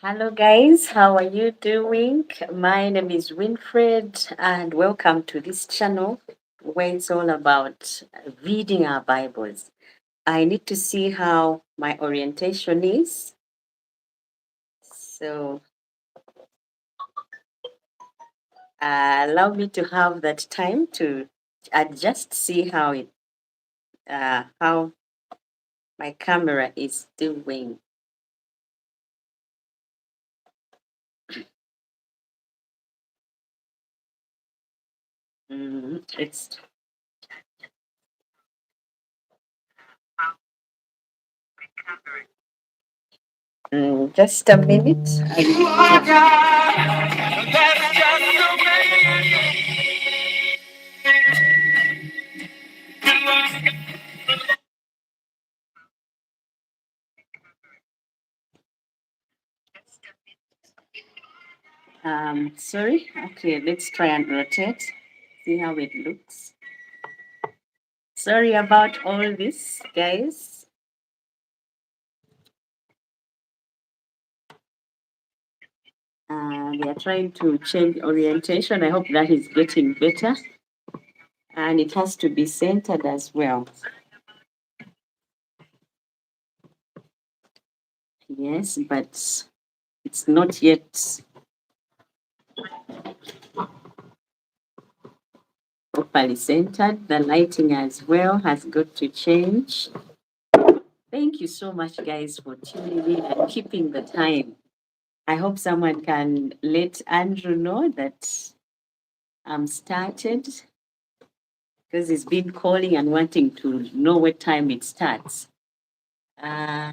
Hello, guys. How are you doing? My name is Winfred, and welcome to this channel where it's all about reading our Bibles. I need to see how my orientation is. So, allow me to have that time to adjust, see how my camera is doing. It's just a minute. Sorry. Okay, let's try and rotate. See how it looks. Sorry about all this, guys. We are trying to change orientation. I hope that is getting better. And it has to be centered as well. Yes, but it's not yet properly centered. The lighting as well has got to change. Thank you so much, guys, for tuning in and keeping the time. I hope someone can let Andrew know that I'm started because he's been calling and wanting to know what time it starts. Uh,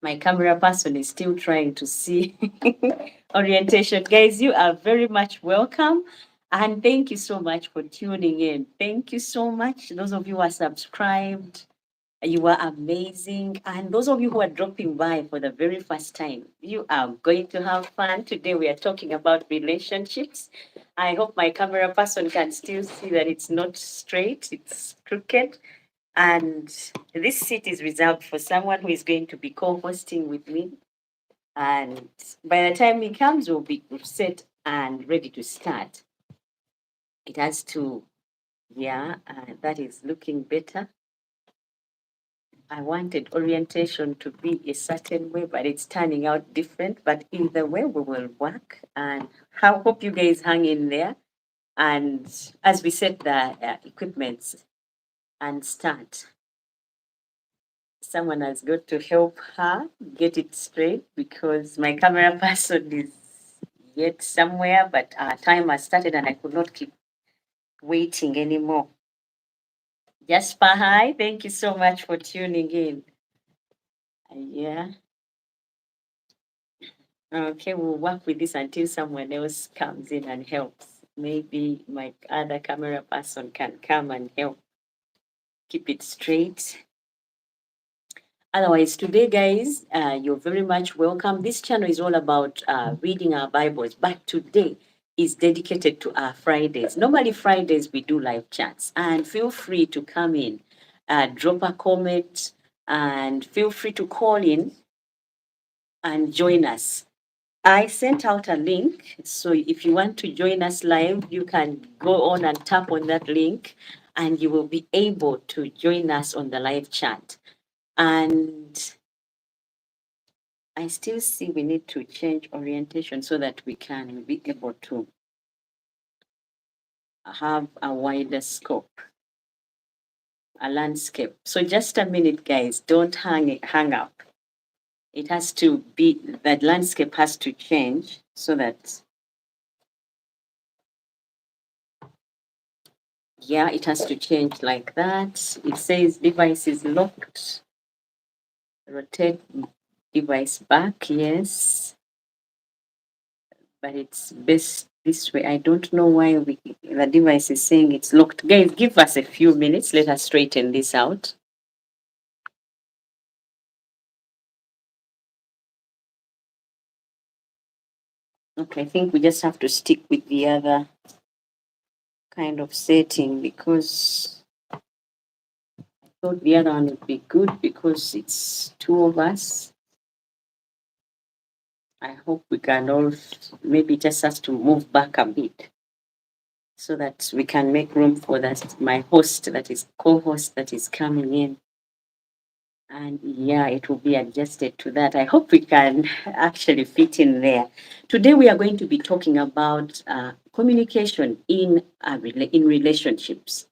my camera person is still trying to see orientation. Guys, you are very much welcome. And thank you so much for tuning in. Thank you so much. Those of you who are subscribed, you are amazing. And those of you who are dropping by for the very first time, you are going to have fun. Today we are talking about relationships. I hope my camera person can still see that it's not straight, it's crooked. And this seat is reserved for someone who is going to be co-hosting with me. And by the time he comes, we'll be set and ready to start. It has to, yeah, that is looking better. I wanted orientation to be a certain way, but it's turning out different. But either way, we will work. And I hope you guys hang in there. And as we set the equipments and start, someone has got to help her get it straight because my camera person is yet somewhere, but our time has started and I could not keep waiting anymore. Jasper, hi. Thank you so much for tuning in. Yeah. Okay, we'll work with this until someone else comes in and helps. Maybe my other camera person can come and help keep it straight. Otherwise, today, guys, you're very much welcome. This channel is all about reading our Bibles, but today is dedicated to our Fridays. Normally, Fridays, we do live chats, and feel free to come in, drop a comment, and feel free to call in and join us. I sent out a link, so if you want to join us live, you can go on and tap on that link, and you will be able to join us on the live chat. And I still see we need to change orientation so that we can be able to have a wider scope, a landscape. So just a minute, guys, don't hang up. It has to be, that landscape has to change so that, yeah, it has to change like that. It says device is locked. Rotate device back, yes. But it's best this way. I don't know why the device is saying it's locked. Guys, give us a few minutes. Let us straighten this out. Okay, I think we just have to stick with the other kind of setting because I thought the other one would be good because it's two of us. I hope we can all maybe just has to move back a bit so that we can make room for that my host that is co-host that is coming in. And yeah, it will be adjusted to that. I hope we can actually fit in there. Today we are going to be talking about communication in relationships.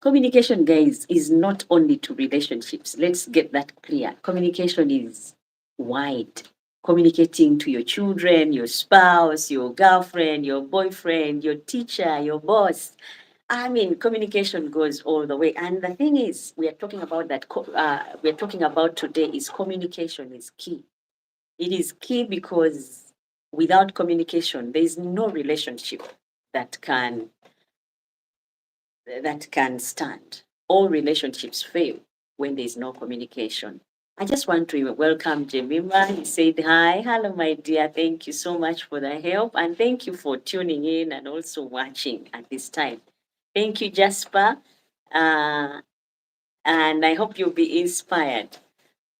Communication, guys, is not only to relationships. Let's get that clear. Communication is wide. Communicating to your children, your spouse, your girlfriend, your boyfriend, your teacher, your boss. I mean, communication goes all the way. And the thing is, we are talking about that. We are talking about today is communication is key. It is key because without communication, there is no relationship that can stand. All relationships fail when there is no communication. I just want to welcome Jemima. He said hi. Hello, my dear. Thank you so much for the help. And thank you for tuning in and also watching at this time. Thank you, Jasper. Uh, and I hope you'll be inspired.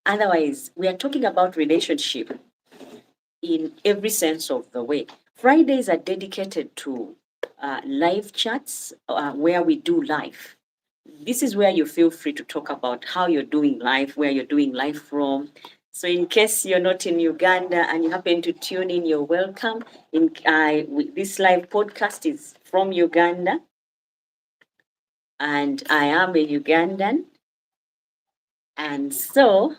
Otherwise, we are talking about relationship in every sense of the way. Fridays are dedicated to live chats where we do live. This is where you feel free to talk about how you're doing live, where you're doing live from. So, in case you're not in Uganda and you happen to tune in, you're welcome. This live podcast is from Uganda, and I am a Ugandan. And so,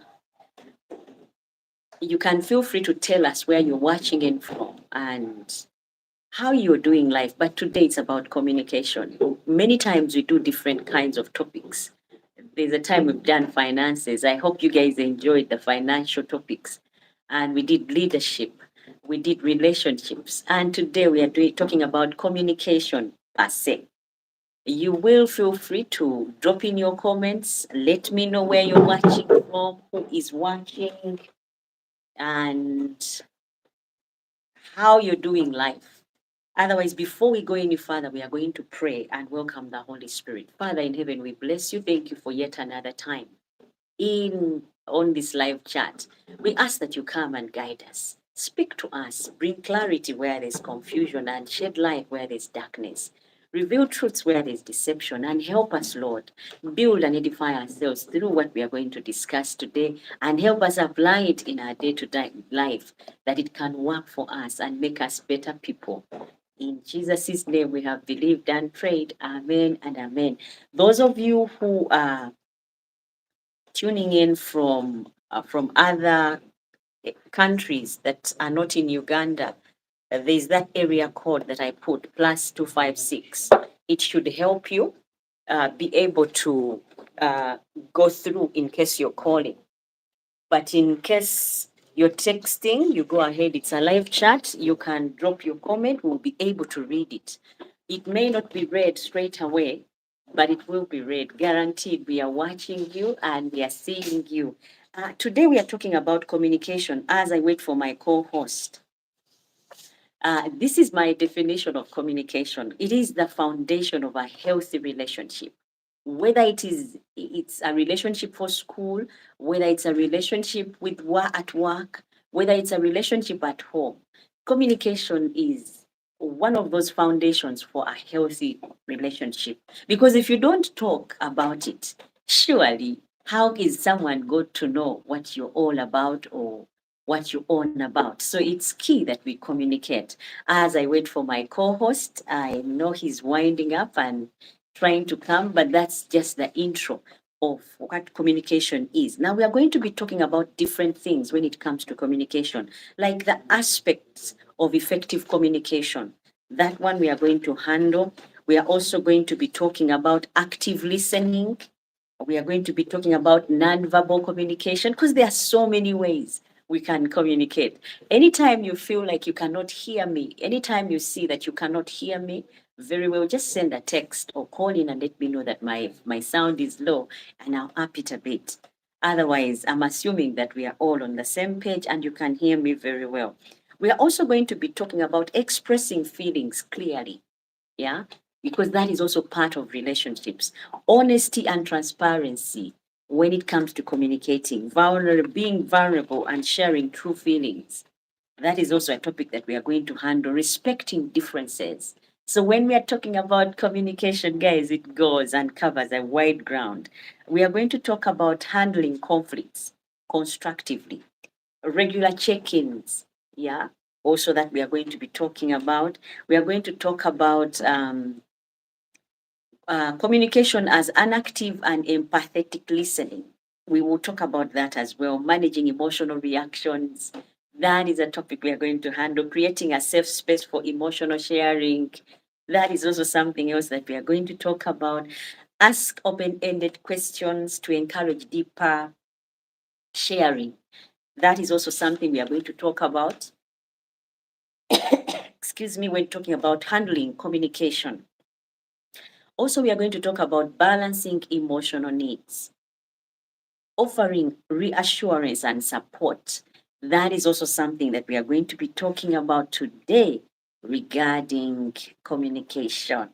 you can feel free to tell us where you're watching in from and how you're doing life. But today it's about communication. Many times we do different kinds of topics. There's a time we've done finances. I hope you guys enjoyed the financial topics. And we did leadership, we did relationships. And today we are talking about communication per se. You will feel free to drop in your comments. Let me know where you're watching from, who is watching, and how you're doing life. Otherwise, before we go any further, we are going to pray and welcome the Holy Spirit. Father in heaven, we bless you. Thank you for yet another time in on this live chat. We ask that you come and guide us. Speak to us, bring clarity where there's confusion, and shed light where there's darkness. Reveal truths where there's deception, and help us, Lord, build and edify ourselves through what we are going to discuss today, and help us apply it in our day-to-day life, that it can work for us and make us better people. In Jesus' name we have believed and prayed. Amen and amen. Those of you who are tuning in from other countries that are not in Uganda, there's that area code that I put +256. It should help you be able to go through in case you're calling. But in case you're texting, you go ahead. It's a live chat. You can drop your comment. We'll be able to read it. It may not be read straight away, but it will be read. Guaranteed, we are watching you and we are seeing you. Today, we are talking about communication as I wait for my co host. This is my definition of communication. It is the foundation of a healthy relationship. Whether it's a relationship for school, whether it's a relationship at work, whether it's a relationship at home, communication is one of those foundations for a healthy relationship. Because if you don't talk about it, surely how is someone going to know what you're all about or what you're on about? So it's key that we communicate. As I wait for my co-host, I know he's winding up and trying to come, but that's just the intro of what communication is. Now we are going to be talking about different things when it comes to communication, like the aspects of effective communication. That one we are going to handle. We are also going to be talking about active listening. We are going to be talking about nonverbal communication because there are so many ways we can communicate. Anytime you feel like you cannot hear me, anytime you see that you cannot hear me very well, just send a text or call in and let me know that my sound is low and I'll up it a bit. Otherwise, I'm assuming that we are all on the same page and you can hear me very well. We are also going to be talking about expressing feelings clearly. Yeah, because that is also part of relationships. Honesty and transparency when it comes to communicating, being vulnerable and sharing true feelings. That is also a topic that we are going to handle, respecting differences. So when we are talking about communication, guys, it goes and covers a wide ground. We are going to talk about handling conflicts constructively, regular check-ins, yeah, also that we are going to be talking about. We are going to talk about communication as an active and empathetic listening. We will talk about that as well. Managing emotional reactions. That is a topic we are going to handle. Creating a safe space for emotional sharing. That is also something else that we are going to talk about. Ask open ended questions to encourage deeper sharing. That is also something we are going to talk about. Excuse me, when talking about handling communication. Also, we are going to talk about balancing emotional needs, offering reassurance and support. That is also something that we are going to be talking about today regarding communication.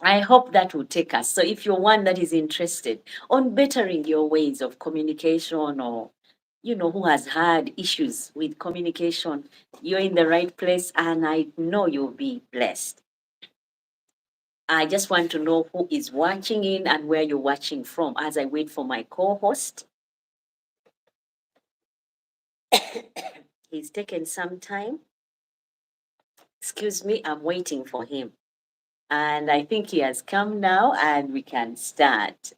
I hope that will take us. So, if you're one that is interested on bettering your ways of communication, or who has had issues with communication, you're in the right place, and I know you'll be blessed. I just want to know who is watching in and where you're watching from as I wait for my co-host. He's taken some time. Excuse me, I'm waiting for him. And I think he has come now and we can start.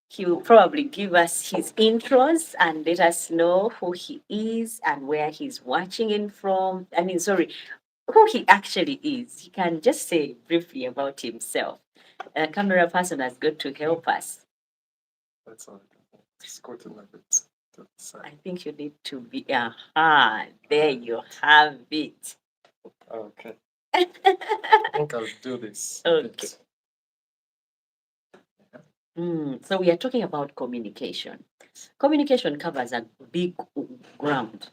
He will probably give us his intros and let us know who he is and where he's watching in from. Sorry, who he actually is. He can just say briefly about himself. A camera person has got to help us. That's all. Just go to it. I think you need to be, there you have it. Okay. I think I'll do this. Okay. So we are talking about communication. Communication covers a big ground,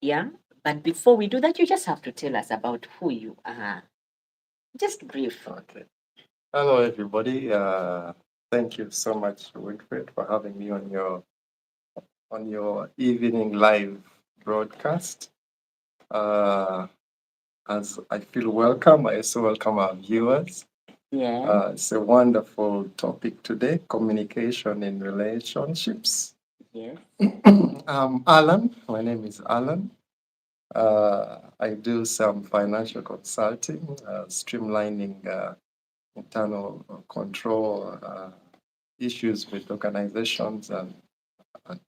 yeah? But before we do that, you just have to tell us about who you are. Just brief. Okay. Hello, everybody. Thank you so much, Winfred, for having me on your evening live broadcast. As I feel welcome, I also welcome our viewers. Yeah. It's a wonderful topic today, communication in relationships. Yes. Alan. My name is Alan. I do some financial consulting, streamlining internal control issues with organizations and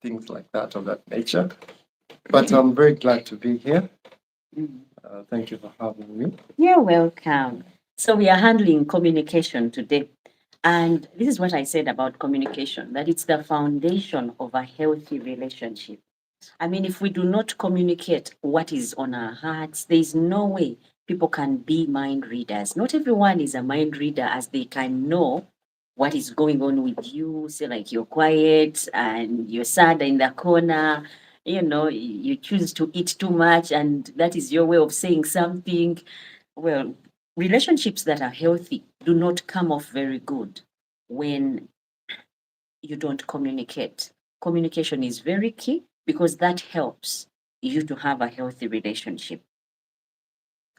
things like that of that nature. But I'm very glad to be here. Thank you for having me. You're welcome. So we are handling communication today. And this is what I said about communication, that it's the foundation of a healthy relationship. I mean, if we do not communicate what is on our hearts, there's no way people can be mind readers. Not everyone is a mind reader, as they can know what is going on with you. Say, like, you're quiet and you're sad in the corner, you choose to eat too much, and that is your way of saying something. Well, relationships that are healthy do not come off very good when you don't communicate. Communication is very key because that helps you to have a healthy relationship.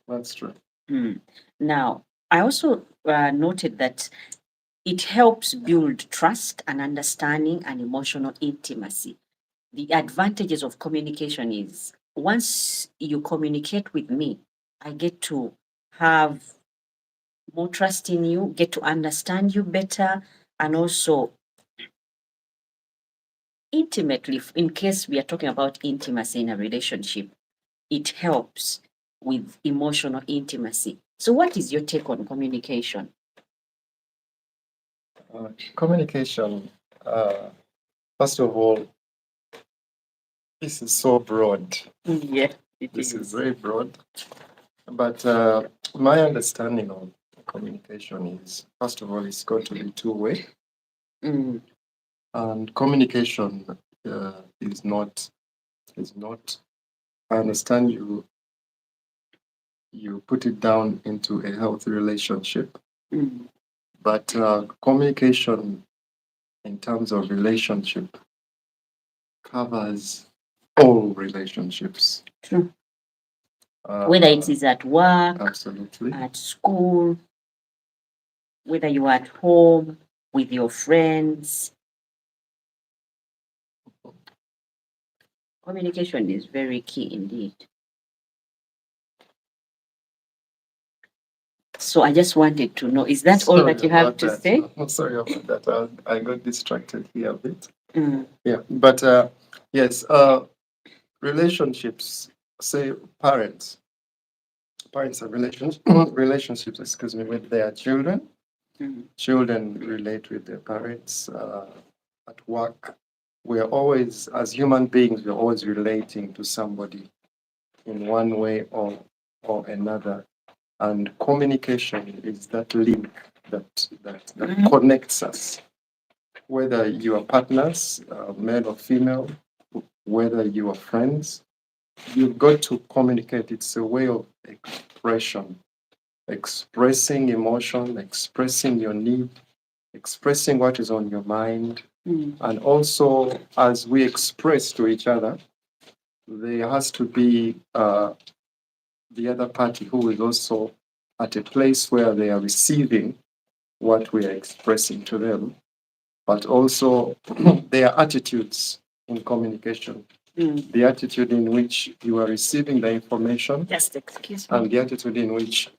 That's true. Now, I also noted that it helps build trust and understanding and emotional intimacy. The advantages of communication is once you communicate with me, I get to have more trust in you, get to understand you better, and also intimately, in case we are talking about intimacy in a relationship, it helps with emotional intimacy. So, what is your take on communication? Communication, first of all, this is so broad. Yeah, This is very broad. But my understanding of communication is, first of all, it's got to be two-way. And communication is not, I understand you put it down into a healthy relationship. But communication in terms of relationship covers all relationships. True. Whether it Uh, is at work, absolutely. at school, whether you are at home, with your friends. Communication is very key indeed. So I just wanted to know, is that all that you have to say? Sorry about that. I got distracted here a bit. Mm. Yeah, but yes, relationships, say parents have relationships, excuse me, with their children. Mm. Children relate with their parents at work. We're always, as human beings, we're always relating to somebody in one way or another. And communication is that link that connects us. Whether you are partners, male or female, whether you are friends, you've got to communicate. It's a way of expression, expressing emotion, expressing your need, expressing what is on your mind. And also, as we express to each other, there has to be the other party who is also at a place where they are receiving what we are expressing to them, but also their attitudes in communication. The attitude in which you are receiving the information, Just excuse me. and the attitude in which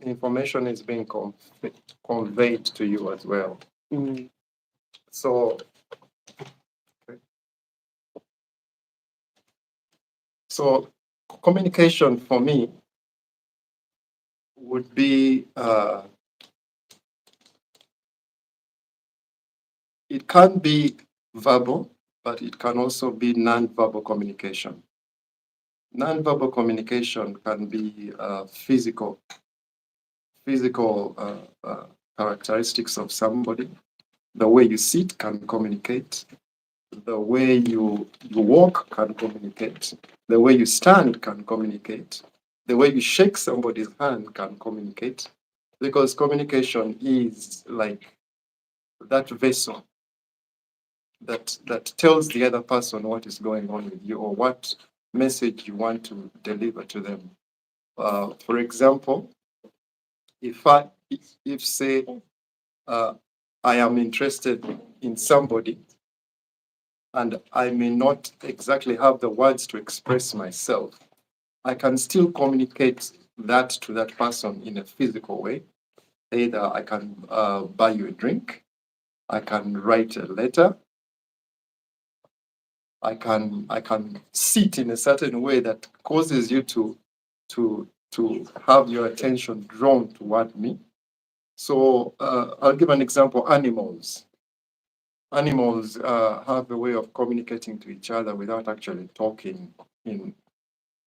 information is being conveyed to you as well. So, so communication for me would be it can be verbal, but it can also be non-verbal communication. Non-verbal communication can be physical characteristics of somebody. The way you sit can communicate. The way you walk can communicate. The way you stand can communicate. The way you shake somebody's hand can communicate. Because communication is like that vessel that tells the other person what is going on with you or what message you want to deliver to them. For example, if say uh, I am interested in somebody and I may not exactly have the words to express myself, I can still communicate that to that person in a physical way. Either I can buy you a drink, I can write a letter, I can sit in a certain way that causes you to have your attention drawn toward me. So I'll give an example. Animals have a way of communicating to each other without actually talking in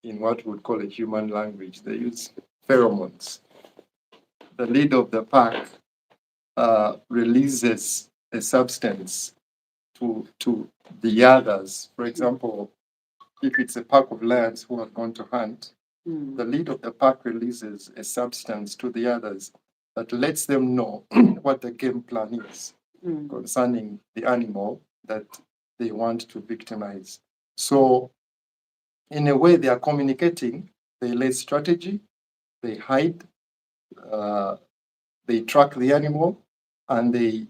what we would call a human language. They use pheromones. The leader of the pack releases a substance to the others. For example, if it's a pack of lions who have gone to hunt, the leader of the pack releases a substance to the others that lets them know what the game plan is concerning the animal that they want to victimize. So, in a way, they are communicating, they lay strategy, they hide, uh, they track the animal, and they,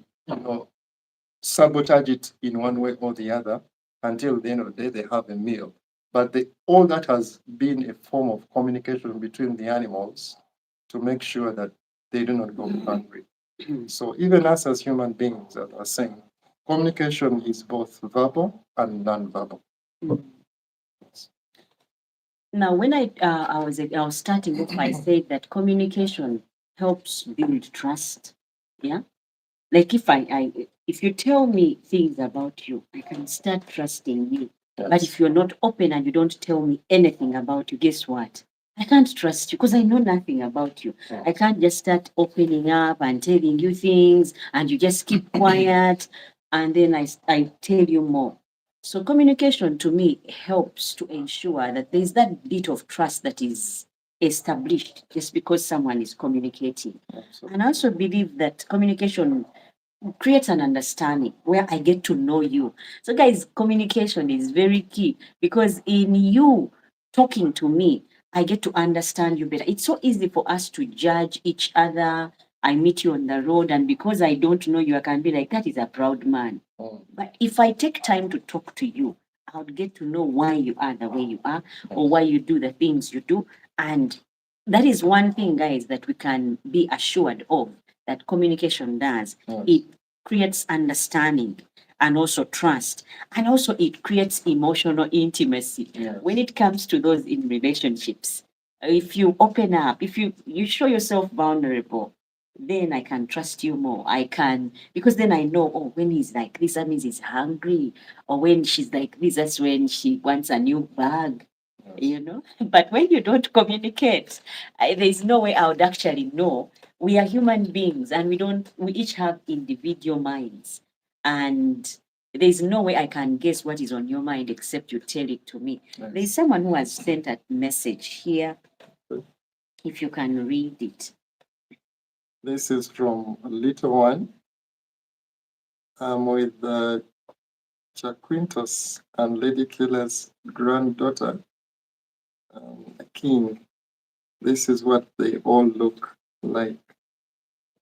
sabotage it in one way or the other until the end of the day they have a meal. But all that has been a form of communication between the animals to make sure that they do not go hungry. So even us as human beings, as I was saying, communication is both verbal and non-verbal. Now, when I was starting off, I said that communication helps build trust. Yeah, like if you tell me things about you, I can start trusting you. But if you're not open and you don't tell me anything about you, guess what? I can't trust you because I know nothing about you. I can't just start opening up and telling you things and you just keep quiet and then I tell you more. So communication to me helps to ensure that there's that bit of trust that is established just because someone is communicating. And I also believe that communication creates an understanding where I get to know you. So, guys, communication is very key because in you talking to me, I get to understand you better. It's so easy for us to judge each other. I meet you on the road, and because I don't know you, I can be like, that is a proud man. But if I take time to talk to you, I would get to know why you are the way you are or why you do the things you do. And that is one thing, guys, that we can be assured of that communication does. It creates understanding and also trust. And also it creates emotional intimacy. When it comes to those in relationships, if you open up, if you show yourself vulnerable, then I can trust you more. I can, because then I know, oh, when he's like this, that means he's hungry. Or when she's like this, that's when she wants a new bag, you know. But when you don't communicate, there's no way I would actually know. We are human beings and we each have individual minds. And there's no way I can guess what is on your mind except you tell it to me. There's someone who has sent a message here, if you can read it. This is from a little one. I'm with Chaquintos and Lady Killer's granddaughter, King. This is what they all look like.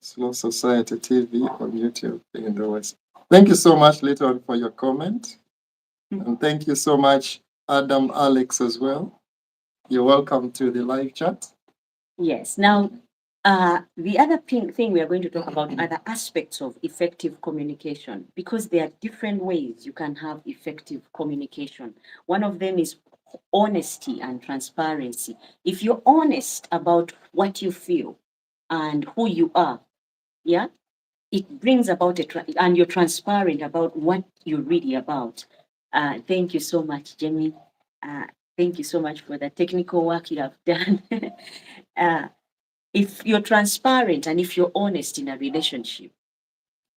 Slow Society TV on YouTube in the West. Thank you so much, Little One, for your comment. And thank you so much, Adam Alex, as well. You're welcome to the live chat. Yes. Now, the other thing we are going to talk about are the aspects of effective communication because there are different ways you can have effective communication. One of them is honesty and transparency. If you're honest about what you feel and who you are, yeah, it brings about and you're transparent about what you're really about. Thank you so much, Jamie. Uh, thank you so much for the technical work you have done. uh, if you're transparent and if you're honest in a relationship,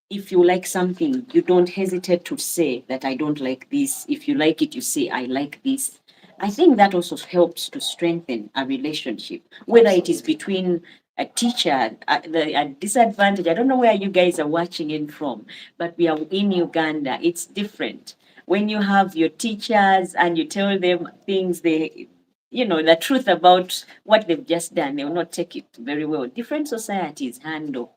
if you like something, you don't hesitate to say that I don't like this. If you like it, you say I like this. I think that also helps to strengthen a relationship, whether it is between a teacher, a disadvantage. I don't know where you guys are watching in from, but we are in Uganda. It's different. When you have your teachers and you tell them things, the truth about what they've just done, they will not take it very well. Different societies handle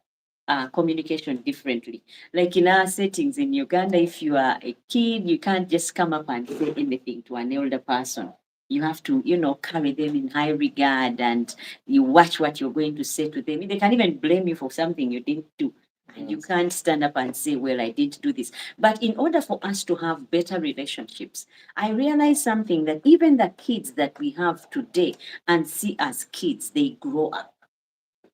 communication differently. Like in our settings in Uganda, if you are a kid, you can't just come up and say anything to an elder person. You have to, carry them in high regard and you watch what you're going to say to them. They can even blame you for something you didn't do. And you can't stand up and say, well, I didn't do this. But in order for us to have better relationships, I realize something that even the kids that we have today and see as kids, they grow up.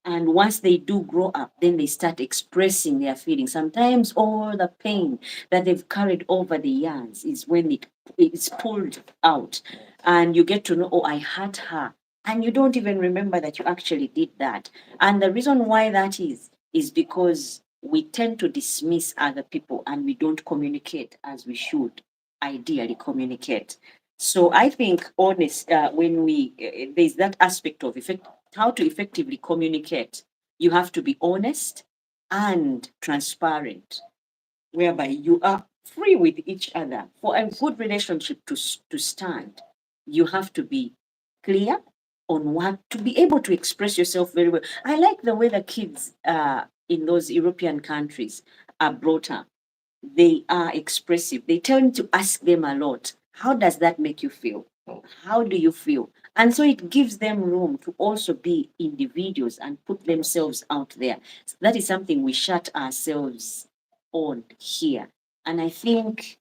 And once they do grow up, then they start expressing their feelings. Sometimes all the pain that they've carried over the years is when it's pulled out. And you get to know, oh, I hurt her. And you don't even remember that you actually did that. And the reason why that is because we tend to dismiss other people and we don't communicate as we should ideally communicate. So I think when there's that aspect of how to effectively communicate. You have to be honest and transparent, whereby you are free with each other. For a good relationship to stand, you have to be clear on what to be able to express yourself very well. I like the way the kids in those European countries are brought up. They are expressive. They tend to ask them a lot. How does that make you feel? How do you feel? And so it gives them room to also be individuals and put themselves out there. So that is something we shut ourselves on here. And I think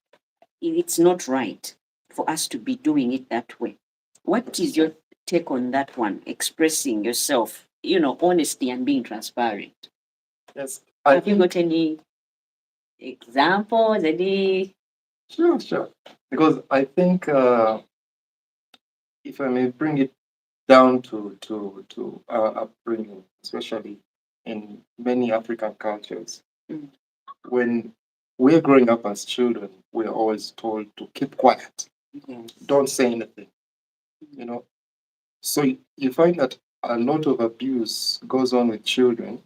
it's not right for us to be doing it that way. What is your take on that one? Expressing yourself, honesty and being transparent. Yes, Have you got any examples? Any? Sure. Because I think if I may bring it down to our upbringing, especially in many African cultures, Mm. when we're growing up as children, we're always told to keep quiet, Yes. don't say anything, you know. So you find that a lot of abuse goes on with children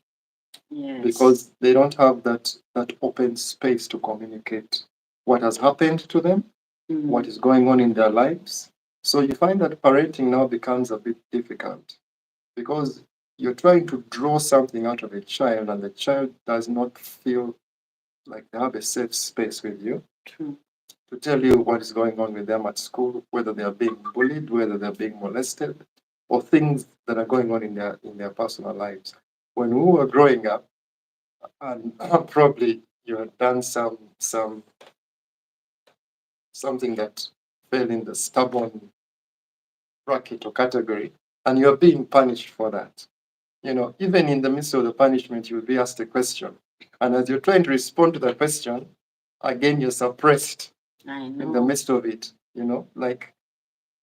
Yes. because they don't have that open space to communicate what has happened to them, what is going on in their lives. So you find that parenting now becomes a bit difficult because you're trying to draw something out of a child and the child does not feel like they have a safe space with you. True. To tell you what is going on with them at school, whether they are being bullied, whether they're being molested, or things that are going on in their personal lives. When we were growing up, and probably you had done something that fell in the stubborn bracket or category, and you're being punished for that. Even in the midst of the punishment, you'll be asked a question. And as you're trying to respond to the question, again, you're suppressed I know. in the midst of it. Like,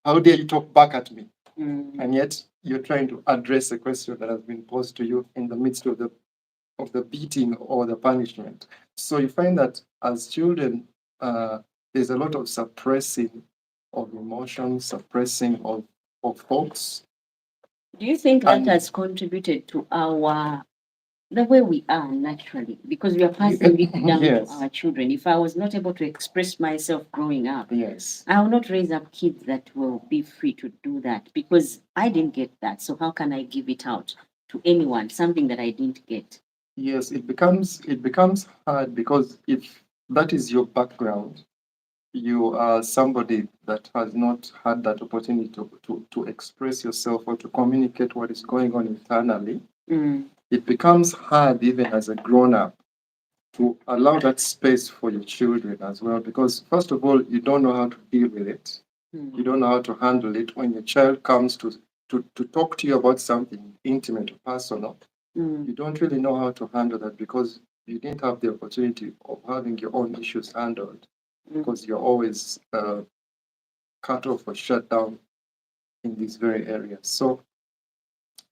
how dare you talk back at me? And yet you're trying to address a question that has been posed to you in the midst of the beating or the punishment. So you find that as children, there's a lot of suppressing of emotions, suppressing of thoughts. Do you think that And has contributed to the way we are naturally? Because we are passing it down yes, to our children. If I was not able to express myself growing up, yes, I will not raise up kids that will be free to do that because I didn't get that. So how can I give it out to anyone, something that I didn't get? yes, it becomes hard because if that is your background, you are somebody that has not had that opportunity to express yourself or to communicate what is going on internally. It becomes hard even as a grown up to allow that space for your children as well, because first of all, you don't know how to deal with it. You don't know how to handle it when your child comes to talk to you about something intimate or personal. You don't really know how to handle that because you didn't have the opportunity of having your own issues handled because you're always cut off or shut down in these very areas. So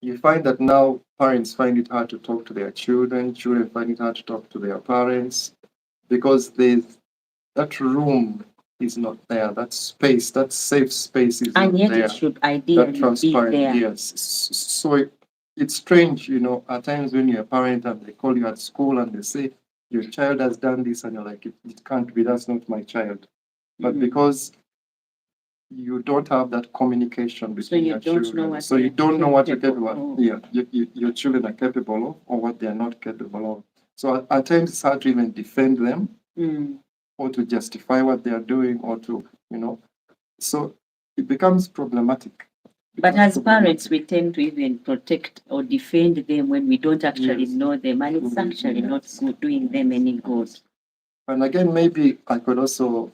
you find that now parents find it hard to talk to their children, children find it hard to talk to their parents because that room is not there, that space, that safe space is And not yet there. it should That ideally be transparent, there. yes. So it's strange, at times when you're a parent and they call you at school and they say, your child has done this, and you're like, it can't be, that's not my child. But because you don't have that communication between you your don't know children. what So you they're don't know what you're capable capable of. of. Yeah, your children are capable of or what they're not capable of. So at times it's hard to even defend them or to justify what they are doing or so it becomes problematic. But as parents, we tend to even protect or defend them when we don't actually Yes. know them, and it's actually not Yes. good, doing them any good. And again, maybe I could also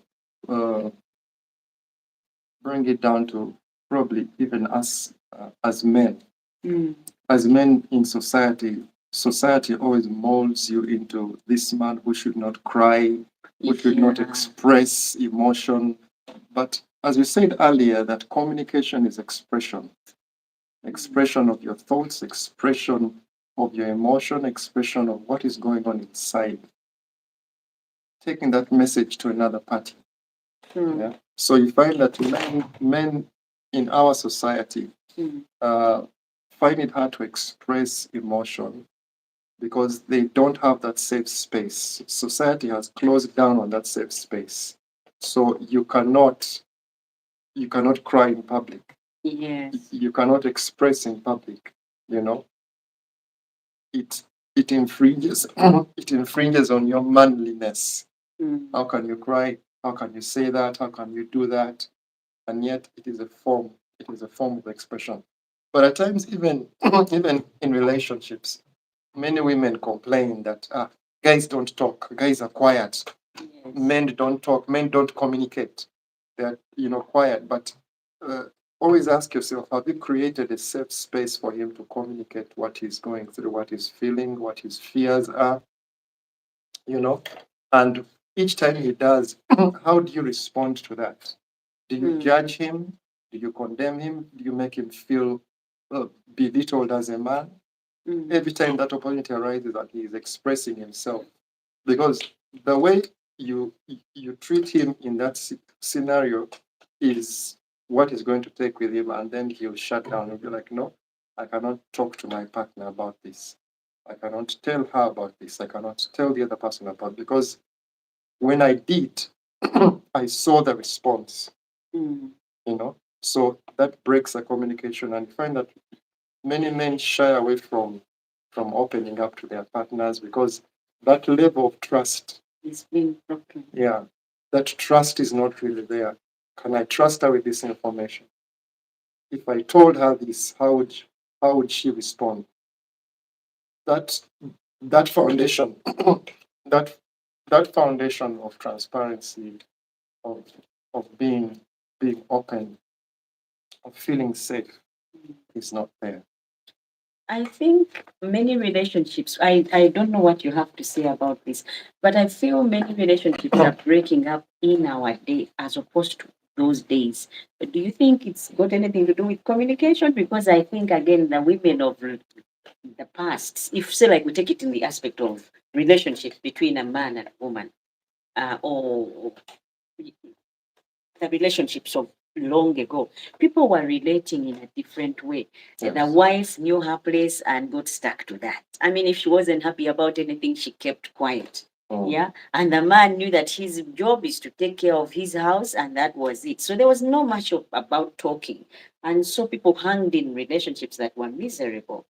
uh, bring it down to probably even us as men. As men in society always molds you into this man who should not cry, who should not express emotion. But as we said earlier, that communication is expression of your thoughts, expression of your emotion, expression of what is going on inside, taking that message to another party. Yeah? So you find that men in our society find it hard to express emotion because they don't have that safe space. Society has closed down on that safe space. So you cannot cry in public. Yes. You cannot express in public, you know. It infringes it infringes on your manliness. How can you cry? How can you say that? How can you do that? And yet it is a form of expression. But at times even even in relationships, many women complain that guys don't talk, guys are quiet, men don't talk, men don't communicate. They're quiet. But uh, always ask yourself, have you created a safe space for him to communicate what he's going through, what he's feeling, what his fears are? And each time he does, how do you respond to that? Do you judge him? Do you condemn him? Do you make him feel belittled as a man? Every time that opportunity arises and he is expressing himself, because the way you treat him in that scenario is what is going to take with him, and then he'll shut down and be like, no, I cannot talk to my partner about this. I cannot tell her about this. I cannot tell the other person about, because when I did, I saw the response, Mm. you know. So that breaks the communication, and you find that many men shy away from opening up to their partners because that level of trust, It's been broken. yeah, that trust is not really there. Can I trust her with this information? If I told her this, how would she respond? That that foundation, that that foundation of transparency, of being open, of feeling safe, is not there. I think many relationships, I don't know what you have to say about this, but I feel many relationships are breaking up in our day as opposed to those days. Do you think it's got anything to do with communication? Because I think, again, the women of the past, if say like we take it in the aspect of relationship between a man and a woman, or the relationships of long ago, people were relating in a different way. The Yes. wife knew her place and got stuck to that. I mean, if she wasn't happy about anything, she kept quiet. Mm. Yeah. And the man knew that his job is to take care of his house, and that was it. So there was no much about talking. And so people hanged in relationships that were miserable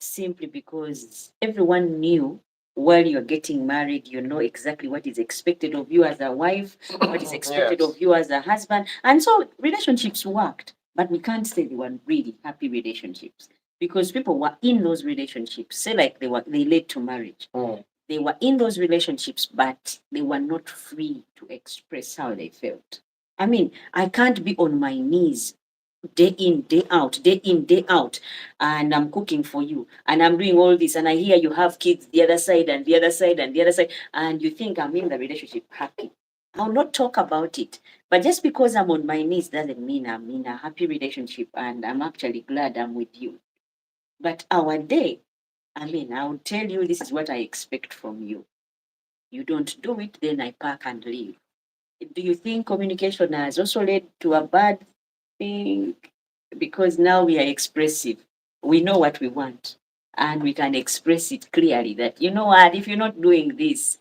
simply because everyone knew while you're getting married, you know exactly what is expected of you as a wife, what is expected Yes. of you as a husband. And so relationships worked, but we can't say they were really happy relationships because people were in those relationships, say like they led to marriage. Mm. They were in those relationships, but they were not free to express how they felt. I mean, I can't be on my knees day in, day out, day in, day out, and I'm cooking for you, and I'm doing all this, and I hear you have kids the other side and the other side and the other side, and you think I'm in the relationship happy. I'll not talk about it. But just because I'm on my knees doesn't mean I'm in a happy relationship and I'm actually glad I'm with you. But our day, I mean, I'll tell you this is what I expect from you. You don't do it, then I pack and leave. Do you think communication has also led to a bad thing? Because now we are expressive. We know what we want and we can express it clearly that, you know what, if you're not doing this,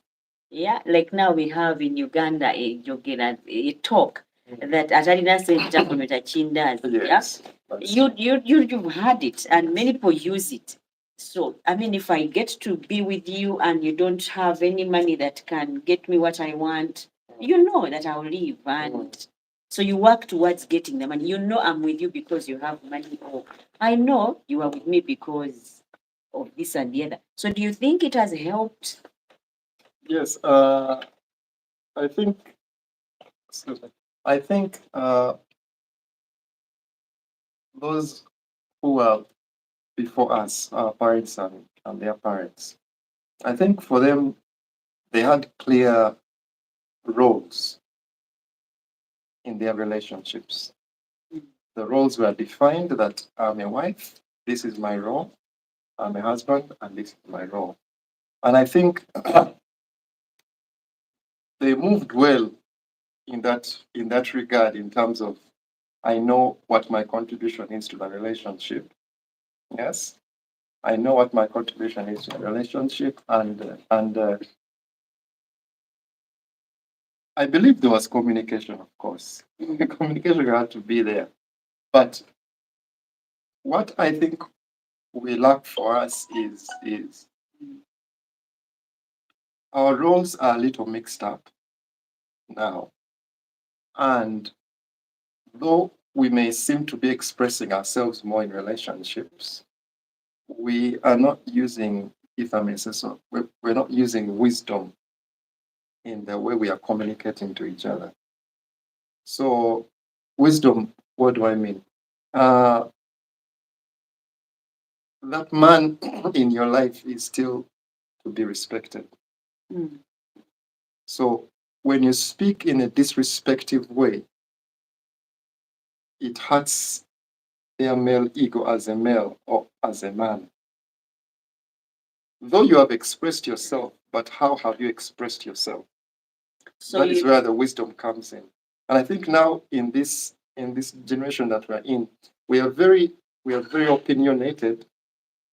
yeah, like now we have in Uganda a talk that atalina senta kumeta chindazi. Yeah, Yes. That's you've had it and many people use it. So I mean, if I get to be with you and you don't have any money that can get me what I want, you know that I'll leave. And so you work towards getting the money. You know I'm with you because you have money, or I know you are with me because of this and the other. So do you think it has helped? yes. I think. Excuse me. I think those who were before us, our parents and their parents, I think for them they had clear roles in their relationships. The roles were defined that I'm a wife, this is my role. I'm a husband, and this is my role. And I think they moved well in that regard, in terms of I know what my contribution is to the relationship. Yes, I know what my contribution is to the relationship, and I believe there was communication, of course. Communication had to be there, but what I think we lack for us is our roles are a little mixed up now, and though we may seem to be expressing ourselves more in relationships, we are not using, if I may say so, we're not using wisdom in the way we are communicating to each other. So, wisdom, what do I mean? Uh, that man in your life is still to be respected. Mm. So, when you speak in a disrespectful way, it hurts their male ego as a male or as a man. Though you have expressed yourself, but how have you expressed yourself? So That is you where the wisdom comes in. And I think now in this generation that we're in, we are very opinionated,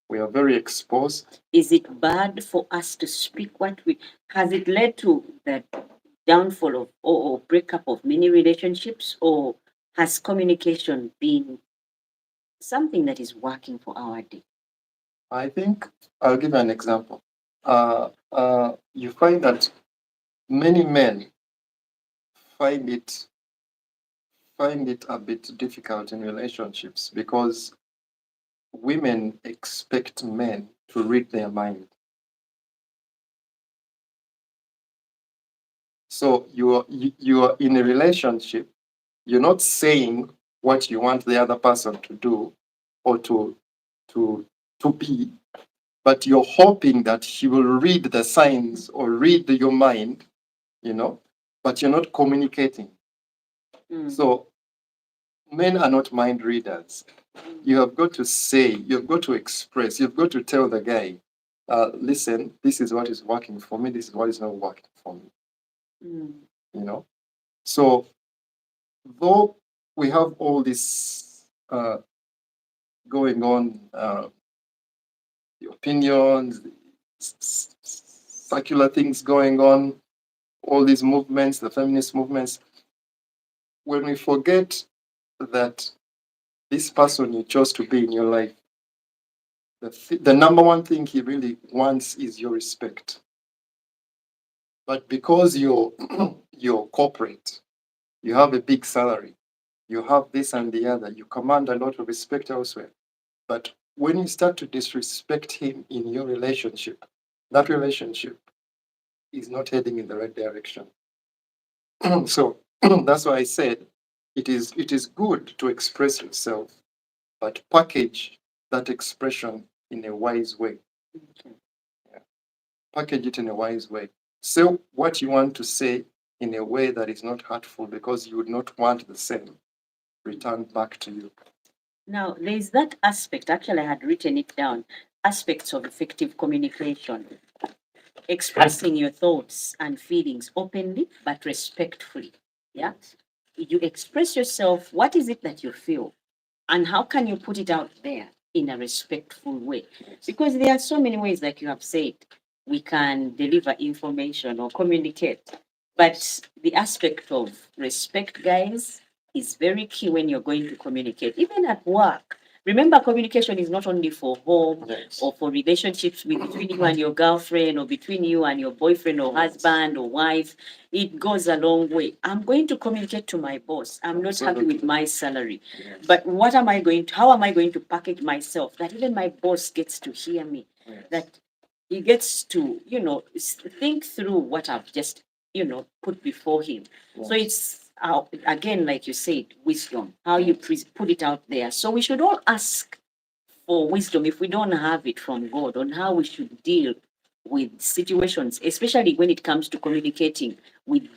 We are very exposed. Is it bad for us to speak what we, has it led to the downfall of or breakup of many relationships, or has communication been something that is working for our day? I think I'll give you an example. You find that many men find it find it a bit difficult in relationships because women expect men to read their mind. So you are in a relationship, you're not saying what you want the other person to do or to to be, but you're hoping that she will read the signs or read your mind, but you're not communicating. So men are not mind readers. You have got to say, you've got to express, you've got to tell the guy, listen, this is what is working for me, this is what is not working for me. You know? So though we have all this going on, the opinions, circular things going on, all these movements, the feminist movements, when we forget that this person you chose to be in your life, the number one thing he really wants is your respect. But because you're corporate, you have a big salary, you have this and the other, you command a lot of respect elsewhere. But when you start to disrespect him in your relationship, that relationship is not heading in the right direction. So that's why I said it is good to express yourself, but package that expression in a wise way. Yeah. Package it in a wise way. Say what you want to say in a way that is not hurtful because you would not want the same returned back to you. Now, there's that aspect, actually, I had written it down, aspects of effective communication. Expressing your thoughts and feelings openly but respectfully. Yeah. You express yourself, what is it that you feel? And how can you put it out there in a respectful way? Because there are so many ways, like you have said, we can deliver information or communicate. But the aspect of respect, guys, is very key when you're going to communicate, even at work. Remember, communication is not only for home or for relationships between you and your girlfriend or between you and your boyfriend or husband or wife. It goes a long way. I'm going to communicate to my boss. I'm not happy with my salary. But how am I going to package myself that even my boss gets to hear me? That he gets to, think through what I've just, put before him. So it's, again, like you said, wisdom, how you put it out there. So we should all ask for wisdom if we don't have it from God on how we should deal with situations, especially when it comes to communicating with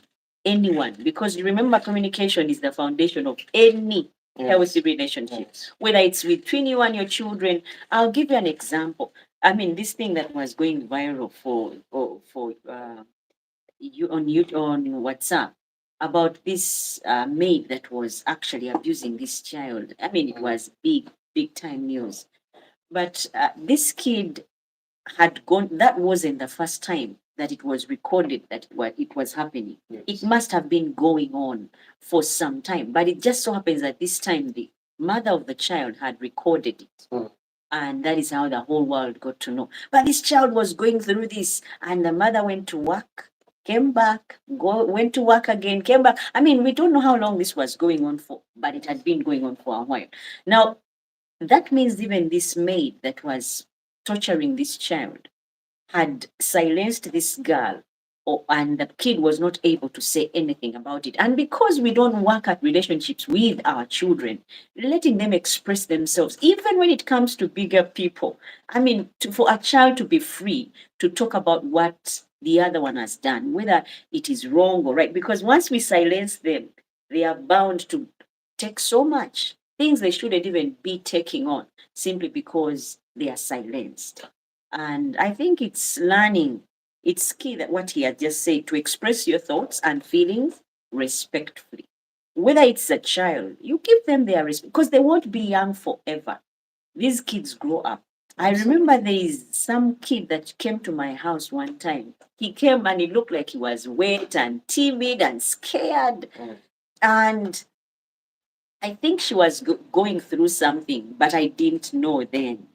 anyone. Because remember, communication is the foundation of any healthy relationship, whether it's between you and your children. I'll give you an example. I mean, this thing that was going viral for you on WhatsApp about this maid that was actually abusing this child. I mean, it was big time news. But this kid had gone, that wasn't the first time that it was recorded that it was happening. It must have been going on for some time, but it just so happens that this time the mother of the child had recorded it. And that is how the whole world got to know. But this child was going through this, and the mother went to work, came back, went to work again, came back. I mean, we don't know how long this was going on for, but it had been going on for a while. Now, that means even this maid that was torturing this child had silenced this girl, and the kid was not able to say anything about it. And because we don't work at relationships with our children, letting them express themselves, even when it comes to bigger people, I mean, for a child to be free to talk about what the other one has done, whether it is wrong or right, because once we silence them, they are bound to take so much things they shouldn't even be taking on simply because they are silenced. And I think it's learning, it's key that what he had just said, to express your thoughts and feelings respectfully. Whether it's a child, you give them their respect because they won't be young forever. These kids grow up I remember there is some kid that came to my house one time. He came and he looked like he was wet and timid and scared. And I think she was going through something, but I didn't know then.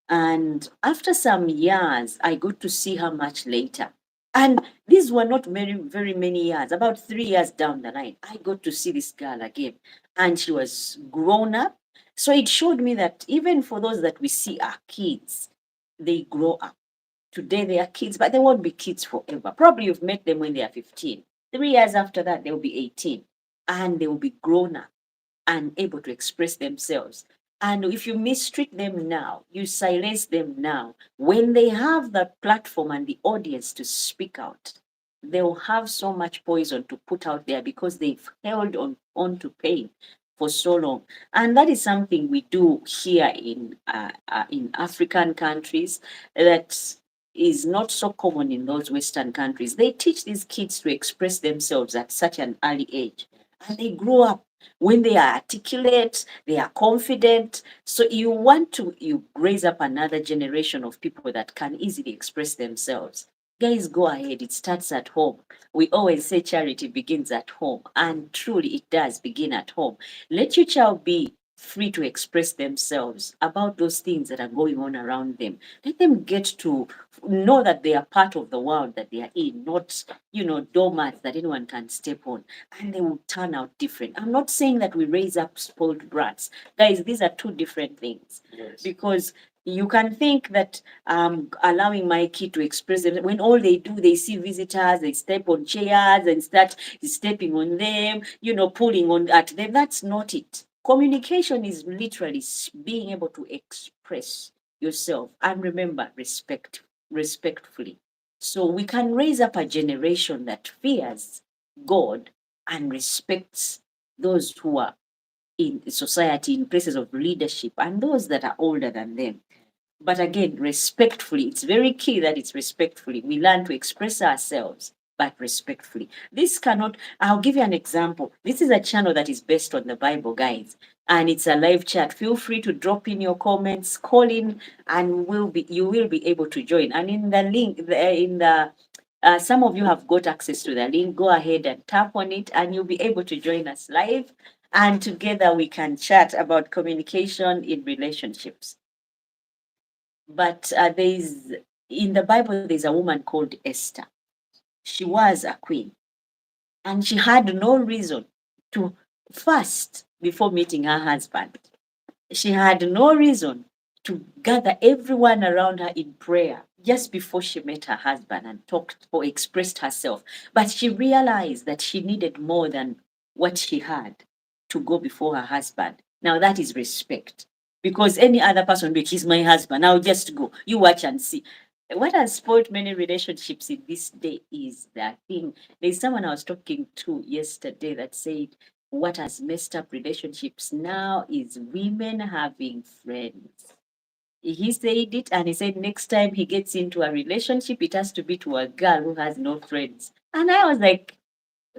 And after some years, I got to see her much later. And these were not very, very many years, about 3 years down the line. I got to see this girl again, and she was grown up. So it showed me that even for those that we see are kids, they grow up. Today they are kids, but they won't be kids forever. Probably you've met them when they are 15. 3 years after that, they'll be 18, and they will be grown up and able to express themselves. And if you mistreat them now, you silence them now, when they have the platform and the audience to speak out, they'll have so much poison to put out there because they've held on to pain for so long. And that is something we do here in African countries that is not so common in those Western countries. They teach these kids to express themselves at such an early age, and they grow up when they are articulate, they are confident. So you raise up another generation of people that can easily express themselves. Guys, go ahead. It starts at home. We always say charity begins at home, and truly it does begin at home. Let your child be free to express themselves about those things that are going on around them. Let them get to know that they are part of the world that they are in, not, doormats that anyone can step on, and they will turn out different. I'm not saying that we raise up spoiled brats. Guys, these are two different things. Yes. Because you can think that allowing my kid to express them, when all they do, they see visitors, they step on chairs and start stepping on them, pulling on at them. That's not it. Communication is literally being able to express yourself, and remember, respectfully. So we can raise up a generation that fears God and respects those who are in society, in places of leadership, and those that are older than them. But again, respectfully, it's very key that it's respectfully. We learn to express ourselves, but respectfully. I'll give you an example. This is a channel that is based on the Bible, guys, and it's a live chat. Feel free to drop in your comments, call in, and you will be able to join. And in the link, some of you have got access to the link. Go ahead and tap on it, and you'll be able to join us live. And together we can chat about communication in relationships. But in the Bible, there's a woman called Esther. She was a queen, and she had no reason to fast before meeting her husband. She had no reason to gather everyone around her in prayer just before she met her husband and talked or expressed herself. But she realized that she needed more than what she had to go before her husband. Now, that is respect. Because any other person will be, he's my husband, I'll just go. You watch and see. What has spoiled many relationships in this day is that thing. There's someone I was talking to yesterday that said, what has messed up relationships now is women having friends. He said it, and he said next time he gets into a relationship, it has to be to a girl who has no friends. And I was like,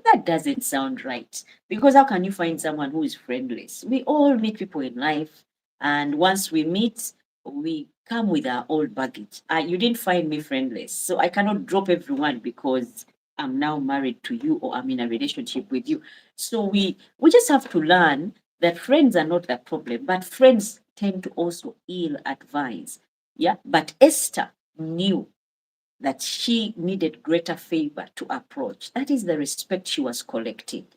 that doesn't sound right. Because how can you find someone who is friendless? We all meet people in life, and once we meet, we come with our old baggage. You didn't find me friendless, so I cannot drop everyone because I'm now married to you or I'm in a relationship with you. So we just have to learn that friends are not the problem, but friends tend to also ill advise. Yeah, but Esther knew that she needed greater favor to approach. That is the respect she was collecting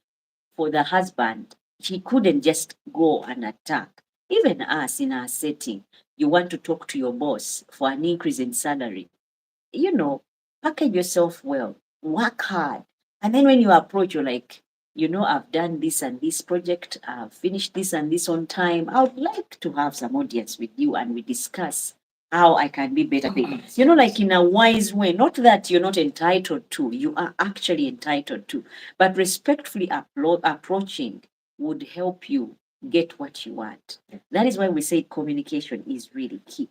for the husband. She couldn't just go and attack. Even us in our setting, you want to talk to your boss for an increase in salary. Package yourself well, work hard. And then when you approach, you're like, I've done this and this project, I've finished this and this on time. I would like to have some audience with you and we discuss how I can be better paid. Like in a wise way, not that you're not entitled to, you are actually entitled to, but respectfully approaching would help you get what you want. That is why we say communication is really key.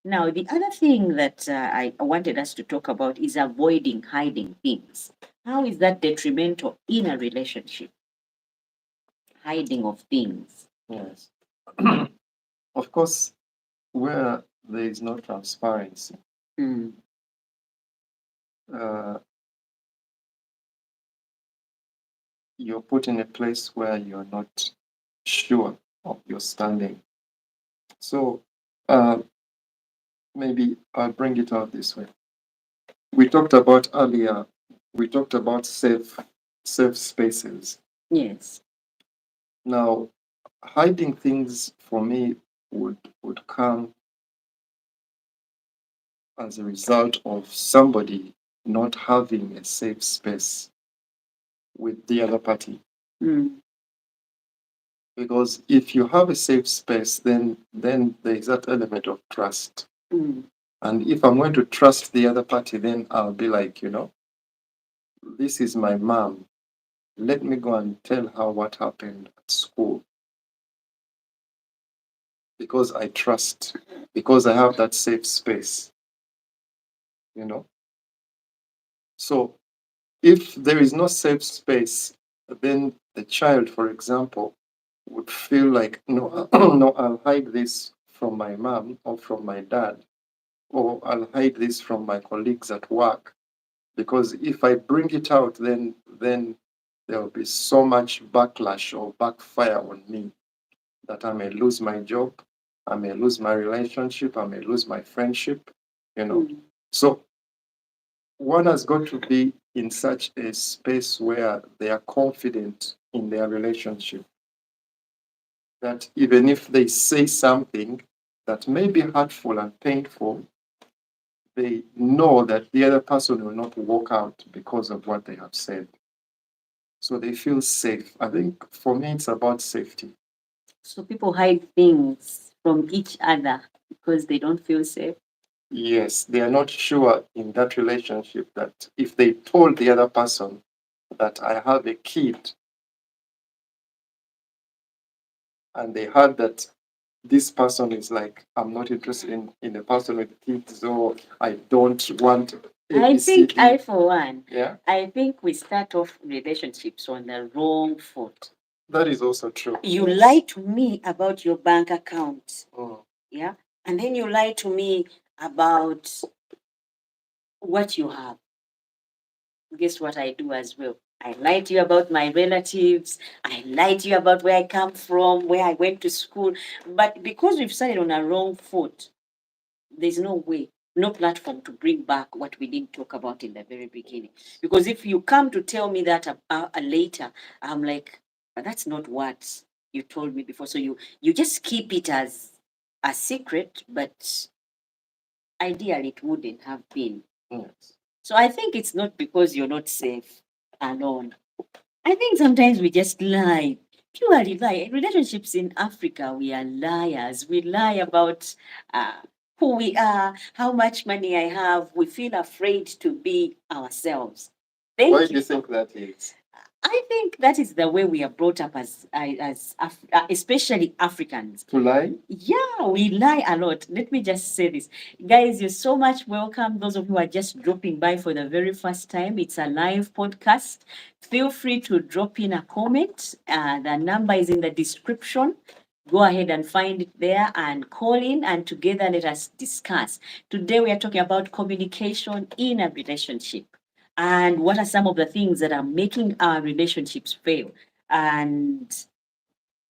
Now, the other thing that I wanted us to talk about is avoiding hiding things. How is that detrimental in a relationship? Hiding of things. Yes. Of course, where there is no transparency. Mm. Uh, you're put in a place where you're not sure of your standing. So maybe I'll bring it out this way. We talked about earlier, we talked about safe spaces. Yes. Now, hiding things for me would come as a result of somebody not having a safe space with the other party. Mm. Because if you have a safe space, then there is that element of trust. Mm. And if I'm going to trust the other party, then I'll be like, this is my mom. Let me go and tell her what happened at school because I trust, because I have that safe space, you know. So if there is no safe space, then the child, for example, would feel like, no, no, I'll hide this from my mom or from my dad, or I'll hide this from my colleagues at work. Because if I bring it out, then there will be so much backlash or backfire on me that I may lose my job, I may lose my relationship, I may lose my friendship, you know. Mm. So one has got to be in such a space where they are confident in their relationship that even if they say something that may be hurtful and painful, they know that the other person will not walk out because of what they have said. So they feel safe. I think for me, it's about safety. So people hide things from each other because they don't feel safe. Yes, they are not sure in that relationship that if they told the other person that I have a kid and they heard that this person is like, I'm not interested in a person with kids, or I don't want I think I, ABCD. for one, Yeah, I think we start off relationships on the wrong foot. that is also true. You lie to me about your bank account, Mm. yeah, and then you lie to me about what you have. Guess what I do as well? I lie to you about my relatives. I lie to you about where I come from, where I went to school. But because we've started on a wrong foot, there's no way, no platform to bring back what we didn't talk about in the very beginning. Because if you come to tell me that later, I'm like, but that's not what you told me before. So you just keep it as a secret, but ideally it wouldn't have been. Yes. So I think it's not because you're not safe alone. I think sometimes we just lie, purely lie. In relationships in Africa, we are liars. We lie about uh, who we are, how much money I have. We feel afraid to be ourselves. Why Thank do you. you think that is? I think that is the way we are brought up especially Africans. To lie? Yeah, we lie a lot. Let me just say this. Guys, you're so much welcome. Those of you who are just dropping by for the very first time, it's a live podcast. Feel free to drop in a comment. The number is in the description. Go ahead and find it there and call in, and together let us discuss. Today we are talking about communication in a relationship and what are some of the things that are making our relationships fail, and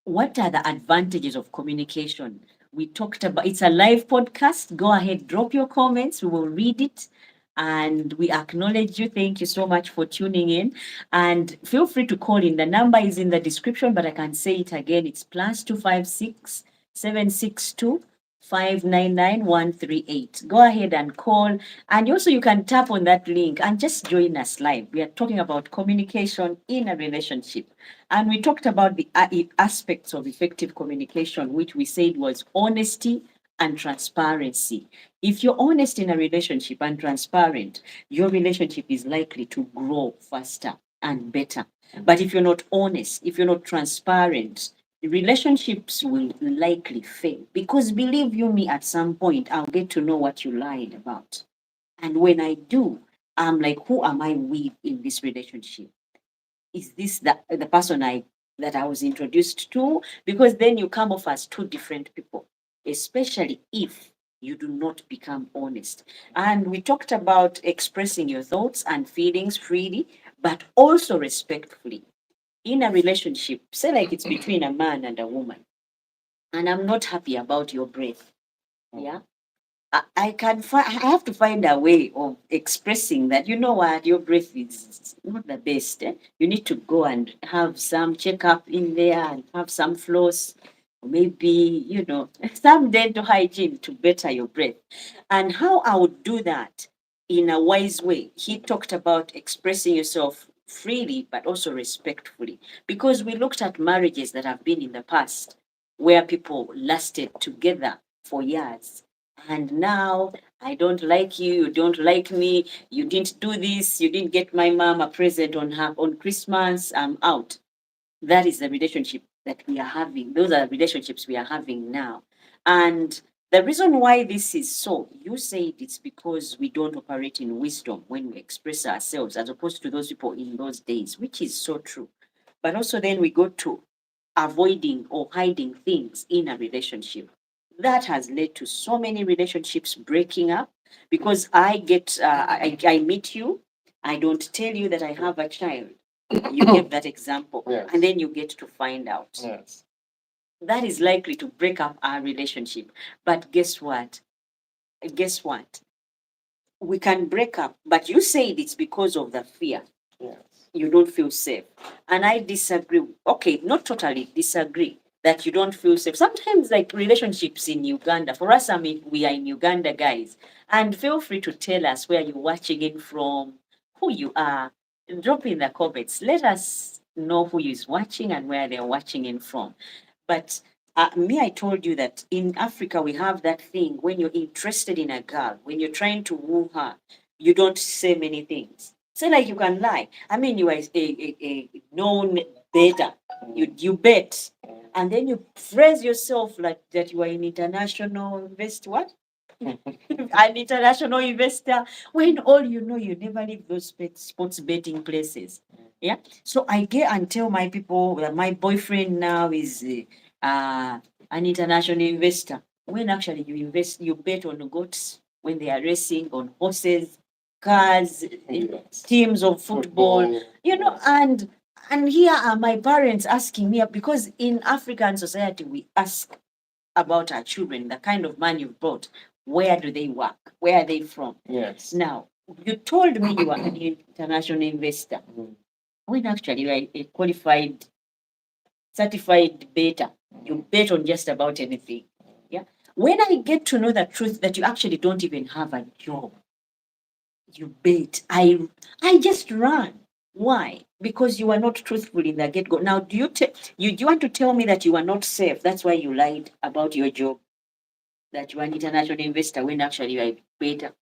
what are the advantages of communication. We talked about, it's a live podcast. Go ahead, drop your comments, we will read it, and we acknowledge you. Thank you so much for tuning in, and feel free to call in. The number is in the description, but I can say it again. It's +256 762 599 138. Go ahead and call, and also you can tap on that link and just join us live. We are talking about communication in a relationship, and we talked about the aspects of effective communication, which we said was honesty and transparency. If you're honest in a relationship and transparent, your relationship is likely to grow faster and better. But if you're not honest, if you're not transparent, relationships will likely fail. Because believe you me, at some point, I'll get to know what you lied about. And when I do, I'm like, who am I with in this relationship? Is this the person that I was introduced to? Because then you come off as two different people, especially if you do not become honest. And we talked about expressing your thoughts and feelings freely, but also respectfully. In a relationship, say like it's between a man and a woman, and I'm not happy about your breath. Yeah. I have to find a way of expressing that, you know what, your breath is not the best. You need to go and have some checkup in there and have some floss, maybe, some dental hygiene to better your breath. And how I would do that in a wise way, he talked about expressing yourself freely, but also respectfully. Because we looked at marriages that have been in the past where people lasted together for years, and now I don't like you, you don't like me, you didn't do this, you didn't get my mom a present on Christmas, I'm out. That is the relationship that we are having. Those are the relationships we are having now. And the reason why this is so, you said it's because we don't operate in wisdom when we express ourselves, as opposed to those people in those days, which is so true. But also, then we go to avoiding or hiding things in a relationship. That has led to so many relationships breaking up because I meet you, I don't tell you that I have a child. You gave that example, Yes. and then you get to find out. Yes. That is likely to break up our relationship. But guess what? Guess what? We can break up, but you said it's because of the fear. Yes. You don't feel safe. And I disagree. Okay, not totally disagree that you don't feel safe. Sometimes, like relationships in Uganda, for us, I mean, we are in Uganda, guys. And feel free to tell us where you're watching it from, who you are. Drop in the comments. Let us know who is watching and where they're watching in from. But I told you that in Africa, we have that thing when you're interested in a girl, when you're trying to woo her, you don't say many things. Say like you can lie. I mean, you are a known better. You bet. And then you phrase yourself like that you are an international investor. What? An international investor. When all you know, you never leave those sports betting places. Yeah. So I get and tell my people that my boyfriend now is an international investor. When actually you bet on goats when they are racing, on horses, cars, Yes. teams of football, Yes. and here are my parents asking me because in African society we ask about our children, the kind of man you've brought, where do they work, where are they from? Yes. Now you told me you are an international investor when actually you are a qualified certified beta. You bet on just about anything. Yeah. When I get to know the truth that you actually don't even have a job, you bet. I just run. Why? Because you are not truthful in the get go. Now, do you want to tell me that you are not safe? That's why you lied about your job, that you are an international investor when actually you are a beta.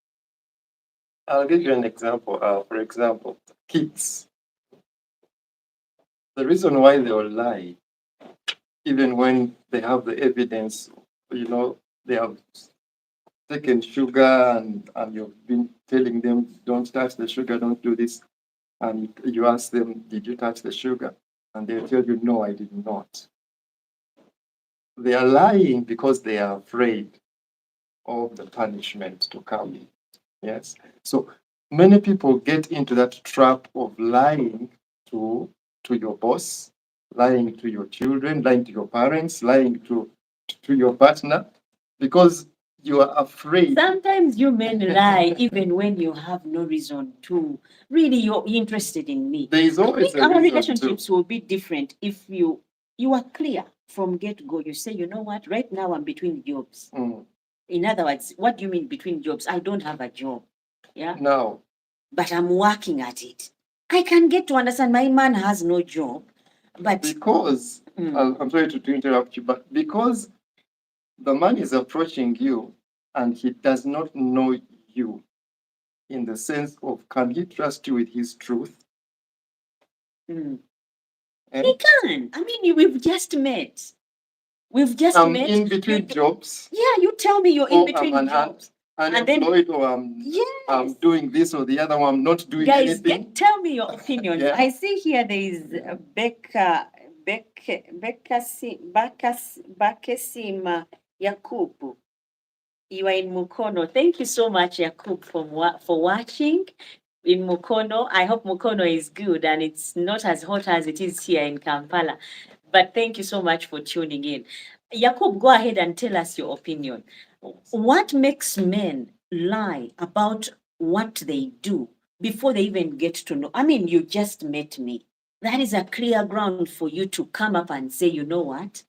I'll give you an example. For example, kids. The reason why they will lie, even when they have the evidence, they have taken sugar and you've been telling them, don't touch the sugar, don't do this. And you ask them, did you touch the sugar? And they'll tell you, no, I did not. They are lying because they are afraid of the punishment to come. Yes. So many people get into that trap of lying to your boss, lying to your children, lying to your parents, lying to your partner, because you are afraid. Sometimes you men lie even when you have no reason to. Really, you're interested in me. There is I always think a our reason relationships will be different if you are clear from get go. You say, you know what, right now I'm between jobs. In other words, what do you mean between jobs? I don't have a job. Yeah. Now, But I'm working at it. I can get to understand my man has no job, but because I'm sorry to interrupt you, but because the man is approaching you and he does not know you in the sense of can he trust you with his truth? mm, Eh? he can. I mean, we've just met. We've just I'm met. in between jobs, Yeah, you tell me you're in or between I'm jobs. And then, unemployed, or I'm yes, doing this or the other one. I'm not doing guys, anything. tell me your opinions. Yeah. I see here there is Bekasima Yakubu. You are in Mukono. Thank you so much, Yakub, for watching in Mukono. I hope Mukono is good and it's not as hot as it is here in Kampala. But thank you so much for tuning in. Yakub, go ahead and tell us your opinion. What makes men lie about what they do before they even get to know? I mean, you just met me. That is a clear ground for you to come up and say, you know what?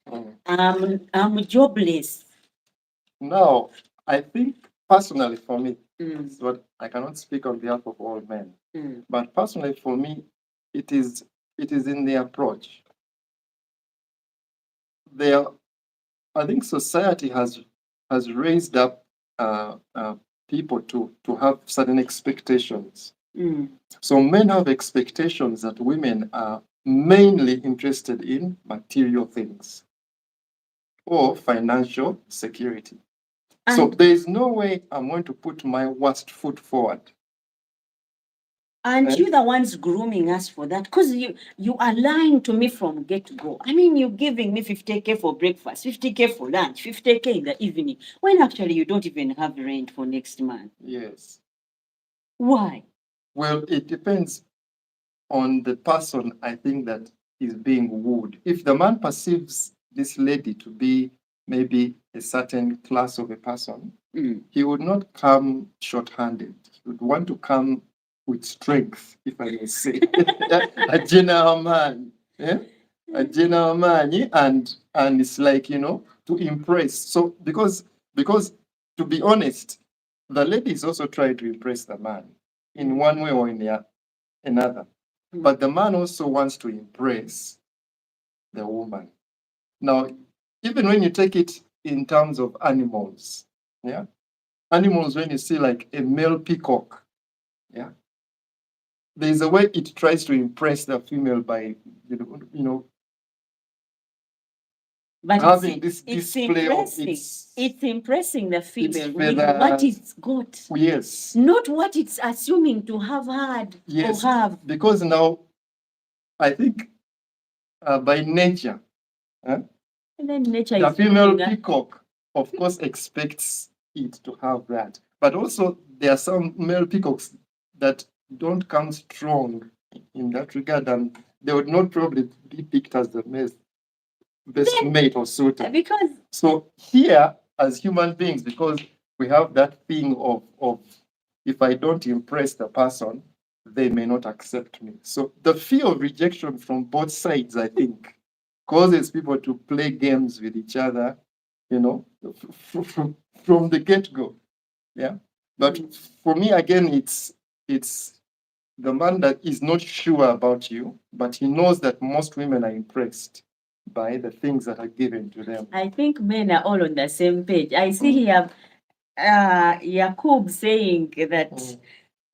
I'm jobless. Now, I think personally for me, Mm, but I cannot speak on behalf of all men. mm, But personally for me, it is it is in the approach. There, I think society has raised up people to have certain expectations. mm. So men have expectations that women are mainly interested in material things or financial security. So And there is no way I'm going to put my worst foot forward. aren't Eh? you the ones grooming us for that? Because you are lying to me from get go. I mean, you're giving me 50K for breakfast, 50K for lunch, 50K in the evening, when actually you don't even have rent for next month. Yes. Why? Well, it depends on the person, I think, that is being wooed. If the man perceives this lady to be maybe a certain class of a person, he would not come short-handed. He would want to come with strength, if I may say. A general man. Yeah? A general man, yeah? And it's like, to impress. So because to be honest, the lady is also trying to impress the man in one way or in the another. But the man also wants to impress the woman. Now, even when you take it in terms of animals, yeah, animals, when you see like a male peacock, yeah, there's a way it tries to impress the female by, you know But having it's this display of it's impressing the female with what feathers. it's got, Yes, not what it's assuming to have had or yes, have. because now I think by nature, And then nature the is female grooming us. peacock, of course, expects it to have that. But also, there are some male peacocks that don't come strong in that regard, and they would not probably be picked as the best Then mate or suitor. because So here, as human beings, because we have that thing of if I don't impress the person, they may not accept me. So the fear of rejection from both sides, I think, causes people to play games with each other, from the get-go. Yeah. But for me, again, it's the man that is not sure about you, but he knows that most women are impressed by the things that are given to them. I think men are all on the same page. I see here Yakub saying that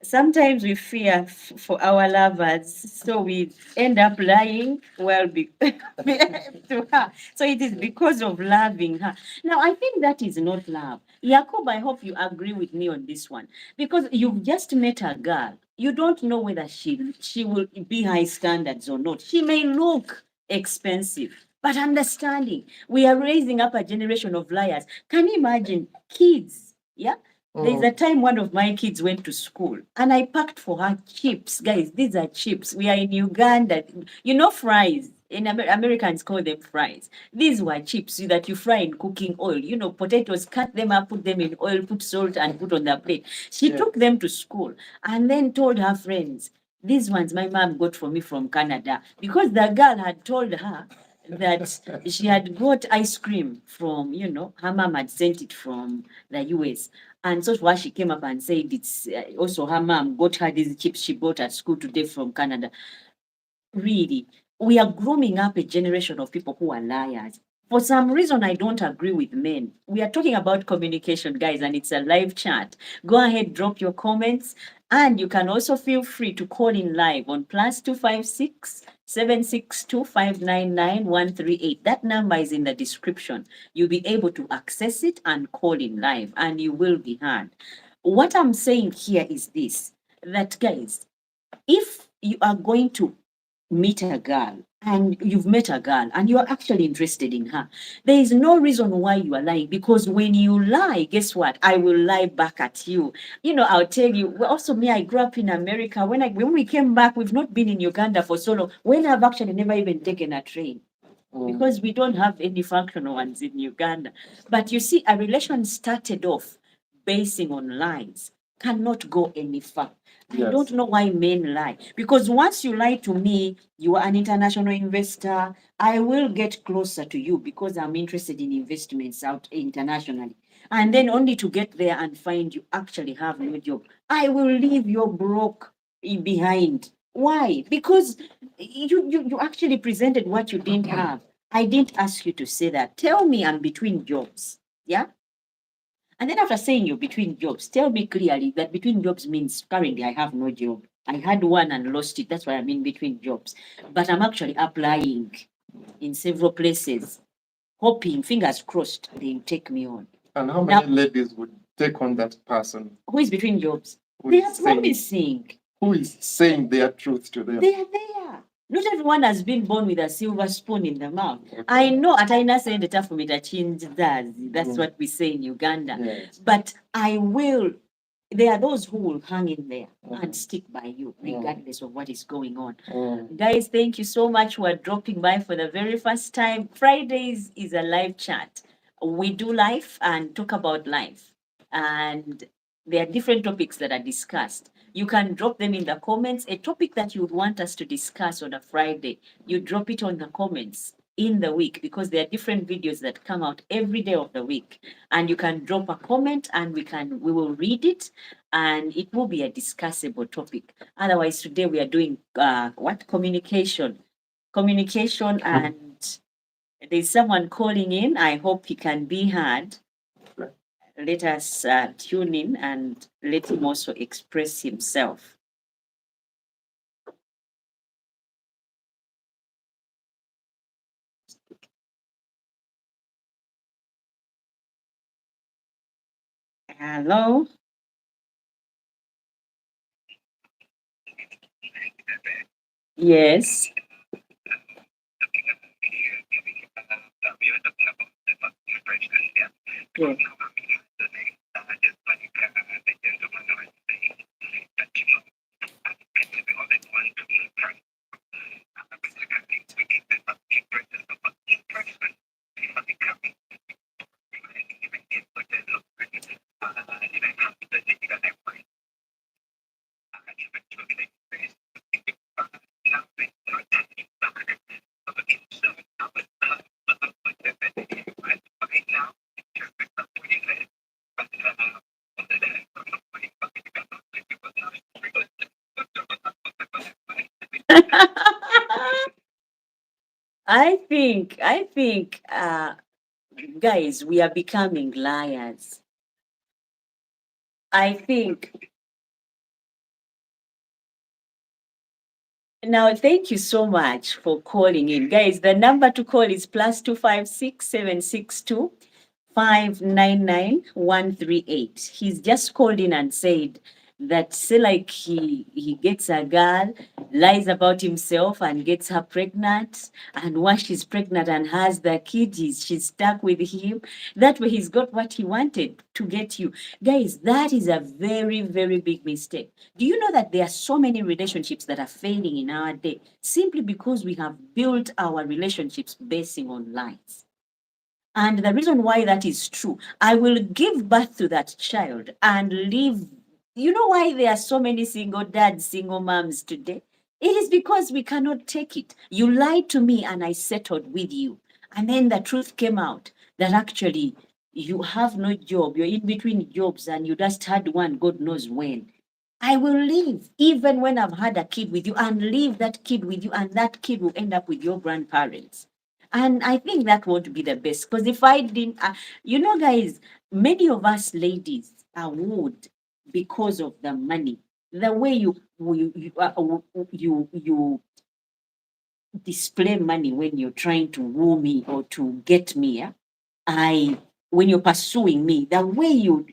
sometimes we fear for our lovers, so we end up lying well to her. So it is because of loving her. Now, I think that is not love. Jacob, I hope you agree with me on this one because you've just met a girl. You don't know whether she will be high standards or not. She may look expensive, but understanding we are raising up a generation of liars. Can you imagine kids? Yeah, there's a time one of my kids went to school and I packed for her chips. Guys, these are chips. We are in Uganda. You know, fries. In Americans call them fries. These were chips that you fry in cooking oil. You know, potatoes, cut them up, put them in oil, put salt, and put on the plate. She took them to school and then told her friends, these ones my mom got for me from Canada. Because the girl had told her that she had got ice cream from, her mom had sent it from the US. And so why she came up and said it's also her mom got her these chips she bought at school today from Canada. Really, we are grooming up a generation of people who are liars. For some reason, I don't agree with men. We are talking about communication, guys, and it's a live chat. Go ahead, drop your comments, and you can also feel free to call in live on +256 762 599 138. That number is in the description. You'll be able to access it and call in live, and you will be heard. What I'm saying here is this: that guys, if you are going to meet a girl and you've met a girl and you're actually interested in her, there is no reason why you are lying, because when you lie, guess what? I will lie back at you. I'll tell you, well, also me, I grew up in America. When we came back, we've not been in Uganda for so long. When I've actually never even taken a train because we don't have any functional ones in Uganda. But you see, a relation started off basing on lies cannot go any far. I don't know why men lie. Because once you lie to me, you are an international investor, I will get closer to you because I'm interested in investments out internationally. And then only to get there and find you actually have no job. I will leave you broke behind. Why? Because you actually presented what you didn't have. I didn't ask you to say that. Tell me I'm between jobs. Yeah? And then after saying you're between jobs, tell me clearly that between jobs means currently I have no job. I had one and lost it. That's why I'm in between jobs. But I'm actually applying in several places, hoping, fingers crossed, they will take me on. And how many ladies would take on that person Who is between jobs? who They is are saying, promising. who is saying their truth to them? They are there. Not everyone has been born with a silver spoon in the mouth. I know at Aina saying the tough me that change does. That's what we say in Uganda. Yes. But I will. There are those who will hang in there and stick by you, regardless of what is going on. Guys, thank you so much for dropping by for the very first time. Fridays is a live chat. We do life and talk about life. And there are different topics that are discussed. You can drop them in the comments. A topic that you would want us to discuss on a Friday, you drop it on the comments in the week, because there are different videos that come out every day of the week. And you can drop a comment and we will read it and it will be a discussable topic. Otherwise, today we are doing what? Communication, and there's someone calling in. I hope he can be heard. Let us tune in and let him also express himself. Hello? Yes. Yes. I think, guys, we are becoming liars. I think. Now, thank you so much for calling in. Guys, the number to call is +256 762 599 138. He's just called in and said that, say, like he gets a girl, lies about himself and gets her pregnant, and once she's pregnant and has the kid, she's stuck with him. That way he's got what he wanted to get you. Guys, that is a very, very big mistake. Do you know that there are so many relationships that are failing in our day simply because we have built our relationships basing on lies? And the reason why that is true, I will give birth to that child and leave. You know why there are so many single dads, single moms today? It is because we cannot take it. You lied to me and I settled with you. And then the truth came out that actually you have no job. You're in between jobs and you just had one, God knows when. I will leave, even when I've had a kid with you, and leave that kid with you, and that kid will end up with your grandparents. And I think that won't be the best, because if I didn't, guys, many of us ladies are wooed because of the money. The way you display money when you're trying to woo me or to get me, yeah? I when you're pursuing me, the way you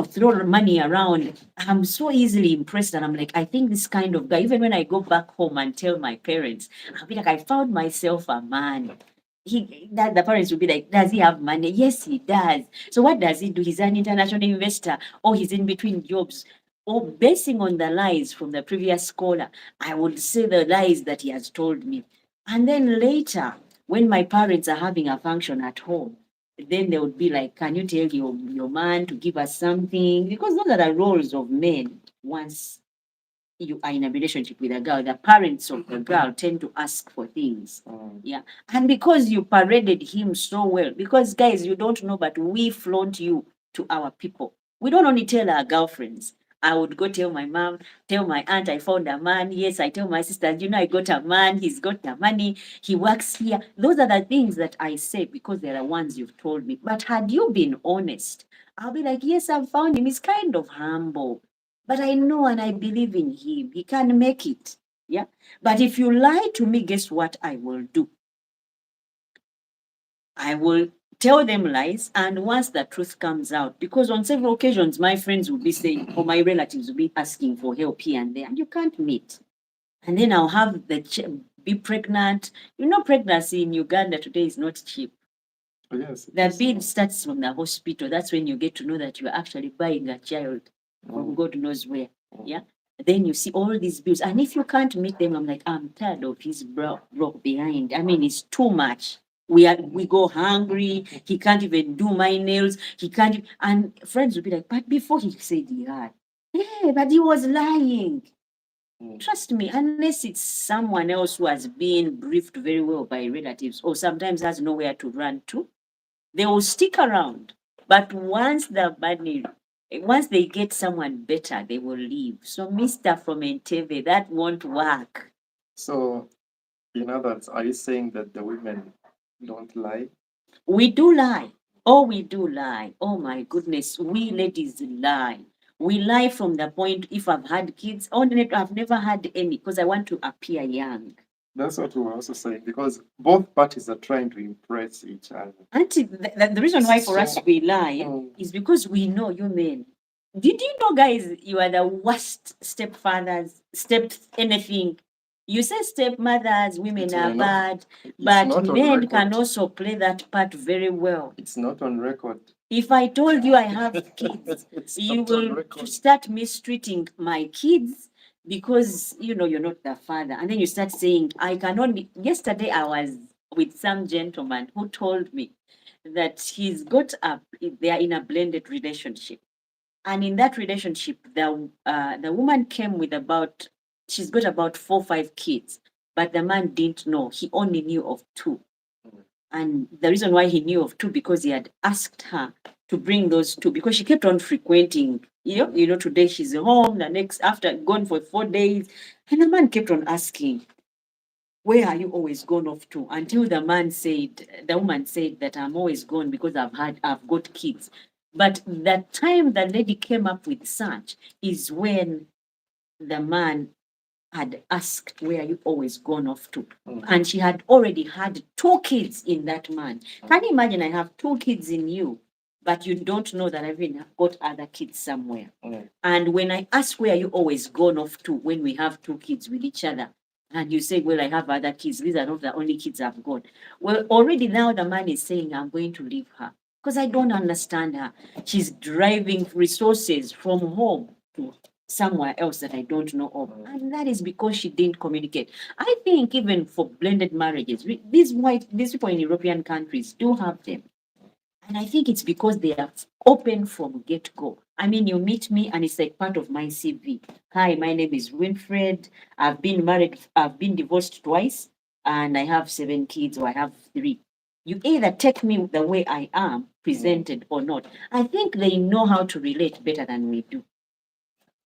throw money around, I'm so easily impressed, and I'm like, I think this kind of guy. Even when I go back home and tell my parents, I'll be like, I found myself a man. The parents will be like, does he have money? Yes, he does. So what does he do? He's an international investor, or he's in between jobs. Or basing on the lies from the previous caller, I would say the lies that he has told me. And then later, when my parents are having a function at home, then they would be like, can you tell your man to give us something? Because those are the roles of men once you are in a relationship with a girl. The parents of the girl tend to ask for things. Yeah. And because you paraded him so well, because guys, you don't know, but we flaunt you to our people. We don't only tell our girlfriends. I would go tell my mom, tell my aunt, I found a man. Yes, I tell my sisters, I got a man. He's got the money. He works here. Those are the things that I say because they're the ones you've told me. But had you been honest, I'll be like, yes, I've found him. He's kind of humble, but I know and I believe in him. He can make it. Yeah. But if you lie to me, guess what I will do? I will tell them lies. And once the truth comes out, because on several occasions, my friends will be saying, or my relatives will be asking for help here and there, and you can't meet. And then I'll have be pregnant. Pregnancy in Uganda today is not cheap. Yes. The bill starts from the hospital. That's when you get to know that you're actually buying a child from God knows where. Yeah. Then you see all these bills. And if you can't meet them, I'm like, I'm tired of his broke behind. I mean, it's too much. We go hungry. He can't even do my nails. He can't. And friends will be like, but before he said he had. Yeah, but he was lying. Trust me, unless it's someone else who has been briefed very well by relatives or sometimes has nowhere to run to, they will stick around. But once they get someone better, they will leave. So, Mr. from Entebbe, that won't work. So, in other words, are you saying that the women don't lie? We do lie. Oh, we do lie. Oh my goodness, we ladies lie. We lie from the point if I've had kids, I've never had any because I want to appear young. That's what we were also saying, because both parties are trying to impress each other. Auntie, the reason why for us we lie is because we know you men. Did you know, guys, you are the worst stepfathers, anything? You say stepmothers, women It's are not- bad, It's but not on men record. can also play that part very well. It's not on record. If I told you I have kids, It's you not on will record. start mistreating my kids because you're not the father. And then you start saying, I cannot be. Yesterday, I was with some gentleman who told me that they're in a blended relationship. And in that relationship, the woman came with she's got about 4, 5 kids, but the man didn't know. He only knew of two. And the reason why he knew of two, because he had asked her to bring those two, because she kept on frequenting. Today she's home, the next after gone for 4 days. And the man kept on asking, where are you always gone off to? Until the woman said that I'm always gone because I've got kids. But the time the lady came up with such is when the man had asked where you always gone off to. And she had already had 2 kids in that man. Can you imagine? I have 2 kids in you, but you don't know that I've even got other kids somewhere. And when I ask where you always gone off to when we have 2 kids with each other, and you say, well, I have other kids, these are not the only kids I've got. Well, already now the man is saying, I'm going to leave her because I don't understand her. She's driving resources from home to somewhere else that I don't know of. And that is because she didn't communicate. I think even for blended marriages, these people in European countries do have them. And I think it's because they are open from get-go. I mean, you meet me and it's like part of my CV. Hi, my name is Winfred. I've been married, I've been divorced twice, and I have 7 kids, or I have 3. You either take me the way I am presented or not. I think they know how to relate better than we do.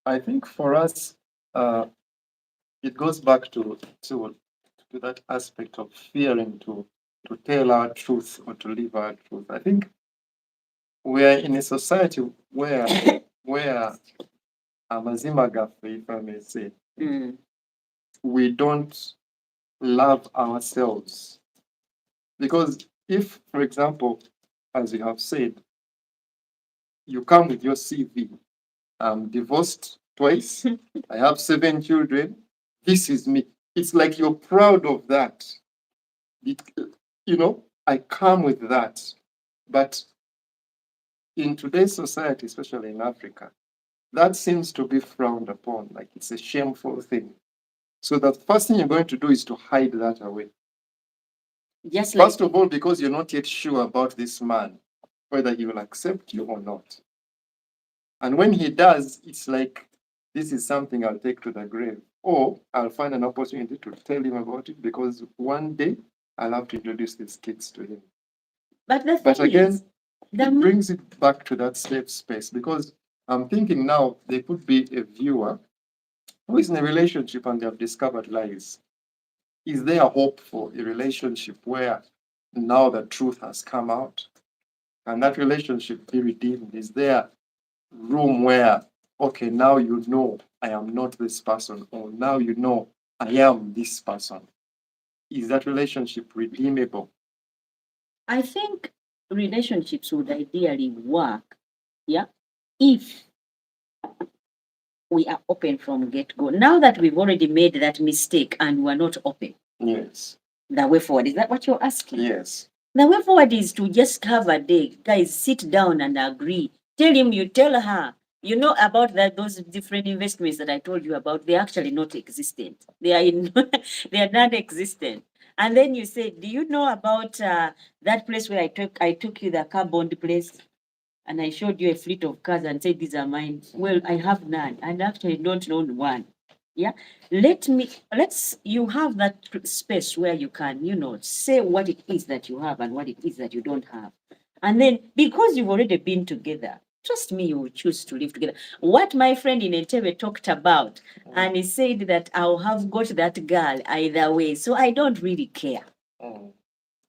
I think for us, it goes back to that aspect of fearing to tell our truth or to live our truth. I think we are in a society where amazima gafe, if I may say, we don't love ourselves. Because if, for example, as you have said, you come with your CV. I'm divorced twice. I have 7 children. This is me. It's like you're proud of that. It, I come with that. But in today's society, especially in Africa, that seems to be frowned upon. Like it's a shameful thing. So the first thing you're going to do is to hide that away. Just like First of all, because you're not yet sure about this man, whether he will accept you or not. And when he does, it's like, this is something I'll take to the grave. Or I'll find an opportunity to tell him about it because one day I'll have to introduce these kids to him. but the But thing again, is, the it man, brings it back to that safe space because I'm thinking now there could be a viewer who is in a relationship and they have discovered lies. Is there hope for a relationship where now the truth has come out and that relationship be redeemed? Is there room where, okay, now you know I am not this person, or now you know I am this person? Is that relationship redeemable? I think relationships would ideally work, yeah, if we are open from get go. Now that we've already made that mistake and we're not open, Yes. the way forward, is that what you're asking? Yes. The way forward is to just have a day, guys, sit down and agree. Tell him, you tell her, you know about that those different investments that I told you about, they're actually not existent. They are in they are non-existent. And then you say, do you know about that place where I took you, the car bond place? And I showed you a fleet of cars and said, these are mine. Well, I have none and actually don't own one. Yeah. Let's, you have that space where you can, say what it is that you have and what it is that you don't have. And then because you've already been together, trust me, you will choose to live together. What my friend in Entebbe talked about, and he said that I'll have got that girl either way. So I don't really care. Mm.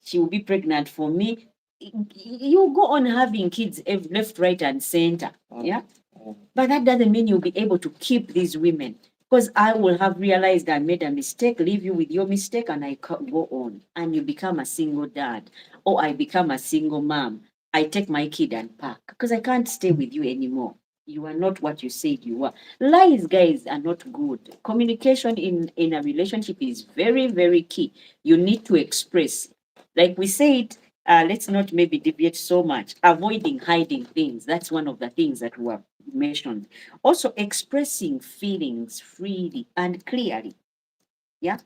She will be pregnant for me. You go on having kids left, right, and center. Yeah. But that doesn't mean you'll be able to keep these women. Because I will have realized I made a mistake, leave you with your mistake, and I go on. And you become a single dad, or I become a single mom. I take my kid and pack because I can't stay with you anymore. You are not what you said you were. Lies, guys, are not good. Communication in a relationship is very, very key. You need to express. Like we said, let's not maybe deviate so much. Avoiding hiding things. That's one of the things that were mentioned. Also, expressing feelings freely and clearly. Yeah.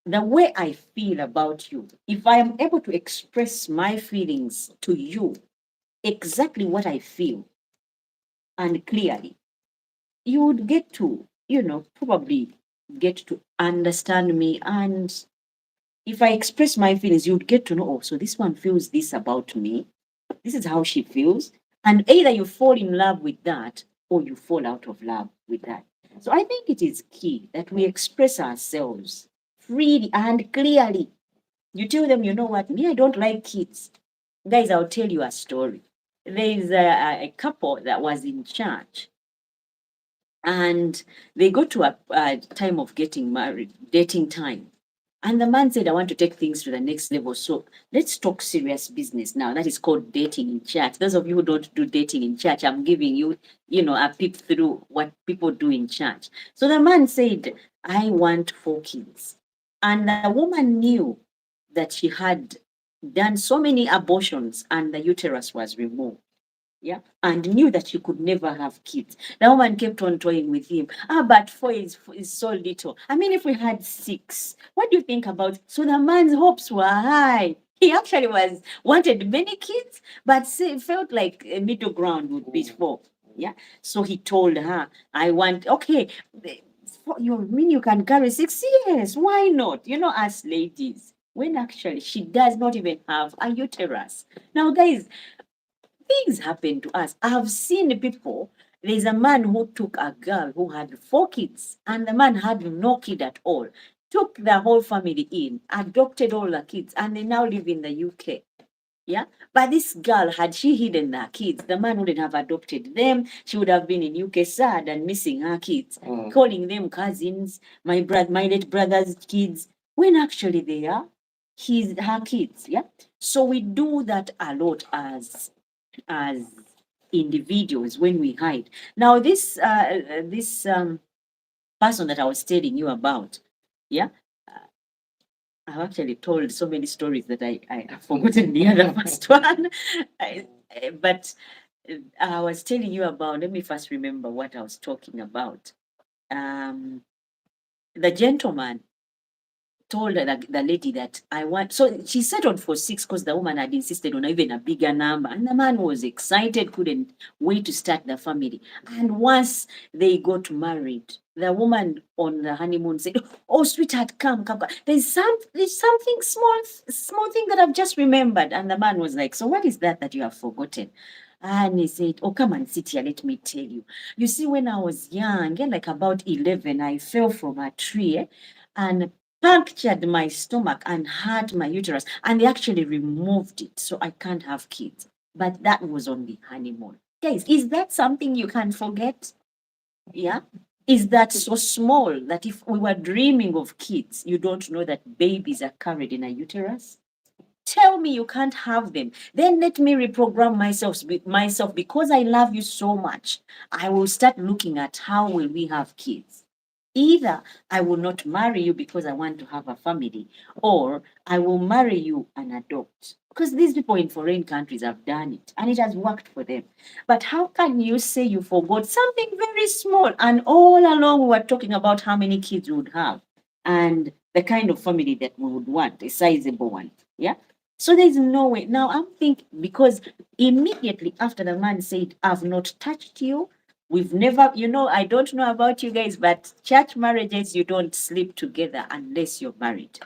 The way I feel about you, if I am able to express my feelings to you, exactly what I feel and clearly, you would get to, probably get to understand me. And if I express my feelings, you'd get to know, oh, so this one feels this about me. This is how she feels. And either you fall in love with that or you fall out of love with that. So I think it is key that we express ourselves freely and clearly. You tell them, you know what, me, I don't like kids. Guys, I'll tell you a story. There is a couple that was in church and they got to a time of getting married, dating time. And the man said, I want to take things to the next level. So let's talk serious business now. That is called dating in church. Those of you who don't do dating in church, I'm giving you, a peep through what people do in church. So the man said, I want 4 kids. And the woman knew that she had done so many abortions and the uterus was removed. Yeah, and knew that she could never have kids. The woman kept on toying with him. But 4 is so little. I mean, if we had 6, what do you think about? So the man's hopes were high. He actually wanted many kids, but felt like a middle ground would be 4. Yeah, so he told her, "I want okay. You mean you can carry 6? Yes, why not? Us ladies." When actually she does not even have a uterus. Now, guys, things happen to us. I've seen people. There's a man who took a girl who had 4 kids, and the man had no kid at all. Took the whole family in, adopted all the kids, and they now live in the UK. Yeah. But this girl, had she hidden her kids, the man wouldn't have adopted them. She would have been in UK sad and missing her kids, calling them cousins, my late brother's kids, when actually they are her kids. Yeah. So we do that a lot as individuals when we hide. Now this person that I was telling you about, yeah, I've actually told so many stories that I have forgotten the other first one. But I was telling you about, let me first remember what I was talking about. Um, the gentleman told the lady that I want, so she settled for six because the woman had insisted on even a bigger number. And the man was excited, couldn't wait to start the family. And once they got married, the woman on the honeymoon said, "Oh, sweetheart, come. There's something small thing that I've just remembered." And the man was like, "So what is that you have forgotten?" And he said, "Oh, come and sit here. Let me tell you. You see, when I was young, like about 11, I fell from a tree, and punctured my stomach and hurt my uterus, and they actually removed it, so I can't have kids. But that was on the honeymoon." Guys, is that something you can forget? Yeah. Is that so small that if we were dreaming of kids, you don't know that babies are carried in a uterus? Tell me you can't have them. Then let me reprogram myself because I love you so much. I will start looking at how will we have kids. Either I will not marry you because I want to have a family, or I will marry you and adopt. Because these people in foreign countries have done it and it has worked for them. But how can you say you forgot something very small? And all along, we were talking about how many kids we would have and the kind of family that we would want, a sizable one. Yeah. So there's no way. Now I'm thinking, because immediately after the man said, "I've not touched you, we've never, I don't know about you guys, but church marriages, you don't sleep together unless you're married."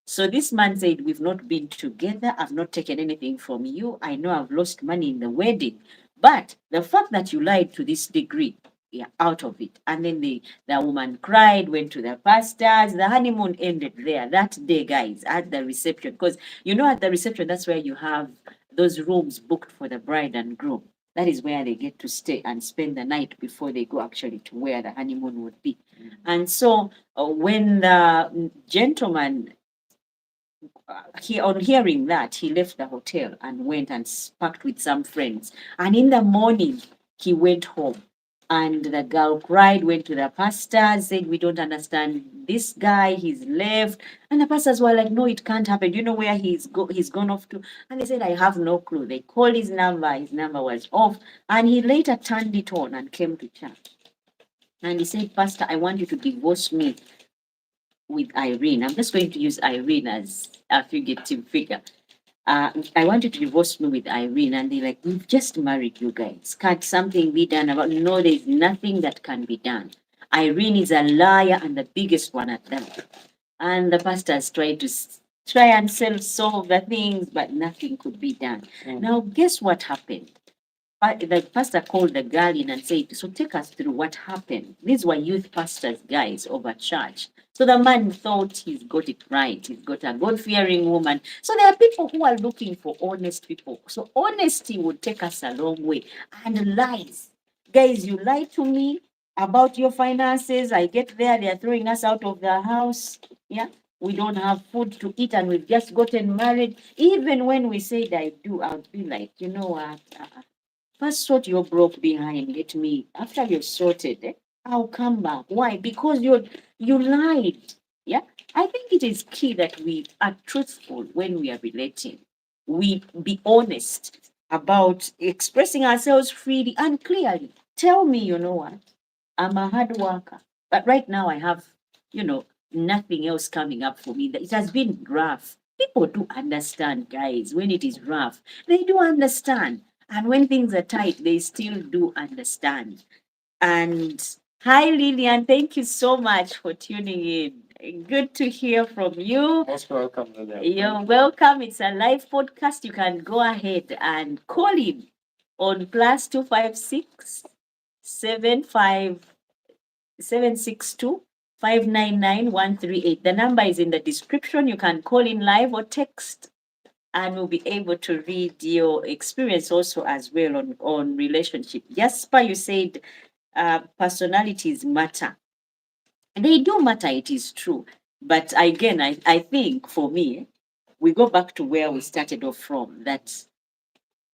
So this man said, "We've not been together. I've not taken anything from you. I know I've lost money in the wedding. But the fact that you lied to this degree, yeah, out of it." And then the woman cried, went to the pastors. The honeymoon ended there that day, guys, at the reception. Because at the reception, that's where you have those rooms booked for the bride and groom. That is where they get to stay and spend the night before they go actually to where the honeymoon would be. And so when the gentleman, on hearing that, he left the hotel and went and packed with some friends. And in the morning, he went home. And the girl cried, went to the pastor, said, "We don't understand this guy. He's left." And the pastors were like, "No, it can't happen. Do you know where he's gone off to?" And they said, "I have no clue." They called his number. His number was off. And he later turned it on and came to church. And he said, "Pastor, I want you to divorce me with Irene." I'm just going to use Irene as a figurative figure. "I want you to divorce me with Irene." And they're like, "We've just married, you guys. Can't something be done about?" No, there's nothing that can be done. Irene is a liar and the biggest one at that. And the pastors tried to try and solve the things, but nothing could be done. Now, guess what happened? The pastor called the girl in and said, "So take us through what happened." These were youth pastors, guys, over church. So the man thought he's got it right. He's got a God-fearing woman. So there are people who are looking for honest people. So honesty would take us a long way. And lies. Guys, you lie to me about your finances. I get there, they're throwing us out of the house. Yeah. We don't have food to eat and we've just gotten married. Even when we said "I do," I'll be like, "You know what? First sort your broke behind, get me. After you're sorted, I'll come back." Why? Because you lied. Yeah. I think it is key that we are truthful when we are relating. We be honest about expressing ourselves freely and clearly. Tell me, you know what? I'm a hard worker. But right now I have, nothing else coming up for me. It has been rough. People do understand, guys, when it is rough. They do understand. And when things are tight, they still do understand. And hi, Lillian. Thank you so much for tuning in. Good to hear from you. Most welcome, Lillian. You're welcome. It's a live podcast. You can go ahead and call in on +256 75762 599 138. The number is in the description. You can call in live or text, and we'll be able to read your experience also as well on relationship. Jasper, you said personalities matter. They do matter, it is true. But again, I think for me, we go back to where we started off from, that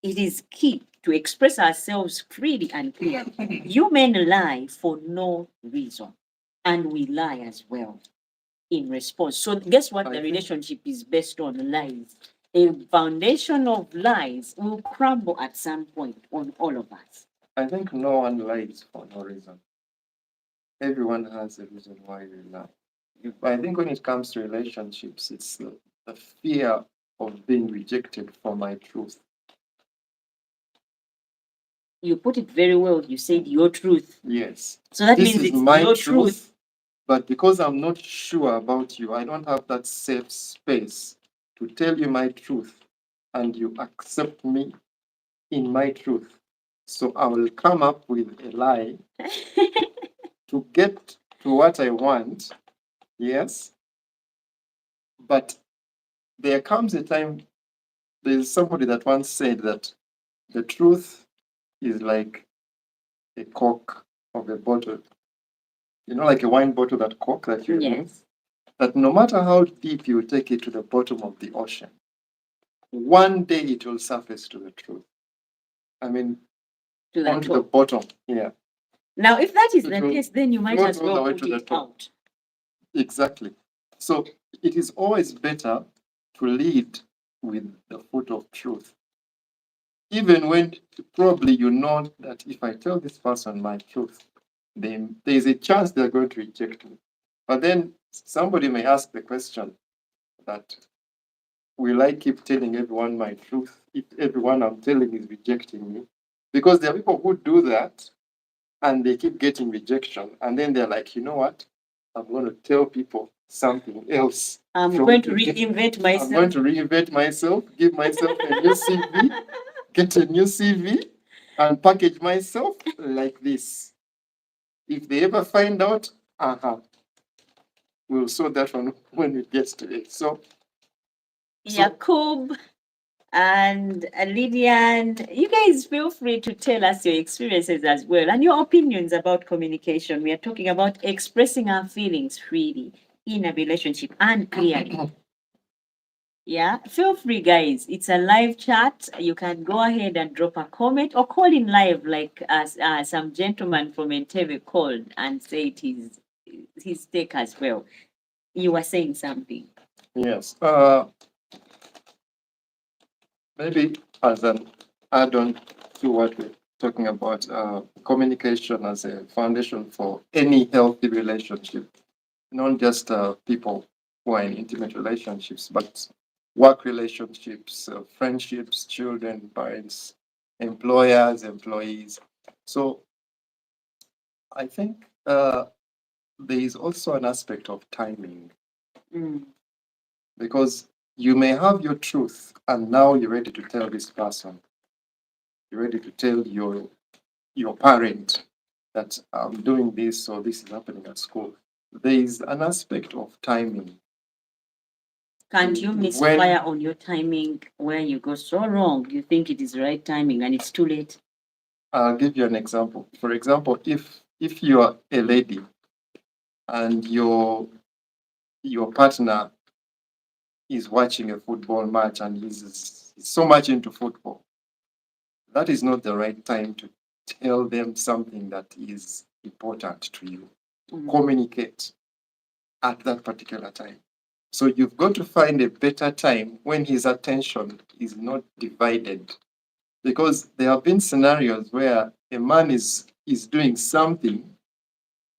it is key to express ourselves freely and clearly. You men lie for no reason, and we lie as well in response. So, guess what? I The think- relationship is based on lies. A foundation of lies will crumble at some point on all of us. I think no one lies for no reason. Everyone has a reason why they lie. I think when it comes to relationships, it's the fear of being rejected for my truth. You put it very well. You said your truth. Yes. So that This means is it's my your truth, but because I'm not sure about you, I don't have that safe space to tell you my truth and you accept me in my truth. So I will come up with a lie to get to what I want. Yes. But there comes a time, there's somebody that once said that the truth is like a cork of a bottle. You know, like a wine bottle, that cork that you remove. Yes. That no matter how deep you take it to the bottom of the ocean, one day it will surface to the truth. I mean, To the onto the top. bottom. Yeah, Now, if that is It the will case, then you might float as all the well way put to the it top. out. exactly. So it is always better to lead with the foot of truth. Even when probably you know that if I tell this person my truth, then there's a chance they're going to reject me. But then somebody may ask the question that, will I keep telling everyone my truth if everyone I'm telling is rejecting me? Because there are people who do that and they keep getting rejection. And then they're like, you know what? I'm going to tell people something else. I'm from going to today. reinvent I'm myself. going to reinvent myself, give myself a new CV, get a new CV, and package myself like this. If they ever find out, we'll sort that one when it gets to it. So Yakub and Lydian, you guys feel free to tell us your experiences as well and your opinions about communication. We are talking about expressing our feelings freely in a relationship and clearly. Yeah, feel free, guys. It's a live chat. You can go ahead and drop a comment or call in live, like some gentleman from Entebbe called and said his take as well. You were saying something. yes, maybe as an add-on to what we're talking about, communication as a foundation for any healthy relationship, not just people who are in intimate relationships, but work relationships, friendships, children, parents, employers, employees. So I think there is also an aspect of timing, Mm. because you may have your truth and now you're ready to tell this person, you're ready to tell your parent that I'm doing this or this is happening at school. There is an aspect of timing. Can't you When misfire on your timing where you go so wrong? You think it is right timing and it's too late. I'll give you an example. For example, if you are a lady and your partner is watching a football match and he's so much into football, that is not the right time to tell them something that is important to you. Mm. Communicate at that particular time. So you've got to find a better time when his attention is not divided. Because there have been scenarios where a man is doing something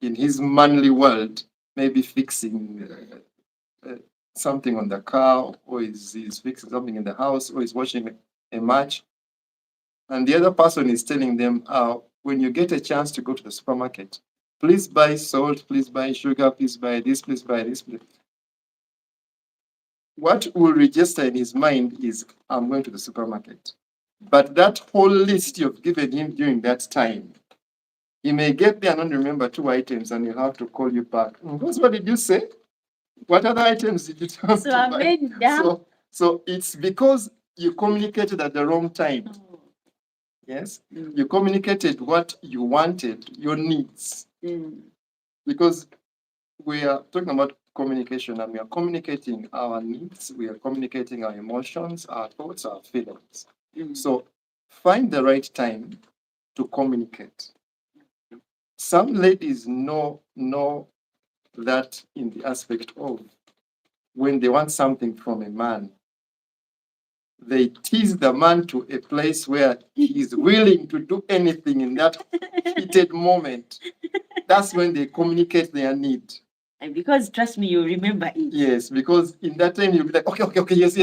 in his manly world, maybe fixing something on the car, or is fixing something in the house, or is watching a match. And the other person is telling them, when you get a chance to go to the supermarket, please buy salt, please buy sugar, please buy this, please buy this. What will register in his mind is, I'm going to the supermarket. But that whole list you've given him during that time, he may get there and not remember two items, and he'll have to call you back. Because what did you say? What other items did you tell him So to I buy? made that. So it's because you communicated at the wrong time. Yes, Mm. you communicated what you wanted, your needs, Mm. because we are talking about communication, and we are communicating our needs, we are communicating our emotions, our thoughts, our feelings. So find the right time to communicate. Some ladies know that in the aspect of when they want something from a man, they tease the man to a place where he is willing to do anything in that heated moment. That's when they communicate their need. And because trust me, you remember it. Yes, because in that time you'll be like, okay, yes.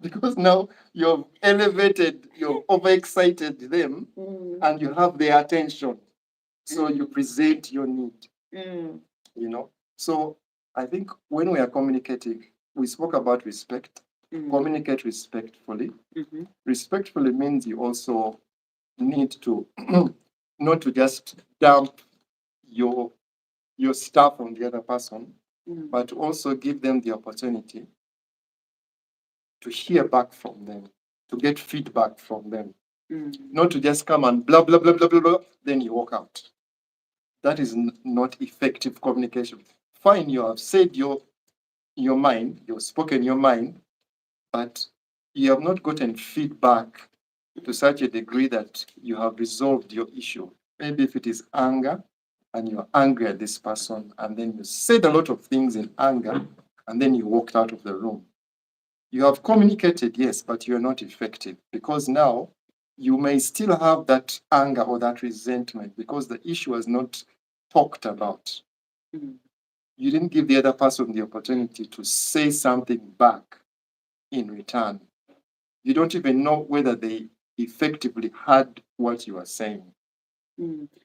because now you've elevated, you've overexcited them, and you have their attention. So you present your need. So I think when we are communicating, we spoke about respect. Communicate respectfully. Respectfully means you also need to not to just dump your stuff on the other person, but also give them the opportunity to hear back from them, to get feedback from them. Not to just come and blah, blah, blah, blah, blah, blah, then you walk out. That is not effective communication. Fine, you have said your mind, you've spoken your mind, but you have not gotten feedback to such a degree that you have resolved your issue. Maybe if it is anger and you're angry at this person, and then you said a lot of things in anger, and then you walked out of the room. You have communicated, yes, but you're not effective, because now you may still have that anger or that resentment because the issue was not talked about. You didn't give the other person the opportunity to say something back in return. You don't even know whether they effectively heard what you are saying.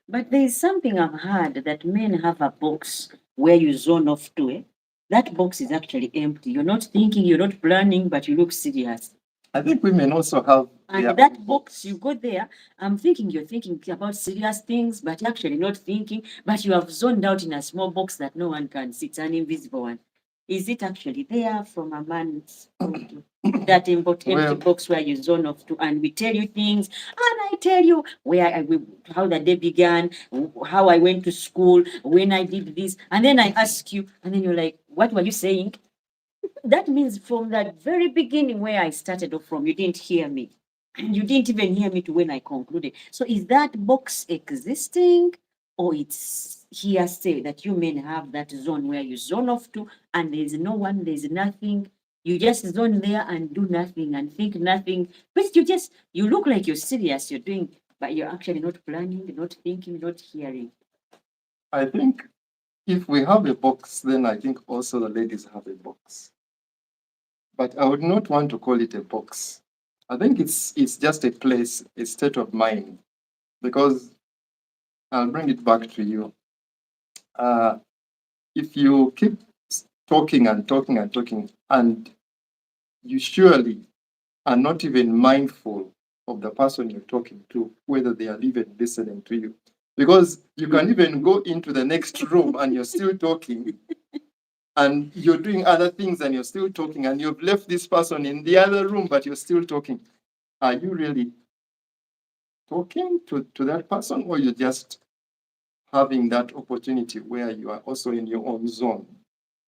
But there is something I've heard that men have a box where you zone off to. That box is actually empty. You're not thinking, you're not planning, but you look serious. I think women also have. And that box, you go there, I'm thinking you're thinking about serious things, but you're actually not thinking, but you have zoned out in a small box that no one can see. It's an invisible one. Is it actually there from a man's point of view? That empty box where you zone off to, and we tell you things, and I tell you how the day began, how I went to school, when I did this, and then I ask you, and then you're like, what were you saying? That means from that very beginning where I started off from, you didn't hear me. And you didn't even hear me to when I concluded. So is that box existing, or it's hearsay that you men have that zone where you zone off to and there's no one, there's nothing. You just zone there and do nothing and think nothing. But you look like you're serious, you're doing, but you're actually not planning, not thinking, not hearing. I think if we have a box, then I think also the ladies have a box. But I would not want to call it a box. I think it's just a place, a state of mind. Because I'll bring it back to you. If you keep talking and talking and talking, and you surely are not even mindful of the person you're talking to, whether they are even listening to you. Because you can even go into the next room and you're still talking, and you're doing other things and you're still talking, and you've left this person in the other room, but you're still talking. Are you really talking to that person, or you're just having that opportunity where you are also in your own zone?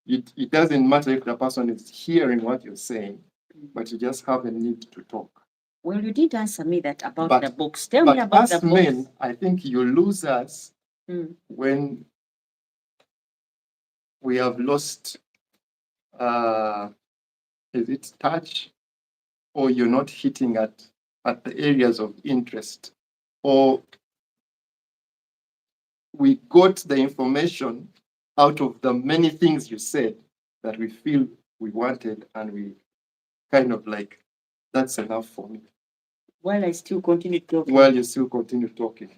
It doesn't matter if the person is hearing what you're saying, but you just have a need to talk. Well, you did answer me that about the books. Tell me about the books. As men, I think you lose us when we have lost, is it touch, or you're not hitting at the areas of interest, or we got the information out of the many things you said that we feel we wanted, and we kind of like, that's enough for me. While I still continue talking. While you still continue talking.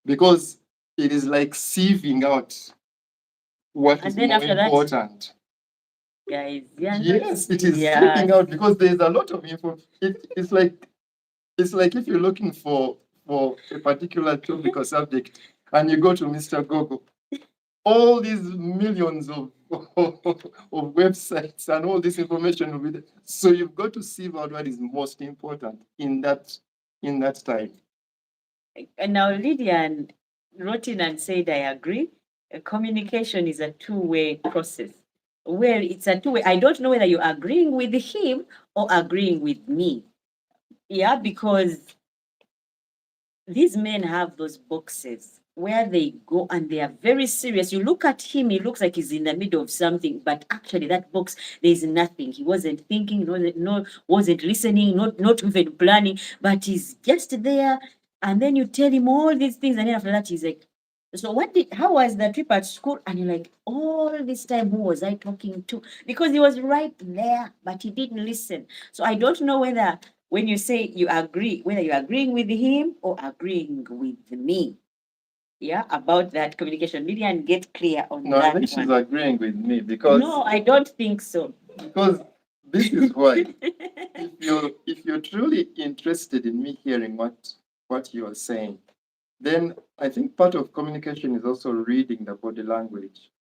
Because it is like sieving out what is more important. Guys, yes, it is sieving out, because there's a lot of info. It's like if you're looking for a particular topic or subject, and you go to Mr. Google, all these millions of websites and all this information will be there. So you've got to sieve out what is most important in that time. And now Lydia wrote in and said, I agree. Communication is a two-way process. Where it's a two-way. I don't know whether you're agreeing with him or agreeing with me. Yeah, because these men have those boxes where they go and they are very serious. You look at him, he looks like he's in the middle of something, but actually that box, there's nothing. He wasn't thinking, wasn't listening, not even planning, but he's just there. And then you tell him all these things, and then after that he's like, so how was the trip at school? And you're like, all this time, who was I talking to? Because he was right there, but he didn't listen. So I don't know whether when you say you agree, whether you're agreeing with him or agreeing with me, yeah, about that communication. Lillian, get clear on No, I that think she's one. agreeing with me because No, I don't think so. because this is why if you're truly interested in me hearing what you are saying, then I think part of communication is also reading the body language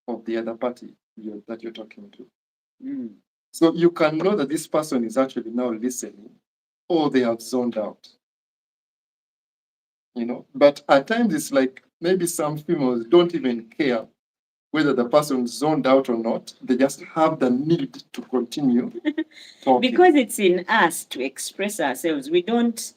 of the other party that you're talking to. Mm. So you can know that this person is actually now listening or they have zoned out. But at times it's like maybe some females don't even care whether the person zoned out or not. They just have the need to continue talking. Because it's in us to express ourselves. We don't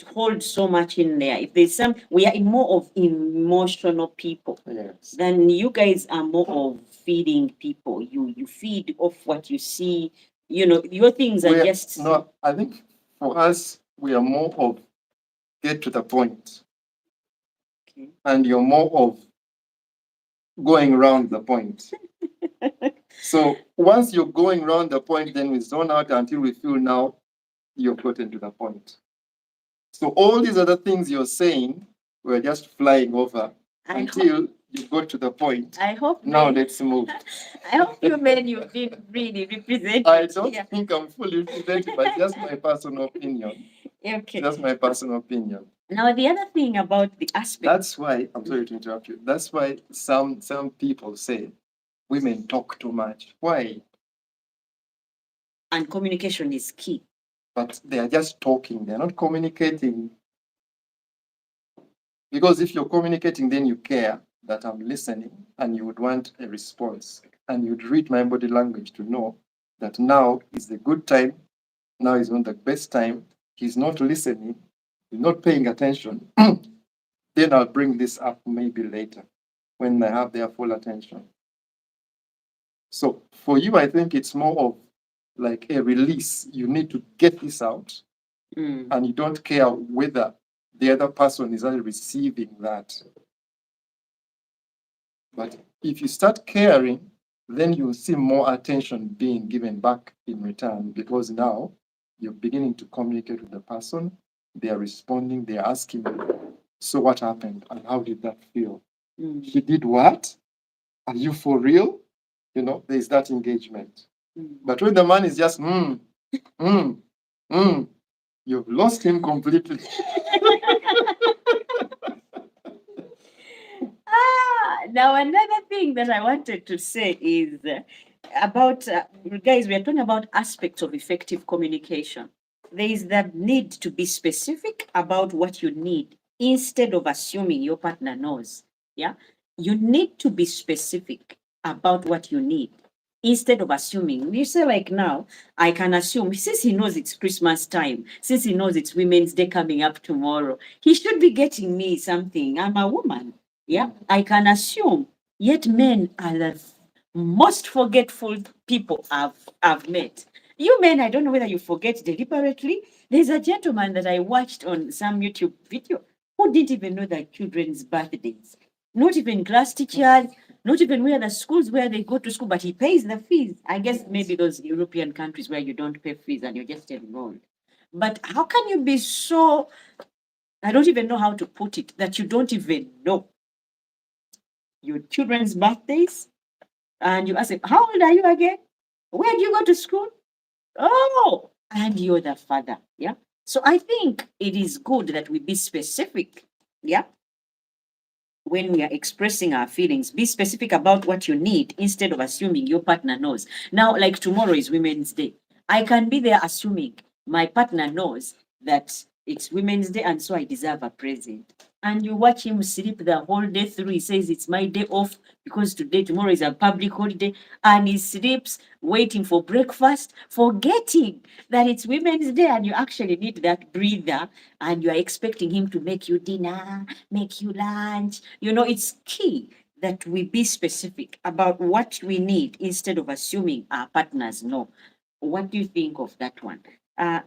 hold so much in there. If there's we are more of emotional people. Yes. Then you guys are more of feeding people. You feed off what you see. Your things are just. No, I think for us, we are more of get to the point. Okay. And you're more of going around the point. So once you're going around the point, then we zone out until we feel now you've gotten to the point. So all these other things you're saying, we're just flying over until you got to the point. I hope now let's move. I hope you men you've been really represented. I don't think I'm fully represented, but just my personal opinion. Okay. Just my personal opinion. Now the other thing about the aspect. That's why I'm sorry to interrupt you. That's why some people say women talk too much. Why? And communication is key. But they are just talking. They're not communicating. Because if you're communicating, then you care that I'm listening and you would want a response. And you'd read my body language to know that now is the good time. Now is not the best time. He's not listening. He's not paying attention. Then I'll bring this up maybe later when I have their full attention. So for you, I think it's more of like a release. You need to get this out, and you don't care whether the other person is actually receiving that. But if you start caring, then you'll see more attention being given back in return, because now you're beginning to communicate with the person. They are responding. They are asking you, so what happened and how did that feel? She did what? Are you for real? There's that engagement. But when the man is just, you've lost him completely. Now another thing that I wanted to say is about, guys, we are talking about aspects of effective communication. There is the need to be specific about what you need instead of assuming your partner knows. Yeah. You need to be specific about what you need instead of assuming. You say, like, now, I can assume, since he knows it's Christmas time, since he knows it's Women's Day coming up tomorrow, he should be getting me something. I'm a woman. Yeah. I can assume. Yet men are the most forgetful people I've met. You men, I don't know whether you forget deliberately. There's a gentleman that I watched on some YouTube video who didn't even know their children's birthdays. Not even class teachers, not even where the schools where they go to school, but he pays the fees. I guess maybe those European countries where you don't pay fees and you're just enrolled. But how can you be so, I don't even know how to put it, that you don't even know your children's birthdays? And you ask him, how old are you again? Where do you go to school? Oh, and you're the father. Yeah. So I think it is good that we be specific. Yeah. When we are expressing our feelings, be specific about what you need instead of assuming your partner knows. Now, like tomorrow is Women's Day. I can be there assuming my partner knows that it's Women's Day and so I deserve a present. and you watch him sleep the whole day through. He says it's my day off because tomorrow is a public holiday, and he sleeps waiting for breakfast, forgetting that it's Women's Day and you actually need that breather, and you are expecting him to make you dinner, make you lunch. It's key that we be specific about what we need instead of assuming our partners know. What do you think of that one?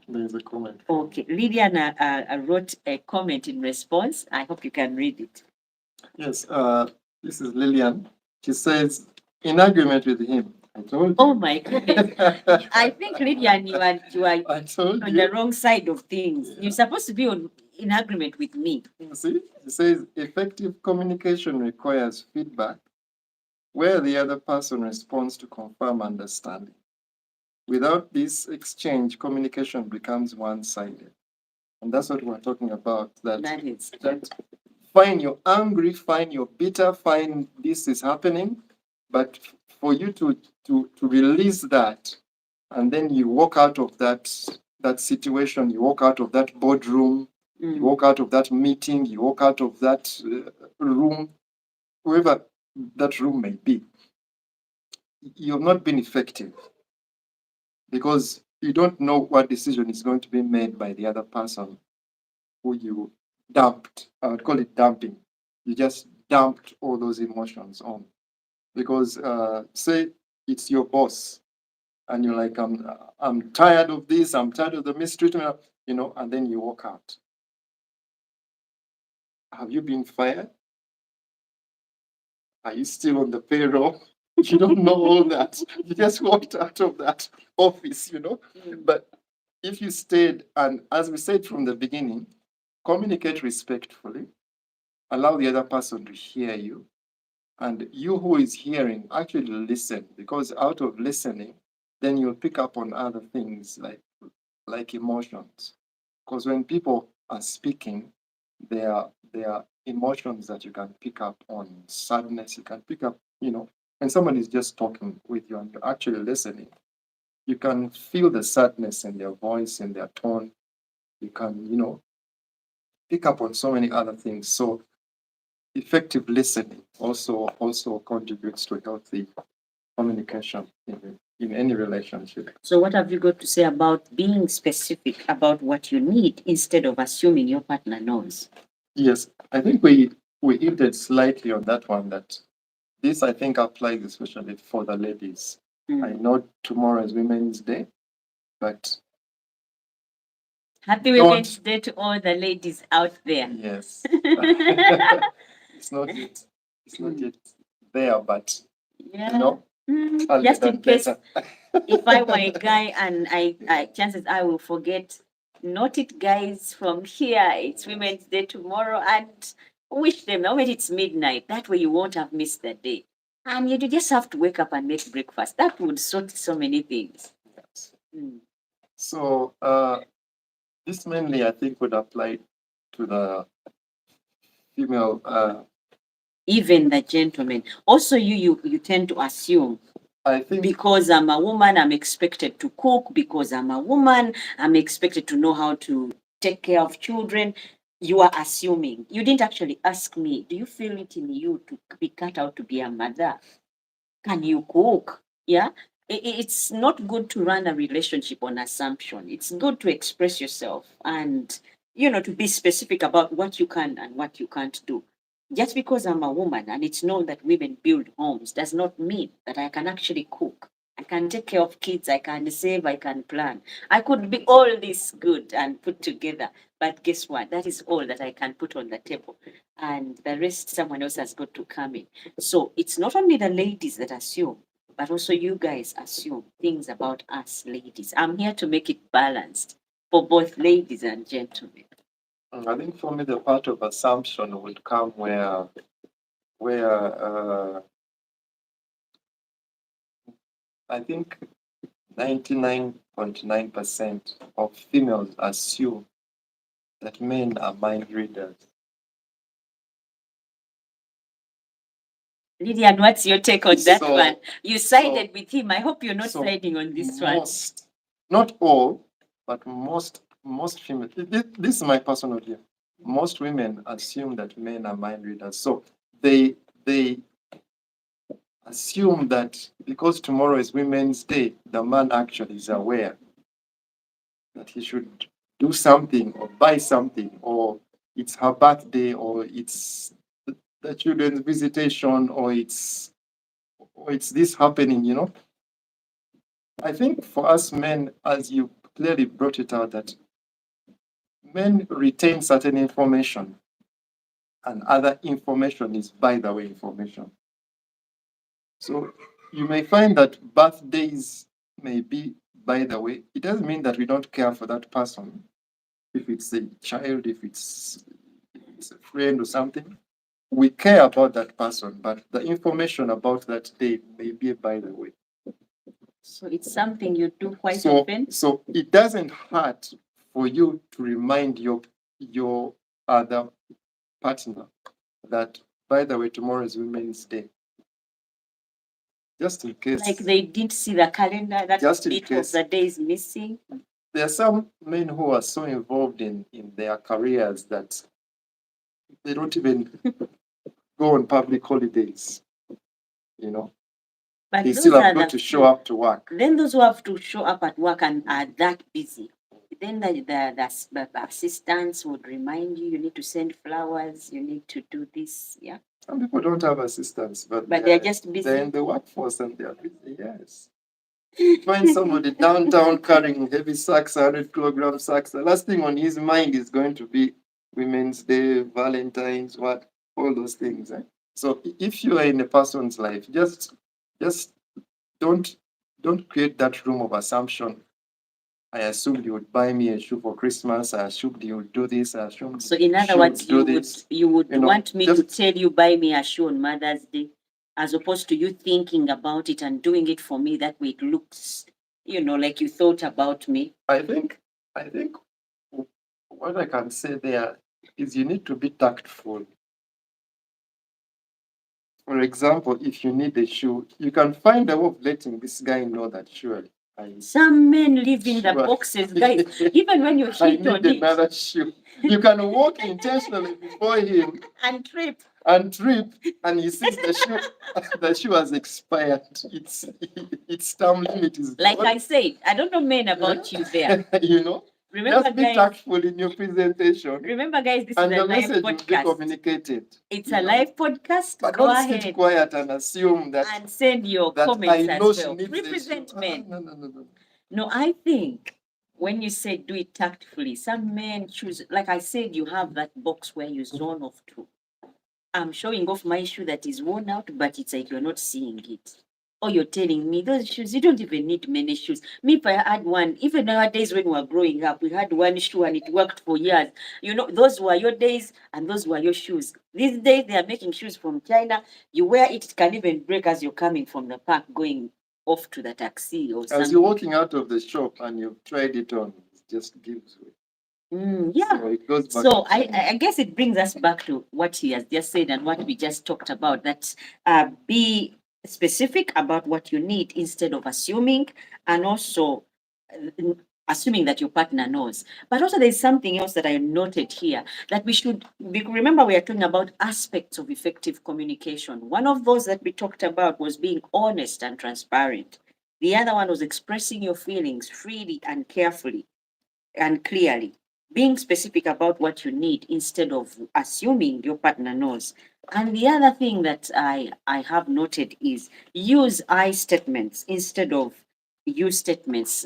There's a comment. Okay, Lydian wrote a comment in response. I hope you can read it. Yes, this is Lillian. She says, in agreement with him. I told you. Oh my goodness. I think, Lydian, you are I told on you. the wrong side of things. You're supposed to be in agreement with me. You see, she says, effective communication requires feedback where the other person responds to confirm understanding. Without this exchange, communication becomes one-sided. And that's what we're talking about. That is that fine, you're angry, fine, you're bitter, fine, this is happening. But for you to release that, and then you walk out of that situation, you walk out of that boardroom, you walk out of that meeting, you walk out of that room, wherever that room may be, you've not been effective because you don't know what decision is going to be made by the other person who you dumped. I would call it dumping. You just dumped all those emotions on. Because say it's your boss and you're like, I'm tired of this, I'm tired of the mistreatment, and then you walk out. Have you been fired? Are you still on the payroll? You don't know all that. You just walked out of that office. But if you stayed, and as we said from the beginning, communicate respectfully, allow the other person to hear you, and you who is hearing actually listen, because out of listening, then you'll pick up on other things like emotions. Because when people are speaking, there are emotions that you can pick up on. Sadness, you can pick up, when someone is just talking with you and you're actually listening, you can feel the sadness in their voice, in their tone. You can, pick up on so many other things. So effective listening also contributes to healthy communication in any relationship. So, what have you got to say about being specific about what you need instead of assuming your partner knows? Yes, I think we hinted slightly on that one, that this I think applies especially for the ladies. I know tomorrow is Women's Day, but Happy Women's Day to all the ladies out there. yes, it's not yet there, but Yeah. Just in case, if I were a guy and chances I will forget. Note it, guys, from here. It's Women's Day tomorrow, and wish them. Now that it's midnight, that way you won't have missed the day. And you just have to wake up and make breakfast. That would sort so many things. Yes. So this mainly, I think, would apply to the female. Even the gentleman. Also, you tend to assume. I think because I'm a woman, I'm expected to cook. Because I'm a woman, I'm expected to know how to take care of children. You are assuming. You didn't actually ask me, do you feel it in you to be cut out to be a mother? Can you cook? Yeah. It's not good to run a relationship on assumption. It's good to express yourself and, to be specific about what you can and what you can't do. Just because I'm a woman and it's known that women build homes does not mean that I can actually cook. I can take care of kids, I can save, I can plan. I could be all this good and put together. But guess what? That is all that I can put on the table. And the rest, someone else has got to come in. So it's not only the ladies that assume, but also you guys assume things about us ladies. I'm here to make it balanced for both ladies and gentlemen. I think for me the part of assumption would come where I think 99.9% of females assume that men are mind readers. Lydian, what's your take on that one? You sided with him. I hope you're not siding on this one. Not all, but most females. This is my personal view. most women assume that men are mind readers. So they assume that because tomorrow is Women's Day, the man actually is aware that he should do something or buy something, or it's her birthday, or it's the children's visitation, or it's this happening, you know. I think for us men, as you clearly brought it out, that men retain certain information and other information is by the way information. So you may find that birthdays may be by the way. It doesn't mean that we don't care for that person. If it's a child, if it's a friend or something, we care about that person, but the information about that day may be by the way. So it's something you do quite So, often. so it doesn't hurt for you to remind your other partner that, by the way, tomorrow is Women's Day. Just in case. Like they didn't see the calendar, that Just in bit of case. the day is missing. There are some men who are so involved in their careers that they don't even go on public holidays, you know. But They those still are have got the to show up to work. Then those who have to show up at work and are that busy, then the assistants would remind you, you need to send flowers, you need to do this. Yeah. Some people don't have assistants, but they're just they're busy. in the workforce and they're busy, yes. Find somebody downtown carrying heavy sacks, 100-kilogram sacks. The last thing on his mind is going to be Women's Day, Valentine's, what, all those things. Eh? So if you are in a person's life, just don't don't create that room of assumption. I assumed you would buy me a shoe for Christmas. I assumed you would do this. I assumed. So in other she words, would do this. you would You know, want me to just- tell you buy me a shoe on Mother's Day, as opposed to you thinking about it and doing it for me. That way it looks, like you thought about me. I think what I can say there is you need to be tactful. For example, if you need a shoe, you can find a way of letting this guy know that surely Some men live in the Sure. boxes, guys. Even when you I hit on need it another shoe. You can walk intentionally before him and trip. and trip, and he sees the shoe has expired. Its term limit is Like gone. I said, I don't know men about you there. You know, Remember, just be guys. tactful in your presentation, Remember, guys, this and is a the live message will be podcast. communicated. It's you a know. live podcast. But Go don't sit ahead quiet and assume that and send your that I comments know as she well. needs this Represent shoe. men. No. No, I think when you say do it tactfully, some men choose, like I said, you have that box where you zone off to. I'm showing off my shoe that is worn out, but it's like you're not seeing it. Or you're telling me those shoes, you don't even need many shoes. Me, if I had one, even nowadays when we were growing up, we had one shoe and it worked for years. Those were your days and those were your shoes. These days, they are making shoes from China. You wear it, it can even break as you're coming from the park going off to the taxi or something. As you're walking out of the shop and you've tried it on, it just gives way. Yeah. So it goes back. So I guess it brings us back to what he has just said and what we just talked about, that be specific about what you need instead of assuming, and also assuming that your partner knows. But also there's something else that I noted here, that we should remember, we are talking about aspects of effective communication. One of those that we talked about was being honest and transparent. The other one was expressing your feelings freely and carefully and clearly, being specific about what you need instead of assuming your partner knows. And the other thing that I have noted is use I statements instead of you statements.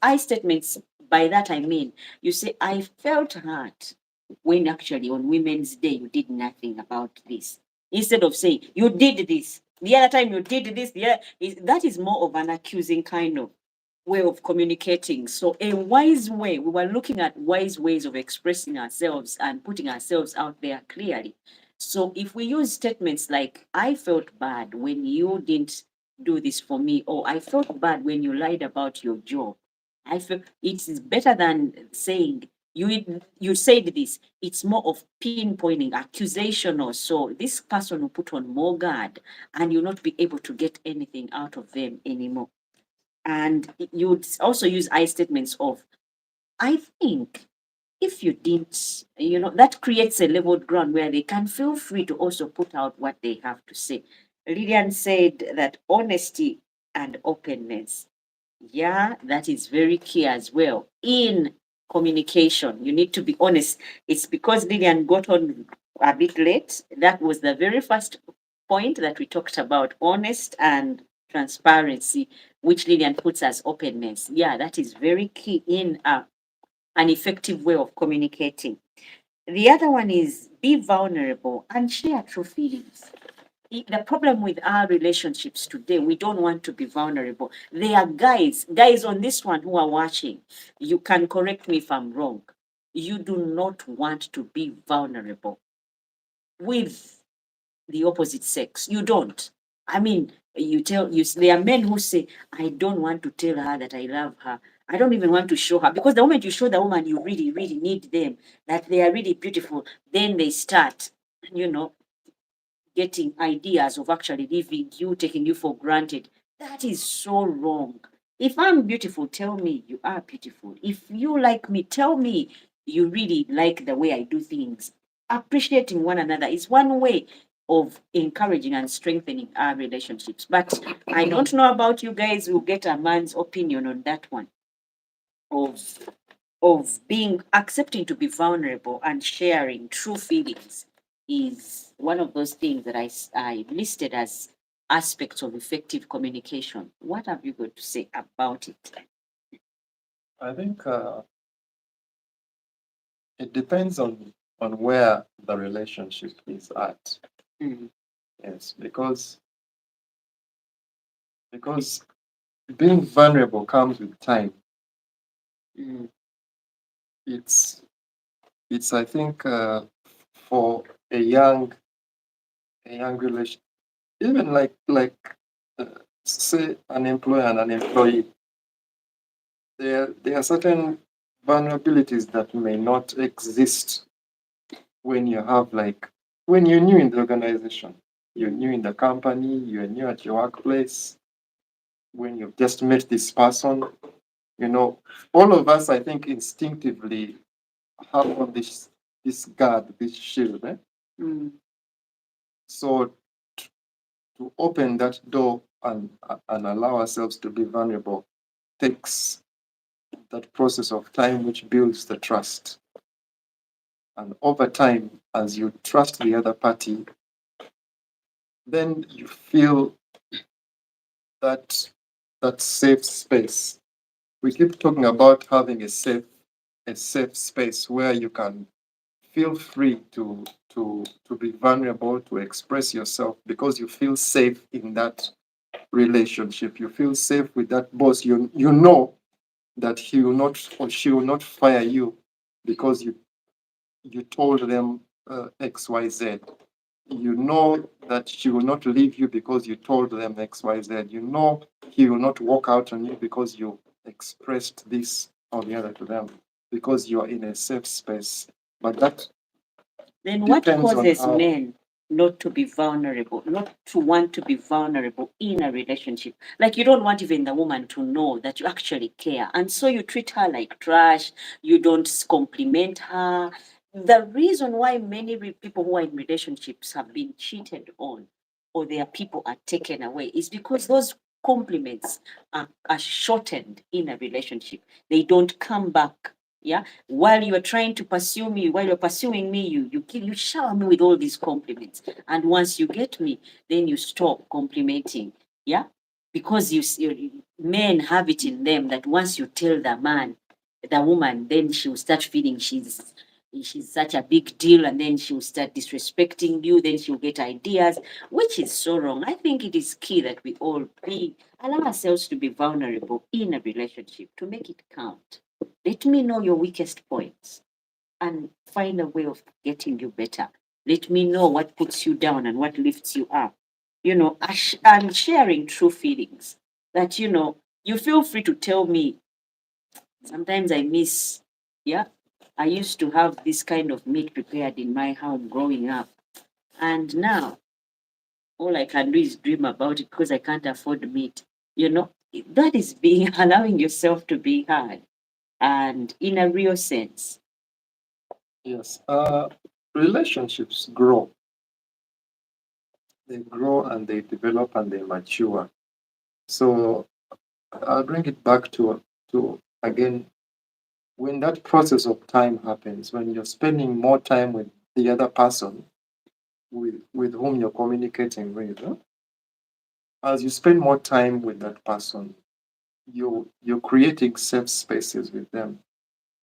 I statements, by that I mean, you say, I felt hurt, when actually on Women's Day you did nothing about this. Instead of saying, you did this, the other time you did this, that is more of an accusing kind of way of communicating. So a wise way, we were looking at wise ways of expressing ourselves and putting ourselves out there clearly. So if we use statements like, I felt bad when you didn't do this for me, or I felt bad when you lied about your job, I feel it is better than saying you said this. It's more of pinpointing, accusational. So this person will put on more guard, and you'll not be able to get anything out of them anymore. And you'd also use I statements of, I think if you didn't, that creates a leveled ground where they can feel free to also put out what they have to say. Lillian said that honesty and openness, yeah, that is very key as well in communication. You need to be honest. It's because Lillian got on a bit late. That was the very first point that we talked about, honest and transparency, which Lillian puts as openness. Yeah, that is very key in an effective way of communicating. The other one is be vulnerable and share true feelings. The problem with our relationships today, we don't want to be vulnerable. There are guys on this one who are watching. You can correct me if I'm wrong. You do not want to be vulnerable with the opposite sex. You don't. I mean, there are men who say, I don't want to tell her that I love her. I don't even want to show her, because the moment you show the woman you really, really need them, that they are really beautiful, then they start, you know, getting ideas of actually leaving you, taking you for granted. That is so wrong. If I'm beautiful, tell me you are beautiful. If you like me, tell me you really like the way I do things. Appreciating one another is one way of encouraging and strengthening our relationships. But I don't know about you guys who get a man's opinion on that one of being accepting to be vulnerable and sharing true feelings is one of those things that I listed as aspects of effective communication. What have you got to say about it? I think it depends on where the relationship is at. Mm, Yes, because being vulnerable comes with time. mm, It's I think for a young relation, even uh, say an employer and an employee, there are certain vulnerabilities that may not exist when you have when you're new in the organization, you're new in the company, you're new at your workplace, when you've just met this person, you know, all of us I think instinctively have on this guard, this shield. mm, So to open that door and allow ourselves to be vulnerable takes that process of time which builds the trust. And over time, as you trust the other party, then you feel that safe space. We keep talking about having a safe space where you can feel free to be vulnerable, to express yourself because you feel safe in that relationship. You feel safe with that boss. You know that he will not or she will not fire you because you told them XYZ. You know that she will not leave you because you told them XYZ. You know he will not walk out on you because you expressed this or the other to them because you are in a safe space. But that Then what depends on causes how. men not to be vulnerable, not to want to be vulnerable in a relationship? Like you don't want even the woman to know that you actually care. And so you treat her like trash, you don't compliment her. The reason why many people who are in relationships have been cheated on or their people are taken away is because those compliments are shortened in a relationship. They don't come back. Yeah, while you're trying to pursue me, while you're pursuing me, you shower me with all these compliments. And once you get me, then you stop complimenting. Yeah. Because men have it in them that once you tell the woman, then she will start feeling she's such a big deal, and then she will start disrespecting you, then she'll get ideas, which is so wrong. I think it is key that we all allow ourselves to be vulnerable in a relationship to make it count. Let me know your weakest points and find a way of getting you better. Let me know what puts you down and what lifts you up. And sharing true feelings that, you feel free to tell me. Sometimes I miss, yeah, I used to have this kind of meat prepared in my home growing up. And now all I can do is dream about it because I can't afford meat. That is being allowing yourself to be heard and in a real sense. Yes. Relationships grow. They grow and they develop and they mature. So I'll bring it back to again when that process of time happens, when you're spending more time with the other person with whom you're communicating with, as you spend more time with that person, you're creating safe spaces with them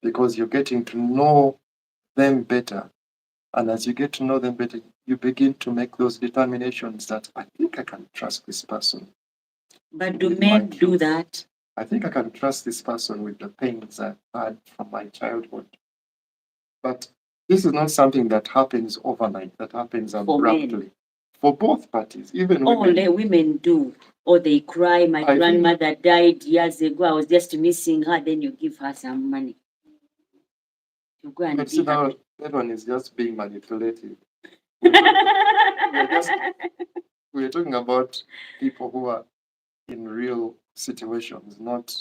because you're getting to know them better. And as you get to know them better, you begin to make those determinations that I think I can trust this person. But do men do that? I think I can trust this person with the pains I've had from my childhood. But this is not something that happens overnight, that happens abruptly. For both parties, even women. The women do. Or they cry, my grandmother died years ago, I was just missing her, then you give her some money. You go and But be happy. that one is just being manipulative. We're talking about people who are in real situations, not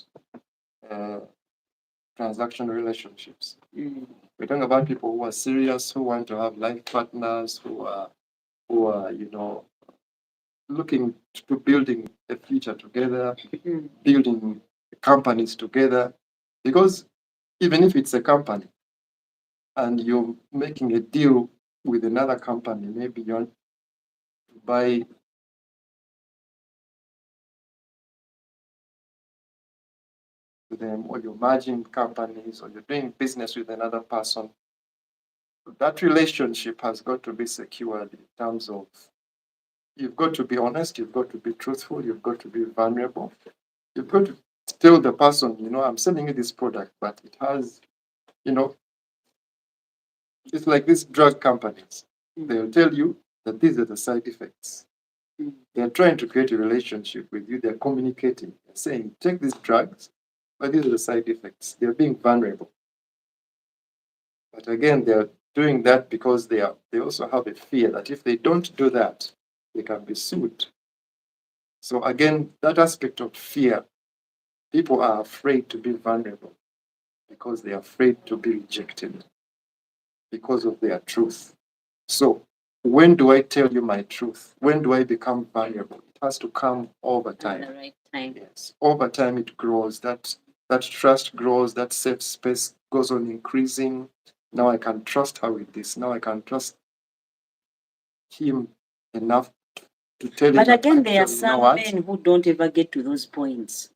transaction relationships. We're talking about people who are serious, who want to have life partners, who are looking to building a future together, building companies together. Because even if it's a company and you're making a deal with another company, maybe you want to buy them, or you're merging companies, or you're doing business with another person, that relationship has got to be secured in terms of you've got to be honest, you've got to be truthful, you've got to be vulnerable. You've got to tell the person, I'm selling you this product, but it has, it's like these drug companies. They'll tell you that these are the side effects. They're trying to create a relationship with you. They're communicating, they're saying, take these drugs, but these are the side effects. They're being vulnerable. But again, they're doing that because they also have a fear that if they don't do that, they can be sued. So again, that aspect of fear, people are afraid to be vulnerable because they're afraid to be rejected because of their truth. So when do I tell you my truth? When do I become vulnerable? It has to come over time. At the right time. Yes. Over time it grows. That trust grows, that safe space goes on increasing. Now I can trust her with this. Now I can trust him enough to tell him. But that again, there are actually, you know some what? men who don't ever get to those points.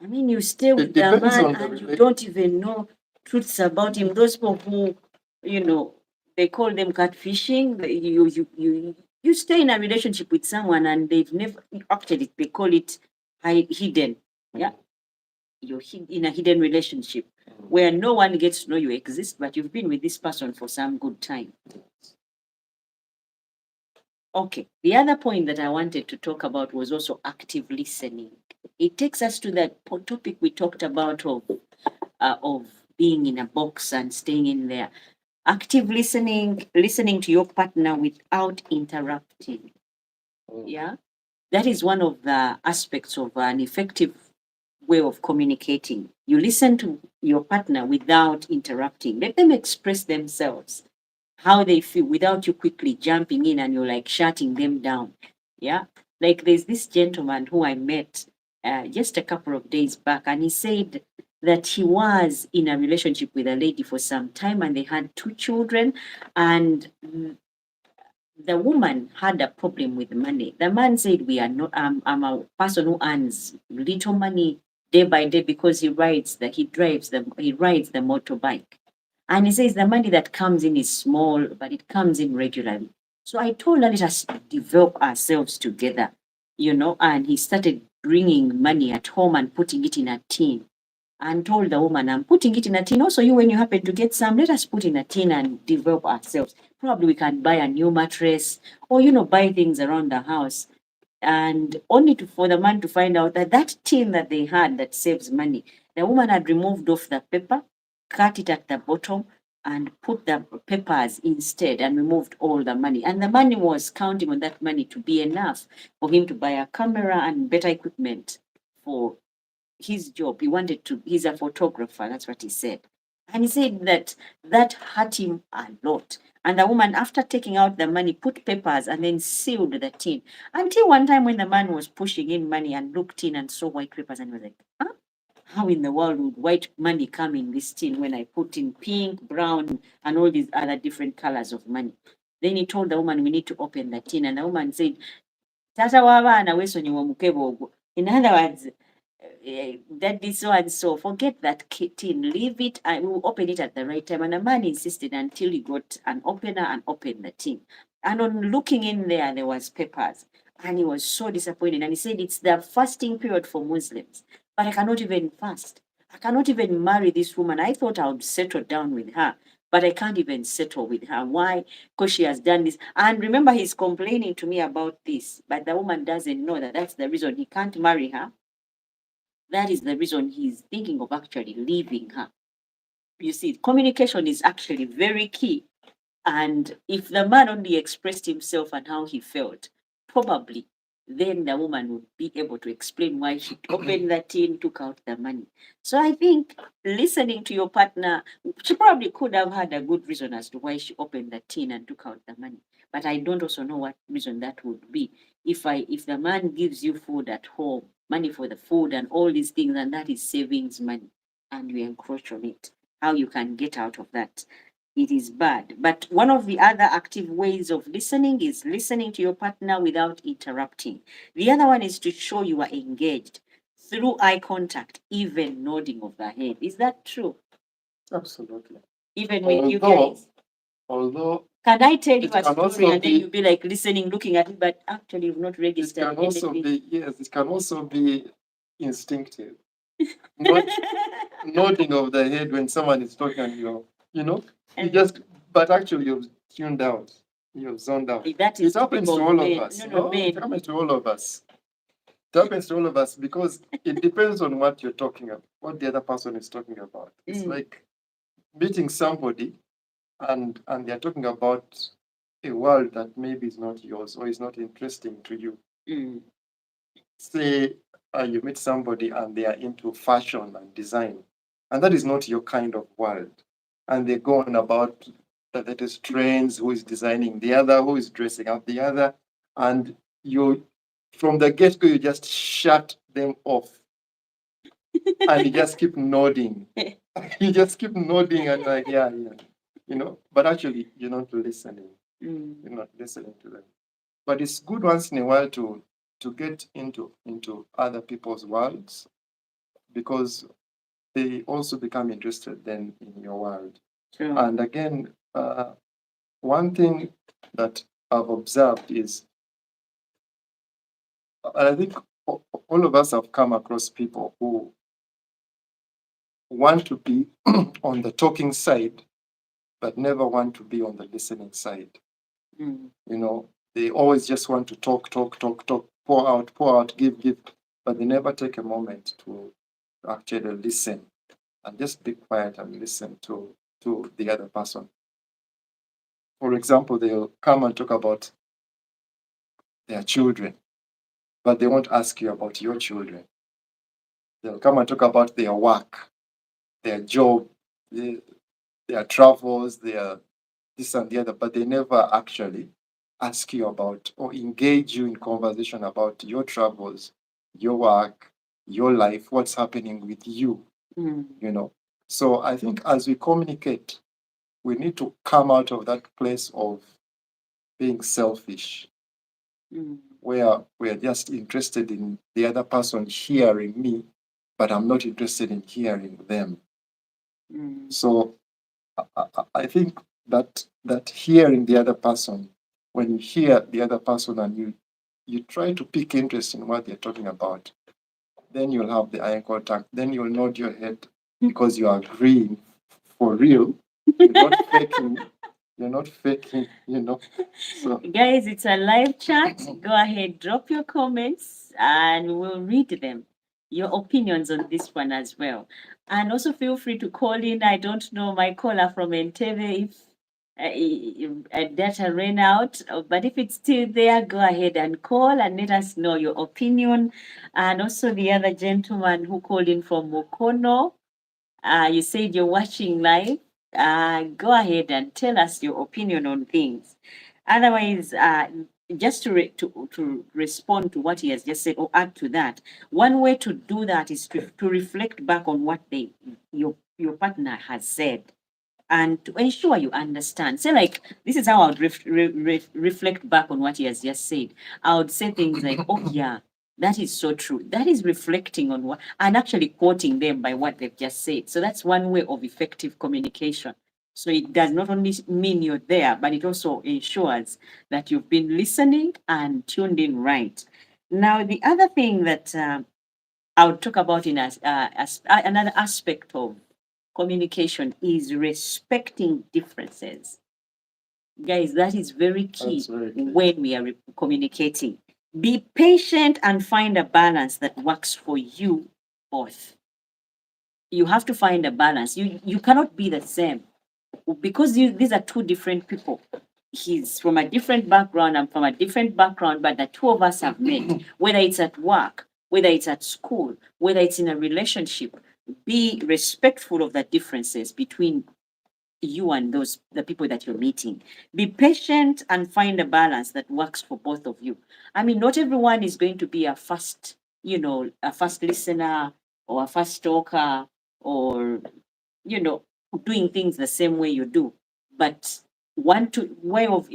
I mean, you stay It with the depends man on the and you relation. don't even know truths about him. Those people who, they call them catfishing. You stay in a relationship with someone and they've never, actually they call it hidden. Yeah. You're in a hidden relationship where no one gets to know you exist, but you've been with this person for some good time. Okay. The other point that I wanted to talk about was also active listening. It takes us to that topic we talked about of being in a box and staying in there. Active listening to your partner without interrupting. Yeah. That is one of the aspects of an effective way of communicating. You listen to your partner without interrupting. Let them express themselves, how they feel, without you quickly jumping in and you're like shutting them down. Yeah. Like there's this gentleman who I met just a couple of days back, and he said that he was in a relationship with a lady for some time and they had two children, and the woman had a problem with money. The man said, "We are not. I'm a person who earns little money day by day because he rides the motorbike." And he says the money that comes in is small, but it comes in regularly. So I told her, let us develop ourselves together, and he started bringing money at home and putting it in a tin, and told the woman, I'm putting it in a tin. Also, you, when you happen to get some, let us put in a tin and develop ourselves. Probably we can buy a new mattress or, buy things around the house. And only for the man to find out that that tin that they had that saves money, the woman had removed off the paper, cut it at the bottom, and put the papers instead and removed all the money. And the money was counting on that money to be enough for him to buy a camera and better equipment for his job. He's a photographer, that's what he said. And he said that that hurt him a lot. And the woman, after taking out the money, put papers and then sealed the tin. Until one time when the man was pushing in money and looked in and saw white papers and was like, huh? How in the world would white money come in this tin when I put in pink, brown, and all these other different colors of money? Then he told the woman, we need to open the tin. And the woman said, Tata w'abaana weesonyiwa omukebe ogwo. In other words, that this so and so, forget that tin, leave it, and we will open it at the right time. And the man insisted until he got an opener and opened the tin. And on looking in there, there was papers. And he was so disappointed. And he said, it's the fasting period for Muslims, but I cannot even fast. I cannot even marry this woman. I thought I would settle down with her, but I can't even settle with her. Why? Because she has done this. And remember, he's complaining to me about this, but the woman doesn't know that that's the reason he can't marry her. That is the reason he's thinking of actually leaving her. You see, communication is actually very key. And if the man only expressed himself and how he felt, probably then the woman would be able to explain why she opened the tin, took out the money. So I think listening to your partner, she probably could have had a good reason as to why she opened the tin and took out the money. But I don't also know what reason that would be. If the man gives you food at home, money for the food and all these things, and that is savings money, and you encroach on it, how you can get out of that? It is bad. But one of the other active ways of listening is listening to your partner without interrupting. The other one is to show you are engaged through eye contact, even nodding of the head. Is that true? Absolutely. Even with you guys? Although Can I tell you it a can story also and then be, you'll be like listening, looking at it, but actually you've not it registered can also anything? be, yes, it can also be instinctive. Not nodding of the head when someone is talking and you And just, but actually you've tuned out, you've zoned out. that is It happens to typical of all of men. us. No, No, it men. happens to all of us. It happens to all of us because it depends on what you're talking about, what the other person is talking about. It's like meeting somebody and they're talking about a world that maybe is not yours or is not interesting to you. Mm. Say you meet somebody and they are into fashion and design, and that is not your kind of world. And they go on about the latest trends, who is designing the other, who is dressing up the other, and you, from the get go, you just shut them off and you just keep nodding. You just keep nodding and like, yeah, yeah, but actually, you're not listening. You're not listening to them. But it's good once in a while to get into other people's worlds because they also become interested then in your world. True. And again, one thing that I've observed is, I think all of us have come across people who want to be on the talking side, but never want to be on the listening side. Mm. They always just want to talk, talk, talk, talk, pour out, give, but they never take a moment to actually listen and just be quiet and listen to the other person. For example, they'll come and talk about their children, but they won't ask you about your children. They'll come and talk about their work, their job, their travels, their this and the other, but they never actually ask you about or engage you in conversation about your travels, your work, your life, what's happening with you, So I think as we communicate, we need to come out of that place of being selfish, where we're just interested in the other person hearing me, but I'm not interested in hearing them. So I think that hearing the other person, when you hear the other person and you try to pick interest in what they're talking about, then you'll have the eye contact. Then you'll nod your head because you are agreeing for real. You're not faking. You're not faking. So guys, it's a live chat. Go ahead, drop your comments and we'll read them. Your opinions on this one as well. And also feel free to call in. I don't know my caller from Entebbe if data ran out, but if it's still there, go ahead and call and let us know your opinion. And also the other gentleman who called in from Mokono, You said you're watching live. Go ahead and tell us your opinion on things. Otherwise, just to respond to what he has just said or add to that, one way to do that is to reflect back on what your partner has said and to ensure you understand. Say, like, this is how I would reflect back on what he has just said. I would say things like, oh, yeah, that is so true. That is reflecting on what, and actually quoting them by what they've just said. So that's one way of effective communication. So it does not only mean you're there, but it also ensures that you've been listening and tuned in right. Now, the other thing that I would talk about as another aspect of communication is respecting differences. Guys, that is very key That's very key. when we are communicating. Be patient and find a balance that works for you both. You have to find a balance. You cannot be the same because these are two different people. He's from a different background, I'm from a different background, but the two of us have met, whether it's at work, whether it's at school, whether it's in a relationship. Be respectful of the differences between you and the people that you're meeting. Be patient and find a balance that works for both of you. I mean, not everyone is going to be a fast listener or a fast talker or you know doing things the same way you do. But one to way of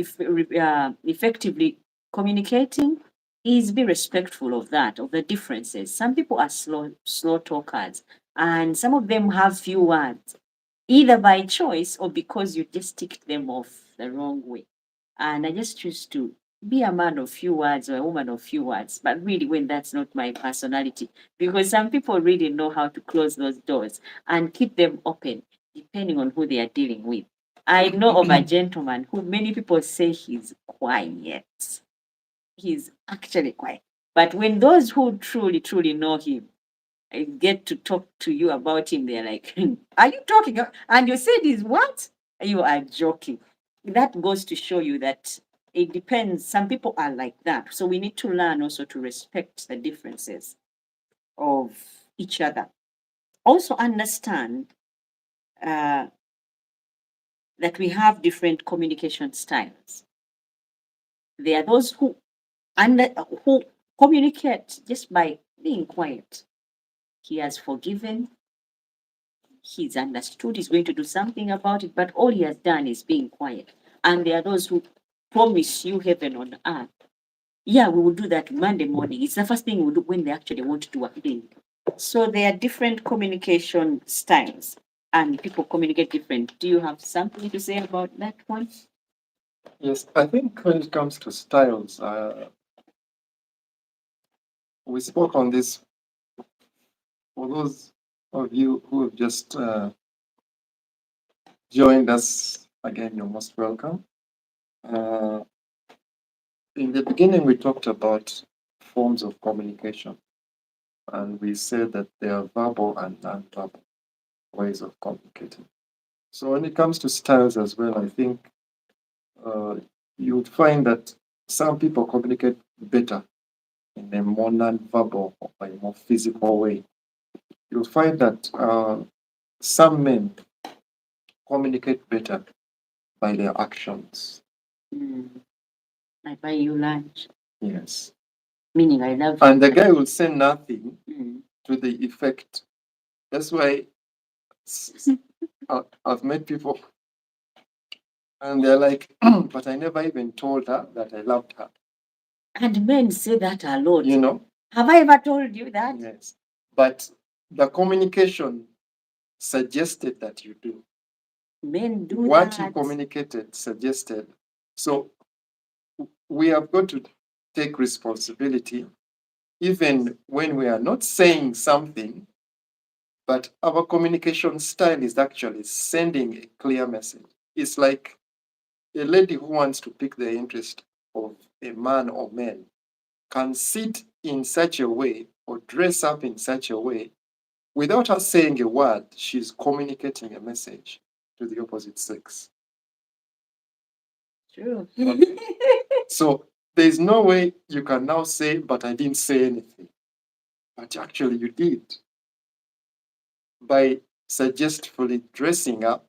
effectively communicating is be respectful of that, of the differences. Some people are slow talkers, and some of them have few words either by choice or because you just ticked them off the wrong way. And I just choose to be a man of few words or a woman of few words, but really when that's not my personality, because some people really know how to close those doors and keep them open depending on who they are dealing with. I know of a gentleman who many people say he's quiet. He's actually quiet. But when those who truly, truly know him, I get to talk to you about him, they're like, are you talking? And you said is what? You are joking. That goes to show you that it depends. Some people are like that. So we need to learn also to respect the differences of each other. Also understand uh, that we have different communication styles. There are those who communicate just by being quiet. He has forgiven, he's understood, he's going to do something about it, but all he has done is being quiet. And there are those who promise you heaven on earth. Yeah, we will do that Monday morning. It's the first thing we'll do when they actually want to do a thing. So there are different communication styles and people communicate different. Do you have something to say about that one? Yes, I think when it comes to styles, we spoke on this. For those of you who have just joined us, again, you're most welcome. Uh, in the beginning, we talked about forms of communication, and we said that there are verbal and non-verbal ways of communicating. So when it comes to styles as well, I think uh, you would find that some people communicate better in a more non-verbal or a more physical way. You'll find that some men communicate better by their actions. Mm, I buy you lunch, Yes. meaning I love And the guy will say nothing you. to the effect. That's why I've met people and they're like, but I never even told her that I loved her. And men say that a lot. You know? Have I ever told you that? Yes. But the communication suggested that you do. Men do What that. you communicated suggested. So we have got to take responsibility even when we are not saying something, but our communication style is actually sending a clear message. It's like a lady who wants to pick the interest of a man or men can sit in such a way or dress up in such a way without her saying a word, she's communicating a message to the opposite sex. True. Okay. So there's no way you can now say, but I didn't say anything. But actually, you did. By suggestfully dressing up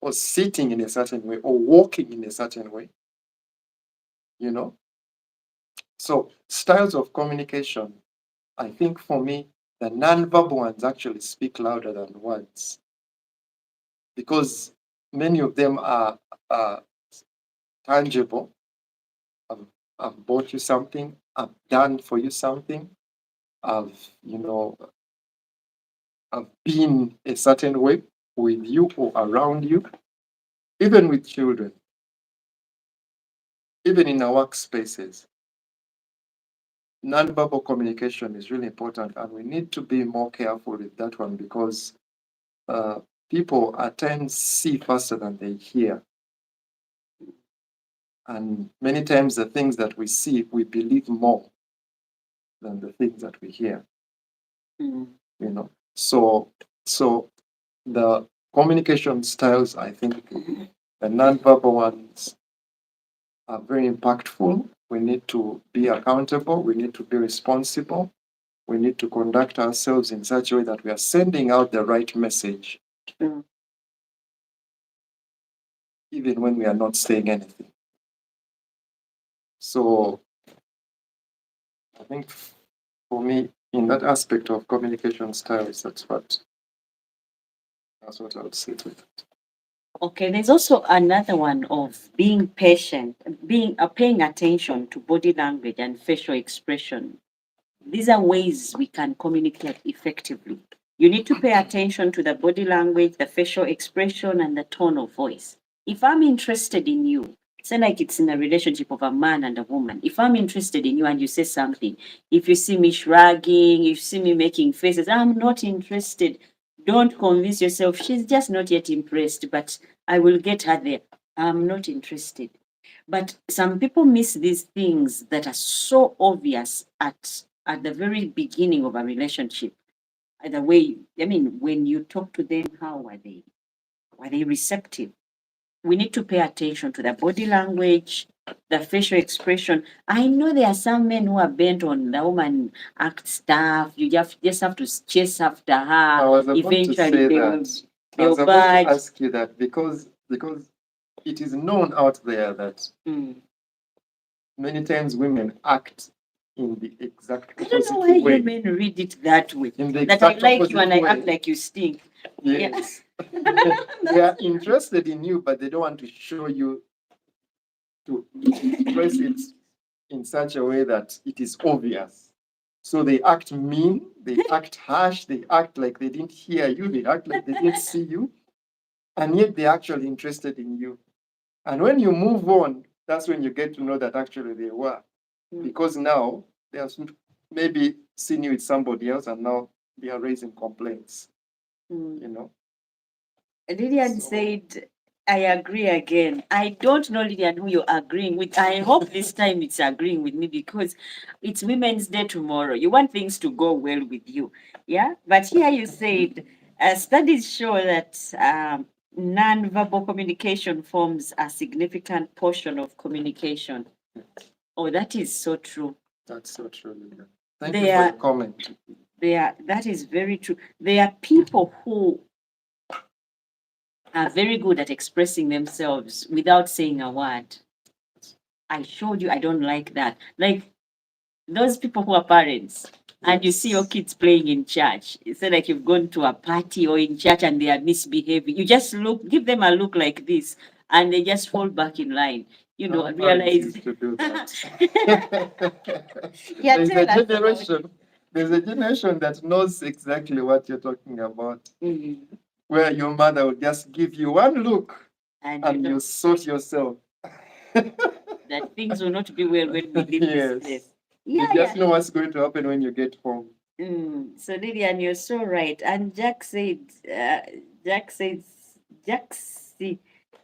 or sitting in a certain way or walking in a certain way, you know. So styles of communication, I think for me, the nonverbal ones actually speak louder than words because many of them are tangible. I've, I've bought you something, I've done for you something, I've, I've been a certain way with you or around you, even with children, even in our workspaces. Nonverbal communication is really important, and we need to be more careful with that one because uh, people at times see faster than they hear. And many times, the things that we see, we believe more than the things that we hear. Mm. You know, so the communication styles, I think, the nonverbal ones are very impactful. We need to be accountable. We need to be responsible. We need to conduct ourselves in such a way that we are sending out the right message, Mm. even when we are not saying anything. So I think for me, in that aspect of communication styles, that's what I would say to it. Okay, there's also another one of being patient, paying attention to body language and facial expression. These are ways we can communicate effectively. You need to pay attention to the body language, the facial expression, and the tone of voice. If I'm interested in you, say like it's in a relationship of a man and a woman. If I'm interested in you and you say something, if you see me shrugging, if you see me making faces, I'm not interested. Don't convince yourself she's just not yet impressed, but I will get her there. I'm not interested. But some people miss these things that are so obvious at the very beginning of a relationship. The way, I mean, when you talk to them, how are they? Are they receptive? We need to pay attention to the body language, the facial expression. I know there are some men who are bent on the woman act stuff. You just have to chase after I her. was about to Eventually, say they that. will I they'll was about to budge. ask you that because it is known out there that Mm. many times women act in the exact I don't know opposite why you way. men read it that way. In the That I exact like you and I opposite act way. like you stink. Yeah. Yes. They are interested in you, but they don't want to show you to express it in such a way that it is obvious. So they act mean, they act harsh, they act like they didn't hear you, they act like they didn't see you, and yet they're actually interested in you. And when you move on, that's when you get to know that actually they were. Mm. Because now they have maybe seen you with somebody else and now they are raising complaints, Mm. you know. Lillian So said, I agree again. I don't know, Lillian, who you're agreeing with. I hope this time it's agreeing with me because it's Women's Day tomorrow. You want things to go well with you. Yeah. But here you said, studies show that non-verbal communication forms a significant portion of communication. Oh, that is so true. that's so true, Lillian. Thank you There for are, your comment. that is very true. There are people who are very good at expressing themselves without saying a word. I showed you I don't like that. Like those people who are parents and you see your kids playing in church. It's not like you've gone to a party or in church and they are misbehaving. You just give them a look like this and they just fall back in line. Our parents Realize. used to do that. Yeah, There's tell a us about generation, there's a generation that knows exactly what you're talking about, it. where your mother will just give you one look And and you sort yourself. that things will not be well when we leave this Yes. place. You Yeah, just yeah. know what's going to happen when you get home. So Lillian, you're so right. And Jack says, Jack, see,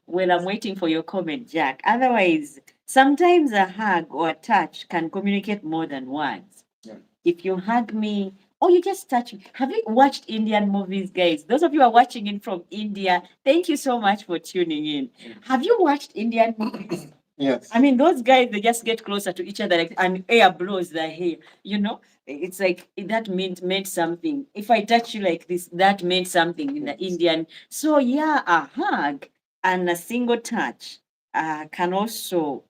well, I'm waiting for your comment, Jack. Otherwise, sometimes a hug or a touch can communicate more than words. Yeah. If you hug me, or you just touch me. Have you watched Indian movies, guys? Those of you who are watching in from India, thank you so much for tuning in. Have you watched Indian movies? Yes. I mean, those guys, they just get closer to each other, like, and air blows their hair, you know? It's like that meant something. If I touch you like this, that meant something in the Yes. Indian. So, yeah, a hug and a single touch can also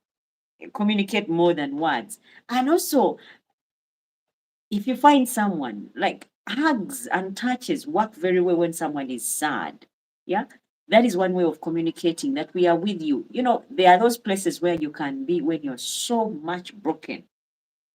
communicate more than words. And also, if you find someone, like hugs and touches work very well when someone is sad. Yeah. That is one way of communicating that we are with you. You know, there are those places where you can be when you're so much broken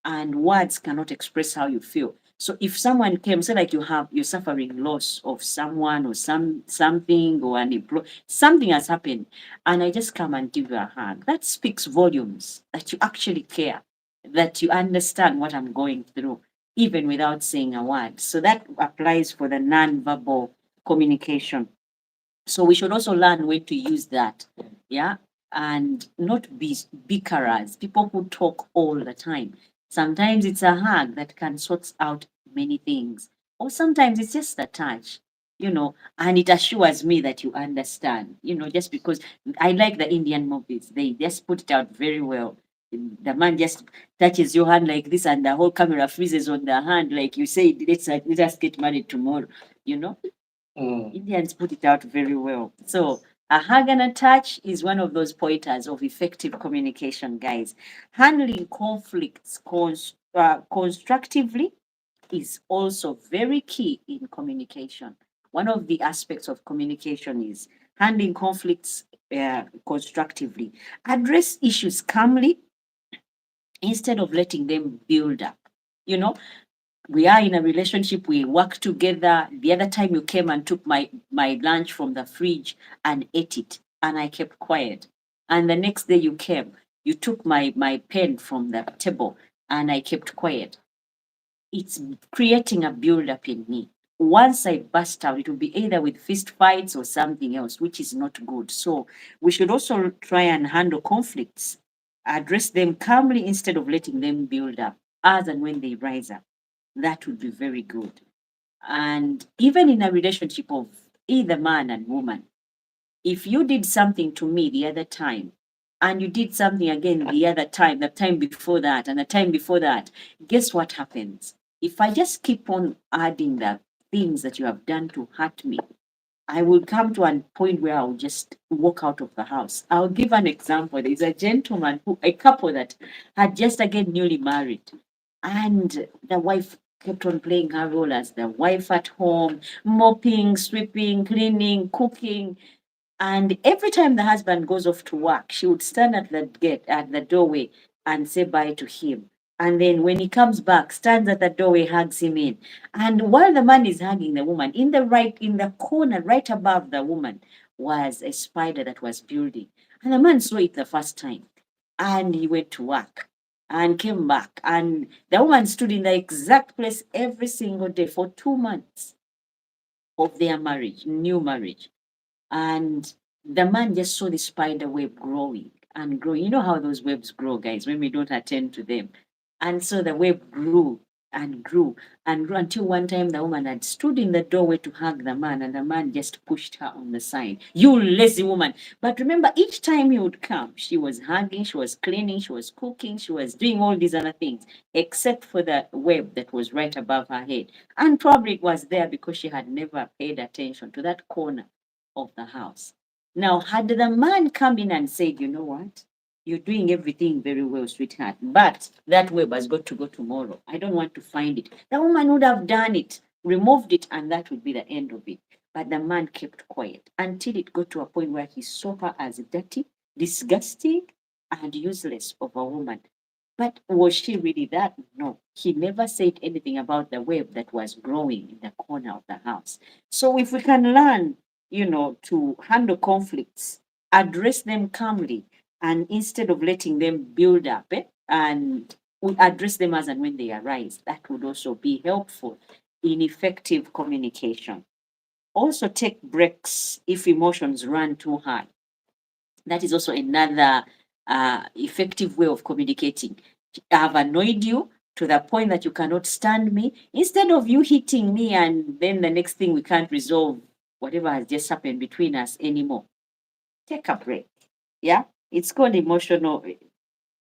and words cannot express how you feel. So if someone came, say like you're suffering loss of someone or something or an employee, something has happened, and I just come and give you a hug, that speaks volumes that you actually care, that you understand what I'm going through, even without saying a word. So that applies for the non-verbal communication. So we should also learn when to use that. Yeah. And not be bickerers, people who talk all the time. Sometimes it's a hug that can sort out many things. Or sometimes it's just a touch, and it assures me that you understand, just because I like the Indian movies. They just put it out very well. The man just touches your hand like this, and the whole camera freezes on the hand, like you say, let us get married tomorrow, you know. Indians put it out very well. So a hug and a touch is one of those pointers of effective communication, guys. Handling conflicts constructively is also very key in communication. One of the aspects of communication is handling conflicts constructively. Address issues calmly instead of letting them build up. You know, we are in a relationship, we work together. The other time you came and took my lunch from the fridge and ate it, and I kept quiet. And the next day you came, you took my pen from the table, and I kept quiet. It's creating a build-up in me. Once I burst out, it will be either with fist fights or something else, which is not good. So we should also try and handle conflicts, address them calmly instead of letting them build up as and when they rise up. That would be very good. And even in a relationship of either man and woman, if you did something to me the other time, and you did something again the other time, the time before that, and the time before that, guess what happens? If I just keep on adding the things that you have done to hurt me, I will come to a point where I'll just walk out of the house. I'll give an example. There's a couple that had just again newly married, and the wife kept on playing her role as the wife at home, mopping, sweeping, cleaning, cooking. And every time the husband goes off to work, she would stand at the gate, at the doorway, and say bye to him. And then when he comes back, stands at the doorway, hugs him in. And while the man is hugging the woman, in the corner, right above the woman, was a spider that was building. And the man saw it the first time. And he went to work and came back. And the woman stood in the exact place every single day for 2 months of their marriage, new marriage. And the man just saw the spider web growing and growing. You know how those webs grow, guys, when we don't attend to them. And so the web grew and grew and grew until one time the woman had stood in the doorway to hug the man, and the man just pushed her on the side. You lazy woman. But remember, each time he would come, she was hugging, she was cleaning, she was cooking, she was doing all these other things, except for the web that was right above her head. And probably it was there because she had never paid attention to that corner of the house. Now, had the man come in and said, you know what? You're doing everything very well, sweetheart, but that web has got to go tomorrow. I don't want to find it. The woman would have done it, removed it, and that would be the end of it. But the man kept quiet until it got to a point where he saw her as dirty, disgusting, and useless of a woman. But was she really that? No. He never said anything about the web that was growing in the corner of the house. So if we can learn, to handle conflicts, address them calmly, and instead of letting them build up, and we address them as and when they arise, that would also be helpful in effective communication. Also, take breaks if emotions run too high. That is also another effective way of communicating. I have annoyed you to the point that you cannot stand me. Instead of you hitting me and then the next thing we can't resolve whatever has just happened between us anymore, take a break. Yeah. It's called emotional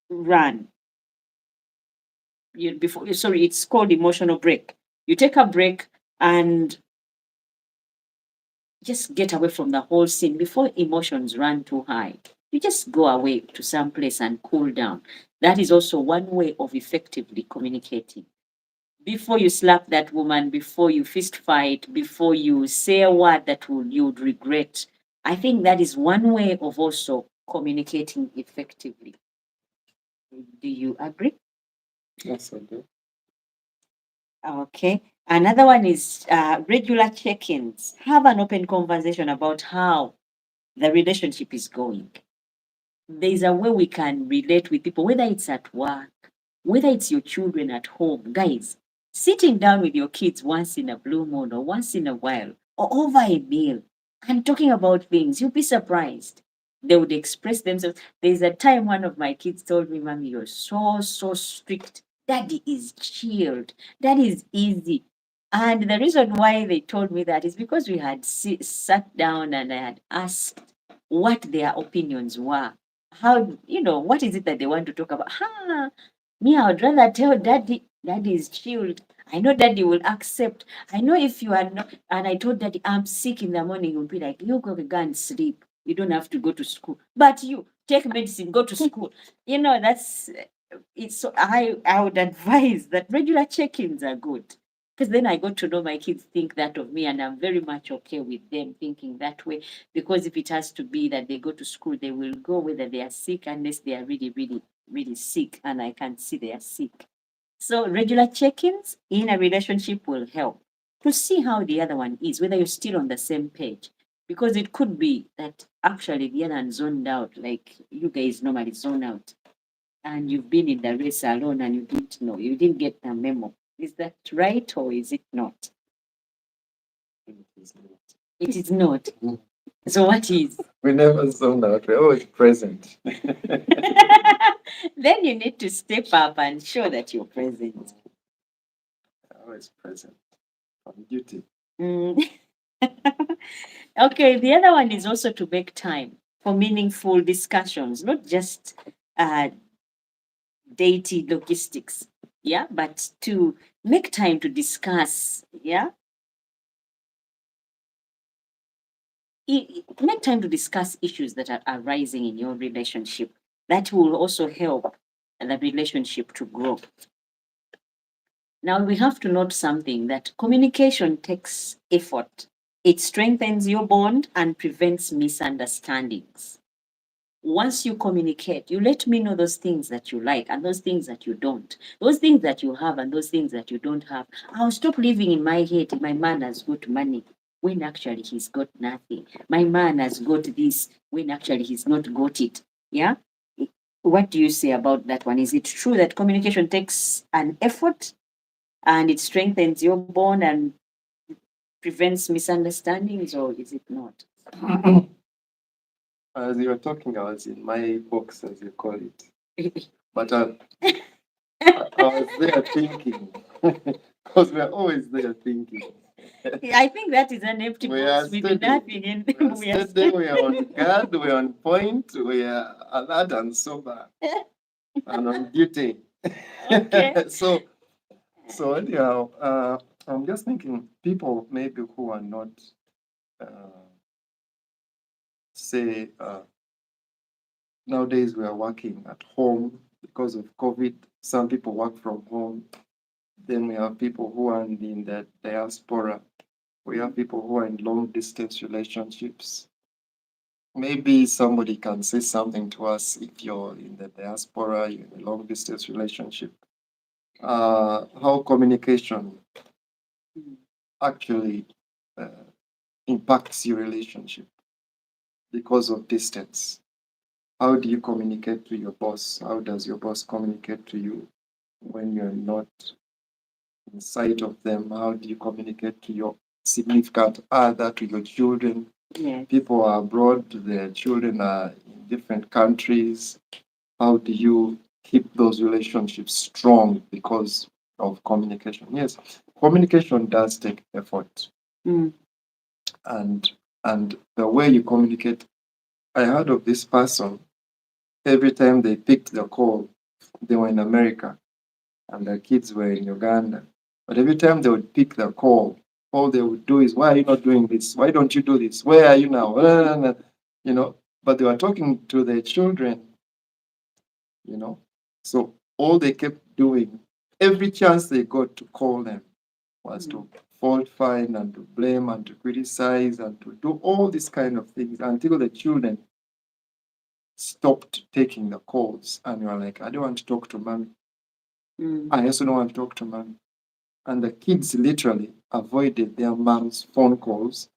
run. Sorry, it's called emotional break. You take a break and just get away from the whole scene before emotions run too high. You just go away to some place and cool down. That is also one way of effectively communicating. Before you slap that woman, before you fist fight, before you say a word that you'd regret, I think that is one way of also communicating effectively. Do you agree? Yes, I do. Okay. Another one is regular check ins. Have an open conversation about how the relationship is going. There's a way we can relate with people, whether it's at work, whether it's your children at home. Guys, sitting down with your kids once in a blue moon or once in a while or over a meal and talking about things, you'll be surprised. They would express themselves. There's a time one of my kids told me, Mommy, you're so strict. Daddy is chilled. Daddy is easy. And the reason why they told me that is because we had sat down and I had asked what their opinions were. How, what is it that they want to talk about? Me, I would rather tell daddy is chilled. I know daddy will accept. I know if you are not, and I told daddy I'm sick in the morning, you'll be like, you go and sleep. You don't have to go to school. But you take medicine, go to school. That's it's so I would advise that regular check-ins are good. Because then I got to know my kids think that of me, and I'm very much okay with them thinking that way. Because if it has to be that they go to school, they will go whether they are sick, unless they are really, really, really sick, and I can see they are sick. So regular check-ins in a relationship will help to see how the other one is, whether you're still on the same page. Because it could be that actually the other one zoned out, like you guys normally zone out, and you've been in the race alone and you didn't know, you didn't get the memo. Is that right or is it not? It is not. It is not. So what is? We never zone out. We're always present. Then you need to step up and show that you're present. Always present. On duty. Mm. Okay, the other one is also to make time for meaningful discussions, not just uh, daily logistics, yeah, but to make time to discuss, yeah, make time to discuss issues that are arising in your relationship. That will also help the relationship to grow. Now, we have to note something that communication takes effort. It strengthens your bond and prevents misunderstandings. Once you communicate, you let me know those things that you like and those things that you don't, those things that you have and those things that you don't have. I'll stop living in my head. My man has got money when actually he's got nothing. My man has got this when actually he's not got it. Yeah. What do you say about that one? Is it true that communication takes an effort and it strengthens your bond and prevents misunderstandings, or is it not? As you were talking, I was in my box, as you call it. But I was there thinking, because we're always there thinking. I think that is an empty We box are with steady. nothing in We are we are steady, we are on guard, we are on point, we are alert and sober and on duty. Okay. So anyhow, I'm just thinking people maybe who are not, uh, say, nowadays we are working at home because of COVID. Some people work from home. Then we have people who are in the diaspora. We have people who are in long distance relationships. Maybe somebody can say something to us if you're in the diaspora, you're in a long distance relationship. How communication actually uh, impacts your relationship because of distance. How do you communicate to your boss? How does your boss communicate to you when you're not in sight of them? How do you communicate to your significant other, to your children? Yes. People are abroad, their children are in different countries. How do you keep those relationships strong because of communication? Yes, communication does take effort. Mm. And the way you communicate, I heard of this person every time they picked the call, they were in America and the kids were in Uganda. But every time they would pick the call, all they would do is, "Why are you not doing this? Why don't you do this? Where are you now?" You know, but they were talking to their children, you know. So all they kept doing, every chance they got to call them, was to fault find and to blame and to criticize and to do all these kind of things until the children stopped taking the calls and you are like, "I don't want to talk to mommy. I also don't want to talk to mommy." And the kids literally avoided their mom's phone calls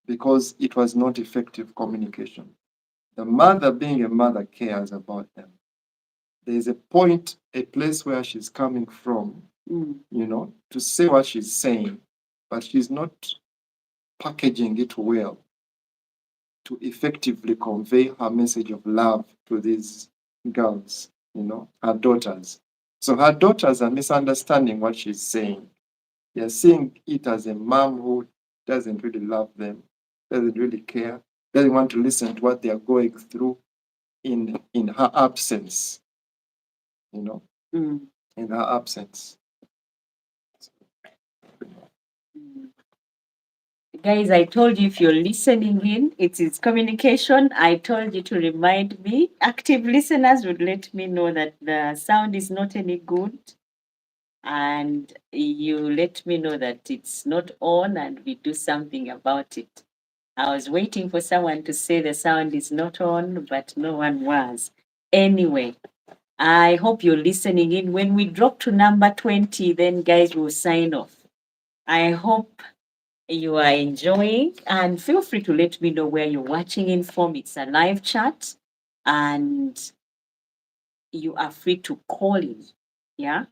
because it was not effective communication. The mother, being a mother, cares about them. There is a point, a place where she's coming from, to say what she's saying, but she's not packaging it well to effectively convey her message of love to these girls, her daughters. So her daughters are misunderstanding what she's saying. They're seeing it as a mom who doesn't really love them, doesn't really care, doesn't want to listen to what they are going through in her absence, you know, in her absence. Guys, I told you if you're listening in, it is communication. I told you to remind me. Active listeners would let me know that the sound is not any good. And you let me know that it's not on and we do something about it. I was waiting for someone to say the sound is not on, but no one was. Anyway, I hope you're listening in. When we drop to number 20, then guys will sign off. I hope you are enjoying and feel free to let me know where you're watching in from. It's a live chat and you are free to call in. Yeah.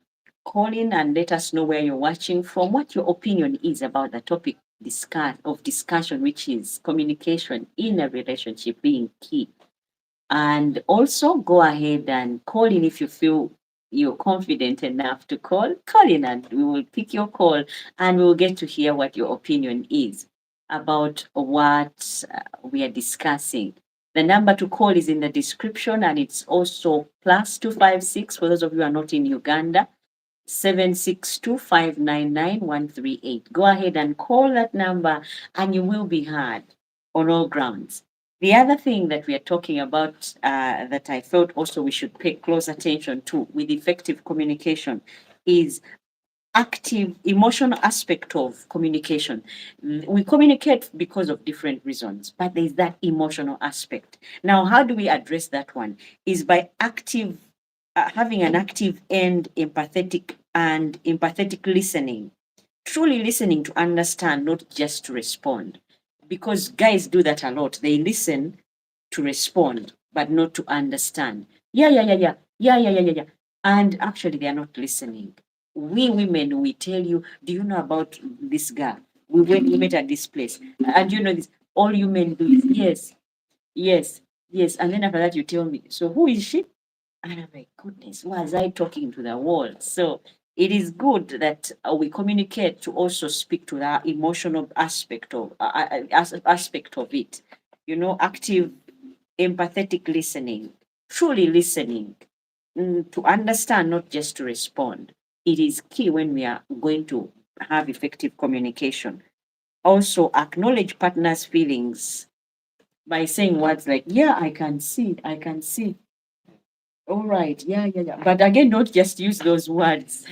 Call in and let us know where you're watching from, what your opinion is about the topic discussion, which is communication in a relationship being key. And also go ahead and call in if you feel you're confident enough to call. Call in and we will pick your call and we'll get to hear what your opinion is about what we are discussing. The number to call is in the description and it's also +256 for those of you who are not in Uganda. 762599138. Go ahead and call that number and you will be heard on all grounds. The other thing that we are talking about that I felt also we should pay close attention to with effective communication is active emotional aspect of communication. We communicate because of different reasons, but there's that emotional aspect. Now, how do we address that one? Is by active having an active and empathetic listening, truly listening to understand, not just to respond. Because guys do that a lot. They listen to respond, but not to understand. Yeah, yeah, yeah, yeah, yeah, yeah, yeah, yeah, yeah. And actually, they are not listening. We women, we tell you, do you know about this girl? We met at this place. And you know this. All you men do is yes, yes, yes. And then after that, you tell me, so who is she? And I'm like, goodness, was I talking to the wall? So it is good that we communicate to also speak to the emotional aspect of it. Active, empathetic listening, truly listening, to understand, not just to respond. It is key when we are going to have effective communication. Also, acknowledge partners' feelings by saying words like, yeah, I can see. All right. Yeah, yeah, yeah. But again, don't just use those words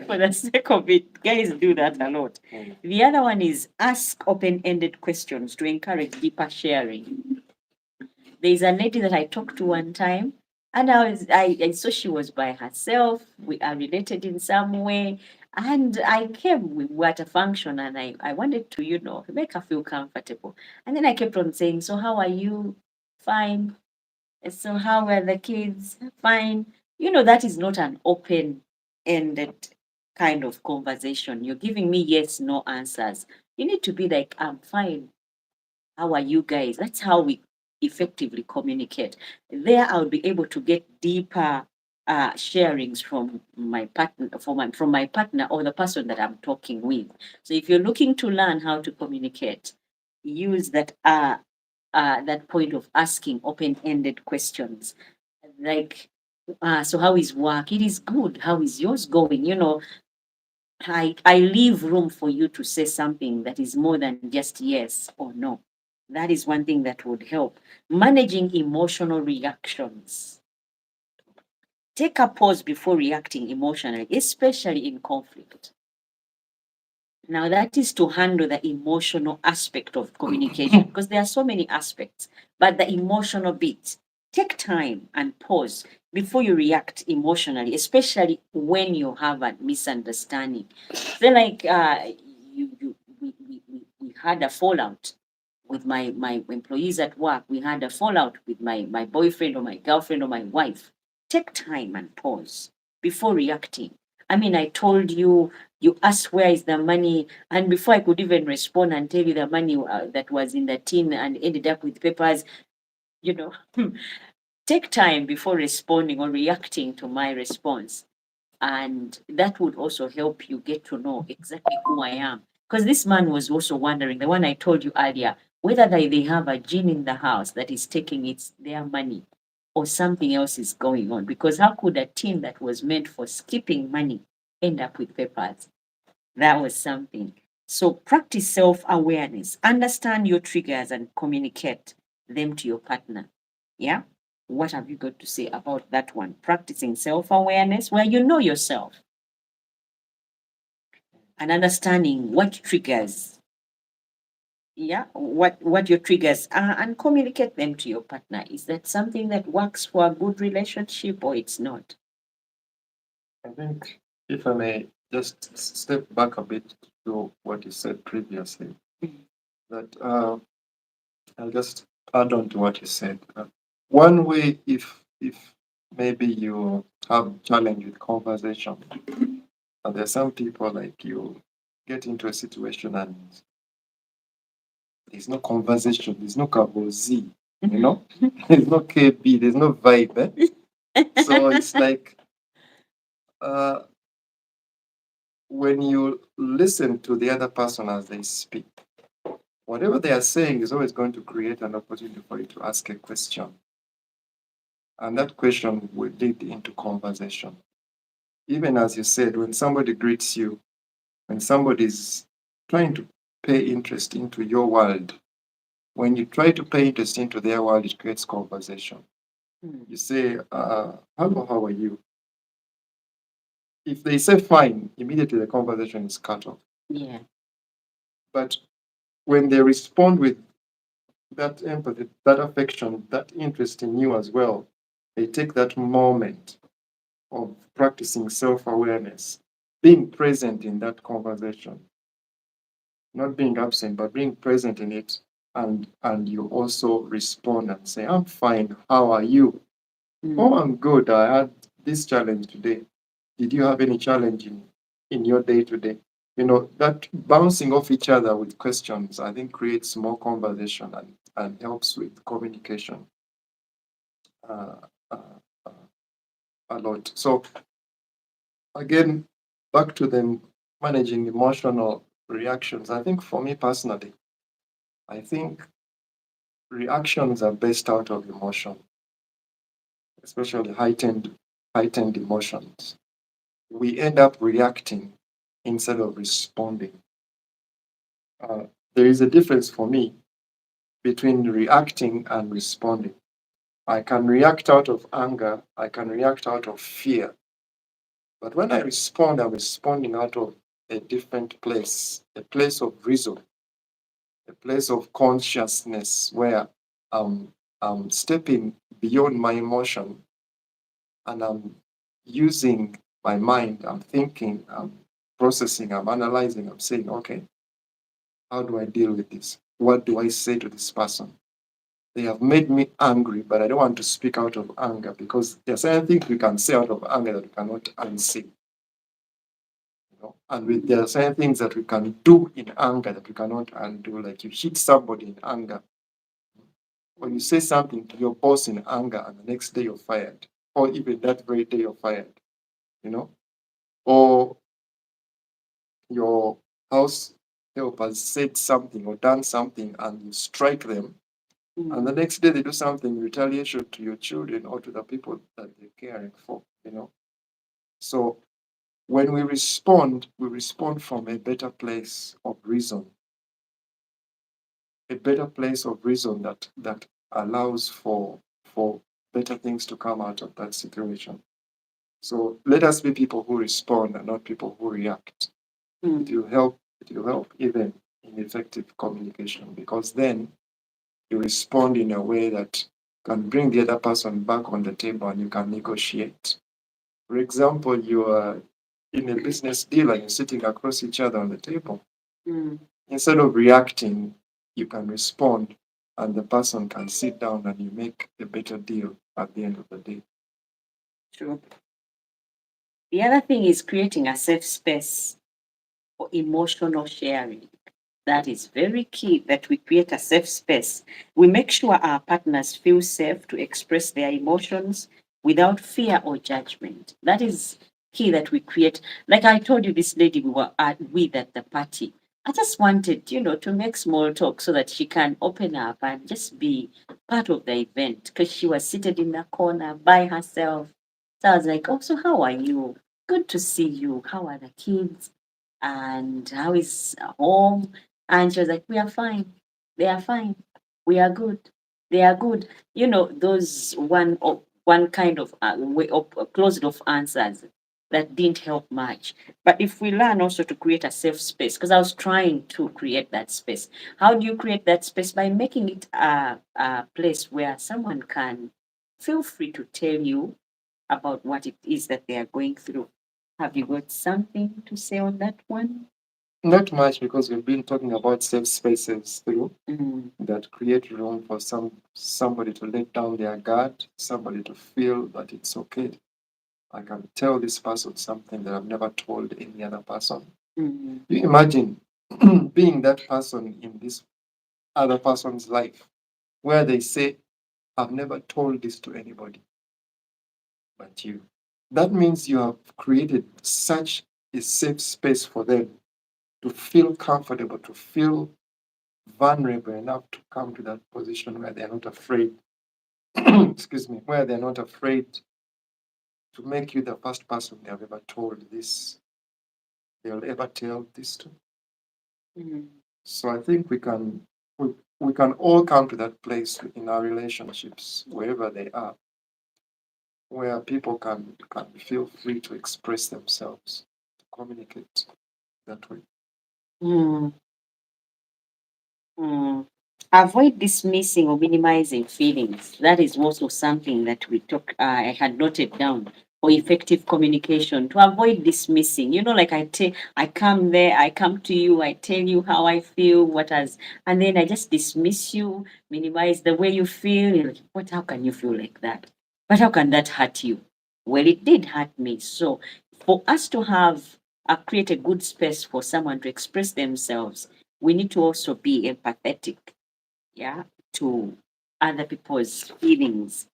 for the sake of it. Guys do that a lot. The other one is ask open ended questions to encourage deeper sharing. There's a lady that I talked to one time, and I saw she was by herself. We are related in some way. And I came, we were at a function, and I wanted to, make her feel comfortable. And then I kept on saying, so how are you? Fine. So how were the kids? Fine. That is not an open-ended kind of conversation. You're giving me yes, no answers. You need to be like, I'm fine. How are you guys? That's how we effectively communicate. There, I'll be able to get deeper sharings from my partner, from my partner or the person that I'm talking with. So if you're looking to learn how to communicate, use that point of asking open-ended questions. like, so how is work? It is good. How is yours going? I leave room for you to say something that is more than just yes or no. That is one thing that would help. Managing emotional reactions. Take a pause before reacting emotionally, especially in conflict. Now, that is to handle the emotional aspect of communication because there are so many aspects, but the emotional bit, take time and pause before you react emotionally, especially when you have a misunderstanding. Feel like we had a fallout with my employees at work. We had a fallout with my boyfriend or my girlfriend or my wife. Take time and pause before reacting. I mean, I told you, you asked where is the money, and before I could even respond and tell you the money that was in the tin and ended up with papers, you know, take time before responding or reacting to my response. And that would also help you get to know exactly who I am. Because this man was also wondering, the one I told you earlier, whether they have a gene in the house that is taking their money or something else is going on. Because how could a tin that was meant for skipping money end up with papers? That was something. So practice self-awareness. Understand your triggers and communicate them to your partner. Yeah? What have you got to say about that one? Practicing self-awareness where you know yourself and understanding what triggers, yeah, what your triggers are and communicate them to your partner. Is that something that works for a good relationship or it's not? I think if I may just step back a bit to what you said previously, that I'll just add on to what you said. One way, if maybe you have challenge with conversation, and there's some people like you get into a situation and there's no conversation, there's no kabozi, you know, there's no KB, there's no vibe. So it's like uh, when you listen to the other person as they speak, whatever they are saying is always going to create an opportunity for you to ask a question. And that question will lead into conversation. Even as you said, when somebody greets you, when somebody is trying to pay interest into your world, when you try to pay interest into their world, it creates conversation. You say, hello, how are you? If they say fine, immediately the conversation is cut off. Yeah. But when they respond with that empathy, that affection, that interest in you as well, they take that moment of practicing self awareness, being present in that conversation, not being absent, but being present in it. And you also respond and say, I'm fine. How are you? Oh, I'm good. I had this challenge today. Did you have any challenge in your day to day? That bouncing off each other with questions, I think creates more conversation and helps with communication uh, uh, uh, a lot. So again, back to them managing emotional reactions. I think for me personally, I think reactions are based out of emotion, especially heightened emotions. We end up reacting instead of responding. Uh, there is a difference for me between reacting and responding. I can react out of anger, I can react out of fear. But when I respond, I'm responding out of a different place, a place of reason, a place of consciousness where I'm stepping beyond my emotion and I'm using my mind, I'm thinking, I'm processing, I'm analyzing, I'm saying, okay, how do I deal with this? What do I say to this person? They have made me angry, but I don't want to speak out of anger because there are certain things we can say out of anger that we cannot unsay. There are certain things that we can do in anger that we cannot undo. Like you hit somebody in anger, or you say something to your boss in anger, and the next day you're fired, or even that very day you're fired. You know, or your house help has said something or done something, and you strike them. And the next day they do something retaliation to your children or to the people that they're caring for, you know. So when we respond from a better place of reason, a better place of reason that allows for better things to come out of that situation. So let us be people who respond and not people who react. It will help. It will help even in effective communication because then you respond in a way that can bring the other person back on the table and you can negotiate. For example, you are in a business deal and you're sitting across each other on the table. Instead of reacting, you can respond and the person can sit down and you make a better deal at the end of the day. True. The other thing is creating a safe space for emotional sharing. That is very key that we create a safe space. We make sure our partners feel safe to express their emotions without fear or judgment. That is key that we create. Like I told you, this lady we were with at the party. I just wanted, to make small talk so that she can open up and just be part of the event because she was seated in the corner by herself. So I was like, oh, so how are you? Good to see you. How are the kids? And how is home? And she was like, we are fine. They are fine. We are good. They are good. Those one kind of way of closed off answers that didn't help much. But if we learn also to create a safe space, because I was trying to create that space. How do you create that space? By making it a place where someone can feel free to tell you about what it is that they are going through. Have you got something to say on that one? Not much because we've been talking about safe spaces through Mm. that create room for somebody to let down their guard, somebody to feel that it's okay. I can tell this person something that I've never told any other person. Mm. You imagine being that person in this other person's life where they say, I've never told this to anybody but you. That means you have created such a safe space for them to feel comfortable, to feel vulnerable enough to come to that position where they're not afraid, excuse me, where they're not afraid to make you the first person they have ever told this, they'll ever tell this to. Mm. So I think we can all come to that place in our relationships, wherever they are, where people can feel free to express themselves, to communicate that way. Mm. Mm. Avoid dismissing or minimizing feelings. That is also something that we talk. I had noted down for effective communication to avoid dismissing. Like I come there, I come to you, I tell you how I feel, and then I just dismiss you, minimize the way you feel. You're like, what? How can you feel like that? But how can that hurt you? Well, it did hurt me. So, for us to have create a good space for someone to express themselves, we need to also be empathetic, yeah, to other people's feelings.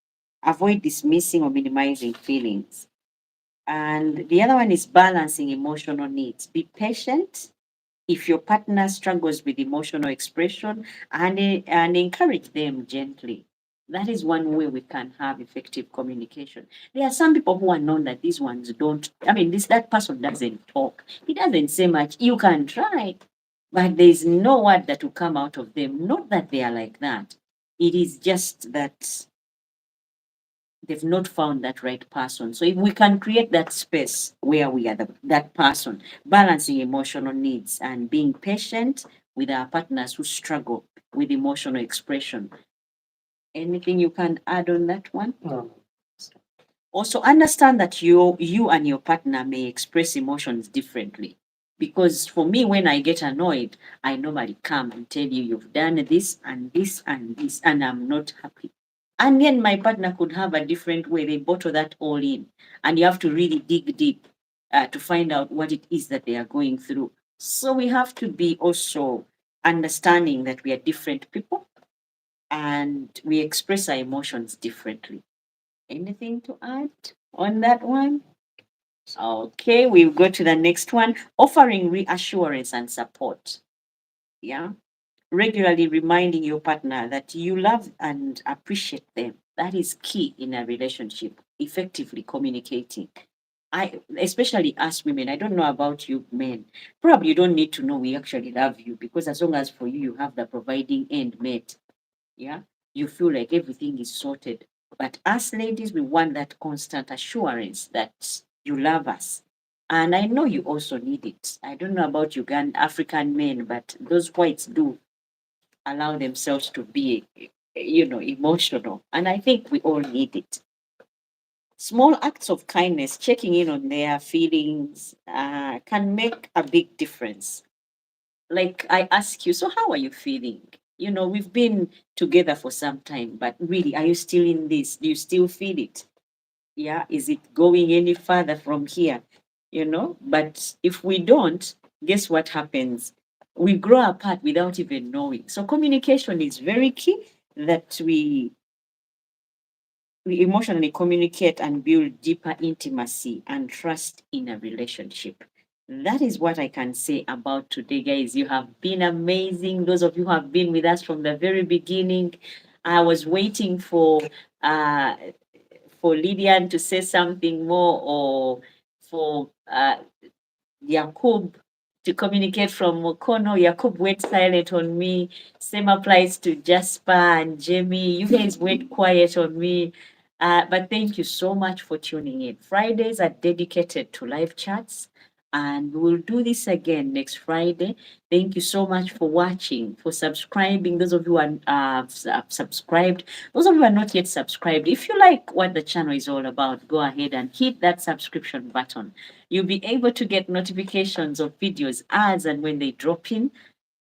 Avoid dismissing or minimizing feelings. And the other one is balancing emotional needs. Be patient if your partner struggles with emotional expression, and encourage them gently. That is one way we can have effective communication. There are some people who are known that these ones don't. I mean, that person doesn't talk. He doesn't say much. You can try, but there is no word that will come out of them. Not that they are like that. It is just that they've not found that right person. So if we can create that space where we are that person, balancing emotional needs and being patient with our partners who struggle with emotional expression. Anything you can add on that one? No. Also understand that you and your partner may express emotions differently. Because for me, when I get annoyed, I normally come and tell you you've done this and this and this, and I'm not happy. And then my partner could have a different way. They bottle that all in. And you have to really dig deep to find out what it is that they are going through. So we have to be also understanding that we are different people and we express our emotions differently. Anything to add on that one? Okay, we'll go to the next one. Offering reassurance and support. Yeah. regularly reminding your partner that you love and appreciate them. That is key in a relationship, effectively communicating. Especially us women, I don't know about you men. Probably you don't need to know we actually love you, because as long as for you, you have the providing end met, yeah, you feel like everything is sorted. But us ladies, we want that constant assurance that you love us. And I know you also need it. I don't know about Ugandan African men, but those whites do allow themselves to be, emotional. And I think we all need it. Small acts of kindness, checking in on their feelings, can make a big difference. Like I ask you, so how are you feeling? We've been together for some time, but really, are you still in this? Do you still feel it? Yeah, is it going any further from here? But if we don't, guess what happens? We grow apart without even knowing. So communication is very key, that we emotionally communicate and build deeper intimacy and trust in a relationship. That is what I can say about today, guys. You have been amazing. Those of you who have been with us from the very beginning. I was waiting uh, for Lydian to say something more, or for Yakub to communicate from Mokono. Yakub went silent on me. Same applies to Jasper and Jamie. You guys went quiet on me. But thank you so much for tuning in. Fridays are dedicated to live chats, and we will do this again next Friday. Thank you so much for watching, for subscribing. Those of you who are subscribed, those of you who are not yet subscribed, if you like what the channel is all about, go ahead and hit that subscription button. You'll be able to get notifications of videos as and when they drop in.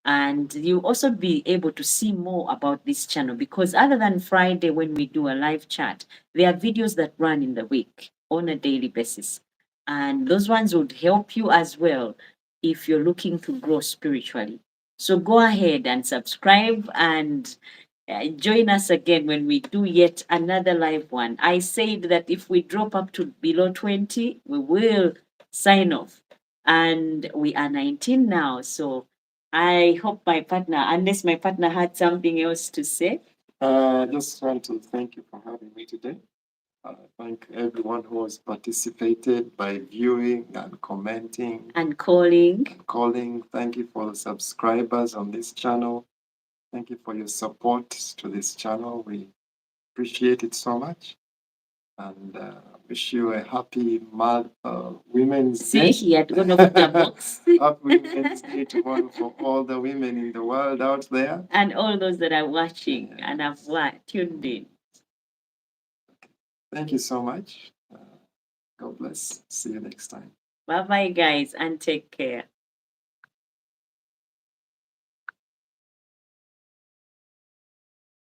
And you'll also be able to see more about this channel, because other than Friday when we do a live chat, there are videos that run in the week on a daily basis. And those ones would help you as well if you're looking to grow spiritually. So go ahead and subscribe, and join us again when we do yet another live one. I said that if we drop up to below 20, we will sign off. And we are 19 now. So I hope my partner, unless my partner had something else to say. I just want to thank you for having me today. Thank everyone who has participated by viewing and commenting And calling. and calling. Thank you for the subscribers on this channel. Thank you for your support to this channel. We appreciate it so much. And wish you a happy Women's See, Day. he had gone off the box. Happy Women's Day to one for all the women in the world out there. And all those that are watching and have tuned in. Thank you so much. God bless. See you next time. Bye bye, guys, and take care.